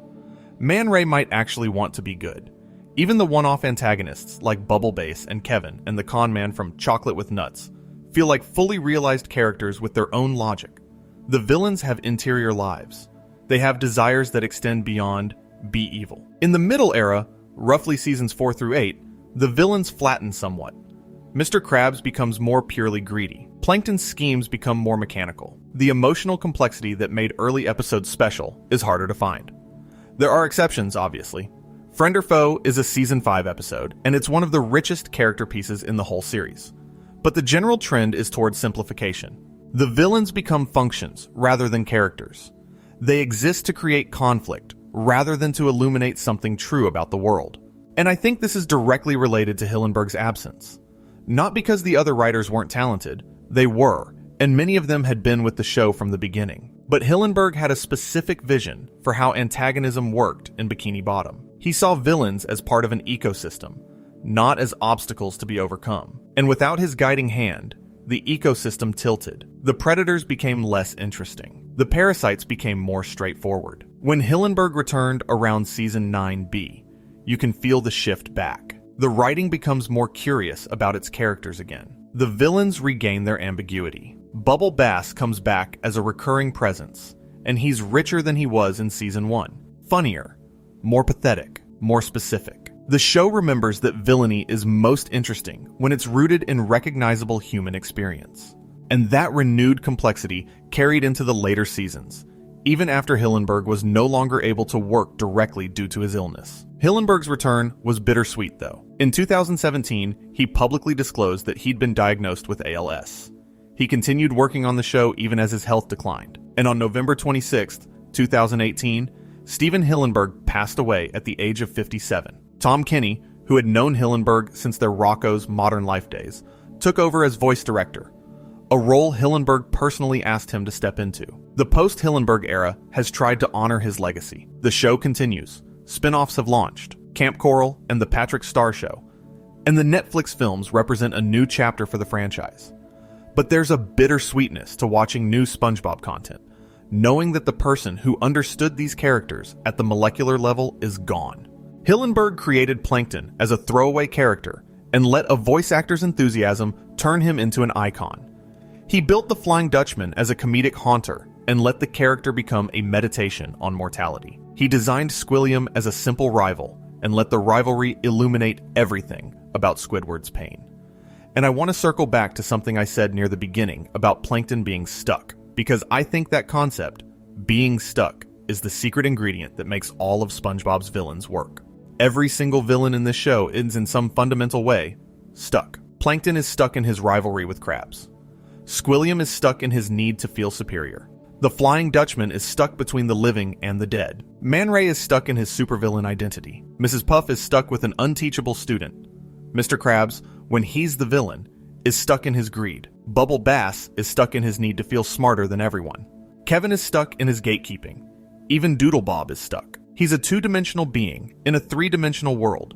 Man Ray might actually want to be good. Even the one-off antagonists like Bubble Bass and Kevin and the con man from Chocolate with Nuts feel like fully realized characters with their own logic. The villains have interior lives. They have desires that extend beyond be evil. In the middle era, roughly seasons 4 through 8, the villains flatten somewhat. Mr. Krabs becomes more purely greedy. Plankton's schemes become more mechanical. The emotional complexity that made early episodes special is harder to find. There are exceptions, obviously. Friend or Foe is a season 5 episode, and it's one of the richest character pieces in the whole series. But the general trend is towards simplification. The villains become functions rather than characters. They exist to create conflict rather than to illuminate something true about the world. And I think this is directly related to Hillenberg's absence. Not because the other writers weren't talented, they were, and many of them had been with the show from the beginning. But Hillenberg had a specific vision for how antagonism worked in Bikini Bottom. He saw villains as part of an ecosystem, not as obstacles to be overcome. And without his guiding hand, the ecosystem tilted. The predators became less interesting. The parasites became more straightforward. When Hillenberg returned around season 9B, you can feel the shift back. The writing becomes more curious about its characters again. The villains regain their ambiguity. Bubble Bass comes back as a recurring presence, and he's richer than he was in season 1. Funnier, more pathetic, more specific. The show remembers that villainy is most interesting when it's rooted in recognizable human experience. And that renewed complexity carried into the later seasons, even after Hillenberg was no longer able to work directly due to his illness. Hillenberg's return was bittersweet, though. In 2017, he publicly disclosed that he'd been diagnosed with ALS. He continued working on the show even as his health declined. And on November 26, 2018, Stephen Hillenberg passed away at the age of 57. Tom Kenny, who had known Hillenberg since their Rocko's Modern Life days, took over as voice director, a role Hillenberg personally asked him to step into. The post-Hillenberg era has tried to honor his legacy. The show continues. Spin-offs have launched, Camp Coral and The Patrick Star Show, and the Netflix films represent a new chapter for the franchise. But there's a bittersweetness to watching new SpongeBob content, knowing that the person who understood these characters at the molecular level is gone. Hillenberg created Plankton as a throwaway character and let a voice actor's enthusiasm turn him into an icon. He built the Flying Dutchman as a comedic haunter and let the character become a meditation on mortality. He designed Squilliam as a simple rival and let the rivalry illuminate everything about Squidward's pain. And I want to circle back to something I said near the beginning about Plankton being stuck, because I think that concept, being stuck, is the secret ingredient that makes all of SpongeBob's villains work. Every single villain in this show ends in some fundamental way stuck. Plankton is stuck in his rivalry with Krabs. Squilliam is stuck in his need to feel superior. The Flying Dutchman is stuck between the living and the dead. Man Ray is stuck in his supervillain identity. Mrs. Puff is stuck with an unteachable student. Mr. Krabs, when he's the villain, is stuck in his greed. Bubble Bass is stuck in his need to feel smarter than everyone. Kevin is stuck in his gatekeeping. Even Doodle Bob is stuck. He's a two-dimensional being in a three-dimensional world,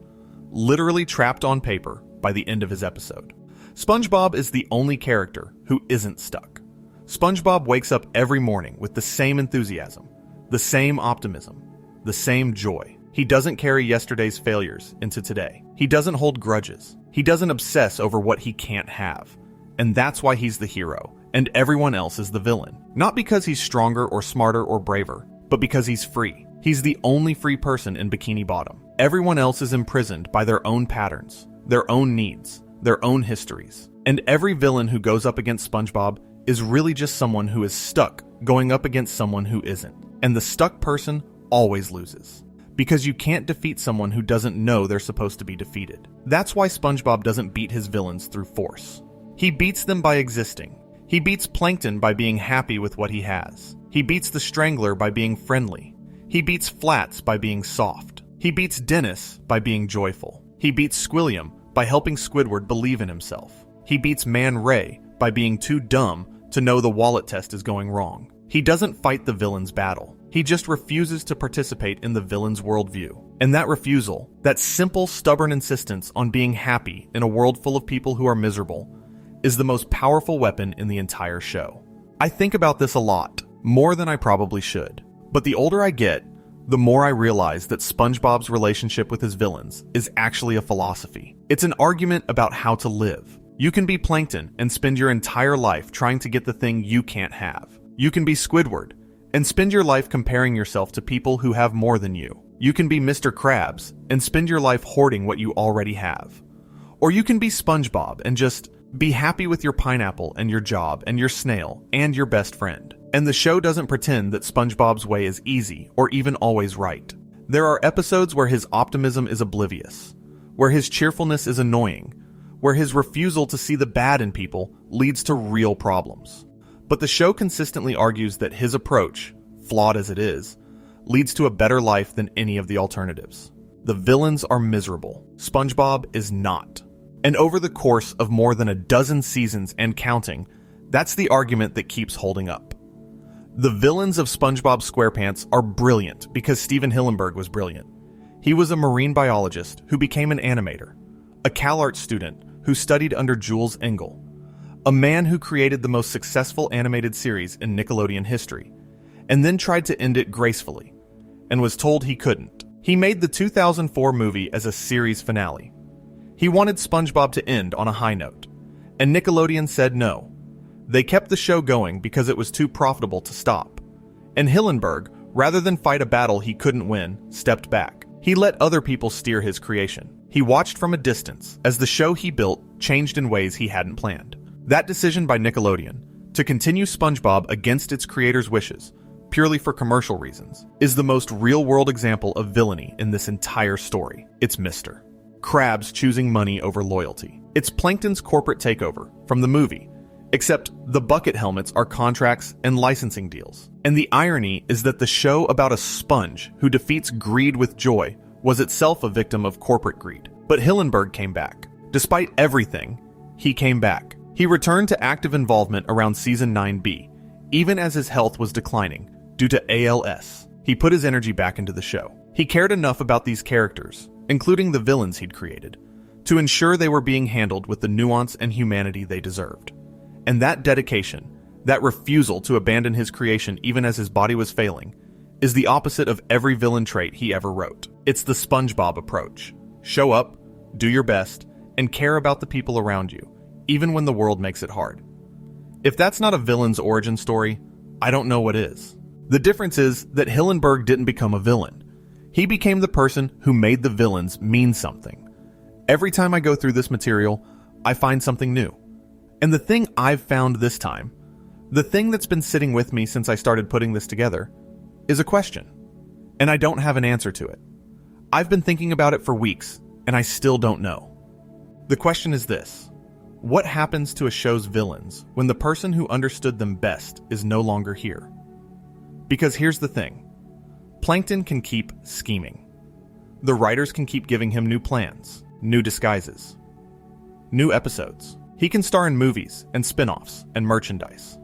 literally trapped on paper by the end of his episode. SpongeBob is the only character who isn't stuck. SpongeBob wakes up every morning with the same enthusiasm, the same optimism, the same joy. He doesn't carry yesterday's failures into today. He doesn't hold grudges. He doesn't obsess over what he can't have. And that's why he's the hero, and everyone else is the villain. Not because he's stronger or smarter or braver, but because he's free. He's the only free person in Bikini Bottom. Everyone else is imprisoned by their own patterns, their own needs, their own histories. And every villain who goes up against SpongeBob is really just someone who is stuck going up against someone who isn't. And the stuck person always loses. Because you can't defeat someone who doesn't know they're supposed to be defeated. That's why SpongeBob doesn't beat his villains through force. He beats them by existing. He beats Plankton by being happy with what he has. He beats the Strangler by being friendly. He beats Flats by being soft. He beats Dennis by being joyful. He beats Squilliam by helping Squidward believe in himself. He beats Man Ray by being too dumb to know the wallet test is going wrong. He doesn't fight the villain's battle. He just refuses to participate in the villain's worldview. And that refusal, that simple, stubborn insistence on being happy in a world full of people who are miserable, is the most powerful weapon in the entire show. I think about this a lot, more than I probably should. But the older I get, the more I realize that SpongeBob's relationship with his villains is actually a philosophy. It's an argument about how to live. You can be Plankton and spend your entire life trying to get the thing you can't have. You can be Squidward and spend your life comparing yourself to people who have more than you. You can be Mr. Krabs and spend your life hoarding what you already have. Or you can be SpongeBob and just be happy with your pineapple and your job and your snail and your best friend. And the show doesn't pretend that SpongeBob's way is easy or even always right. There are episodes where his optimism is oblivious, where his cheerfulness is annoying, where his refusal to see the bad in people leads to real problems. But the show consistently argues that his approach, flawed as it is, leads to a better life than any of the alternatives. The villains are miserable. SpongeBob is not. And over the course of more than a dozen seasons and counting, that's the argument that keeps holding up. The villains of SpongeBob SquarePants are brilliant because Steven Hillenberg was brilliant. He was a marine biologist who became an animator, a CalArts student who studied under Jules Engel, a man who created the most successful animated series in Nickelodeon history, and then tried to end it gracefully, and was told he couldn't. He made the 2004 movie as a series finale. He wanted SpongeBob to end on a high note, and Nickelodeon said no. They kept the show going because it was too profitable to stop. And Hillenberg, rather than fight a battle he couldn't win, stepped back. He let other people steer his creation. He watched from a distance as the show he built changed in ways he hadn't planned. That decision by Nickelodeon, to continue SpongeBob against its creator's wishes, purely for commercial reasons, is the most real-world example of villainy in this entire story. It's Mr. Krabs choosing money over loyalty. It's Plankton's corporate takeover from the movie, except the bucket helmets are contracts and licensing deals. And the irony is that the show about a sponge who defeats greed with joy was itself a victim of corporate greed. But Hillenberg came back. Despite everything, he came back. He returned to active involvement around Season 9B, even as his health was declining due to ALS. He put his energy back into the show. He cared enough about these characters, including the villains he'd created, to ensure they were being handled with the nuance and humanity they deserved. And that dedication, that refusal to abandon his creation even as his body was failing, is the opposite of every villain trait he ever wrote. It's the SpongeBob approach. Show up, do your best, and care about the people around you, even when the world makes it hard. If that's not a villain's origin story, I don't know what is. The difference is that Hillenberg didn't become a villain. He became the person who made the villains mean something. Every time I go through this material, I find something new. And the thing I've found this time, the thing that's been sitting with me since I started putting this together, is a question, and I don't have an answer to it. I've been thinking about it for weeks, and I still don't know. The question is this: what happens to a show's villains when the person who understood them best is no longer here? Because here's the thing. Plankton can keep scheming. The writers can keep giving him new plans, new disguises, new episodes. He can star in movies and spin-offs and merchandise.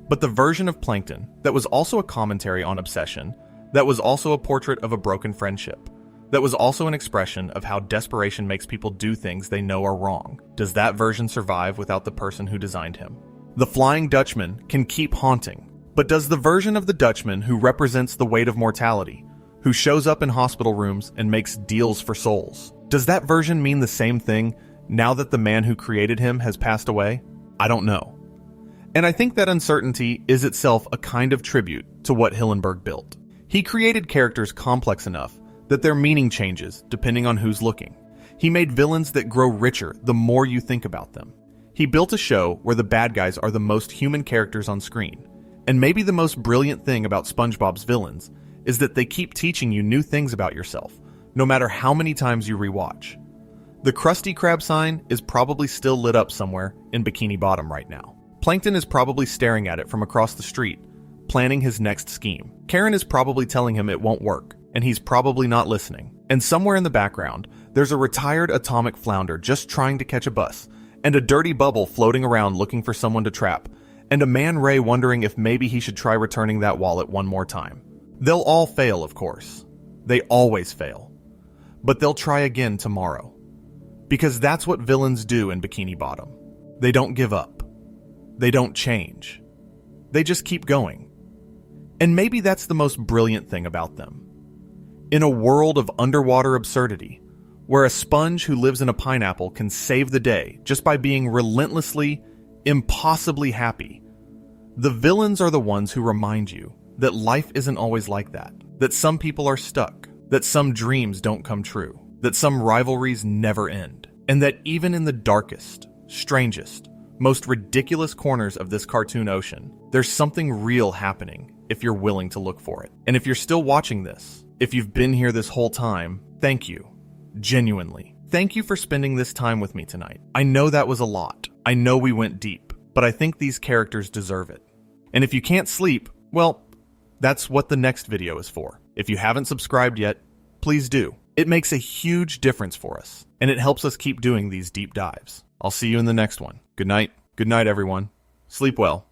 But the version of Plankton that was also a commentary on obsession, that was also a portrait of a broken friendship, that was also an expression of how desperation makes people do things they know are wrong, does that version survive without the person who designed him? The Flying Dutchman can keep haunting, but does the version of the Dutchman who represents the weight of mortality, who shows up in hospital rooms and makes deals for souls, does that version mean the same thing now that the man who created him has passed away? I don't know. And I think that uncertainty is itself a kind of tribute to what Hillenberg built. He created characters complex enough that their meaning changes depending on who's looking. He made villains that grow richer the more you think about them. He built a show where the bad guys are the most human characters on screen. And maybe the most brilliant thing about SpongeBob's villains is that they keep teaching you new things about yourself, no matter how many times you rewatch. The Krusty Krab sign is probably still lit up somewhere in Bikini Bottom right now. Plankton is probably staring at it from across the street, planning his next scheme. Karen is probably telling him it won't work, and he's probably not listening. And somewhere in the background, there's a retired atomic flounder just trying to catch a bus, and a dirty bubble floating around looking for someone to trap, and a man Ray wondering if maybe he should try returning that wallet one more time. They'll all fail, of course. They always fail. But they'll try again tomorrow. Because that's what villains do in Bikini Bottom. They don't give up. They don't change. They just keep going. And maybe that's the most brilliant thing about them. In a world of underwater absurdity, where a sponge who lives in a pineapple can save the day just by being relentlessly, impossibly happy, the villains are the ones who remind you that life isn't always like that some people are stuck, that some dreams don't come true, that some rivalries never end, and that even in the darkest, strangest, most ridiculous corners of this cartoon ocean, there's something real happening if you're willing to look for it. And if you're still watching this, if you've been here this whole time, thank you. Genuinely. Thank you for spending this time with me tonight. I know that was a lot. I know we went deep, but I think these characters deserve it. And if you can't sleep, well, that's what the next video is for. If you haven't subscribed yet, please do. It makes a huge difference for us, and it helps us keep doing these deep dives. I'll see you in the next one. Good night. Good night, everyone. Sleep well.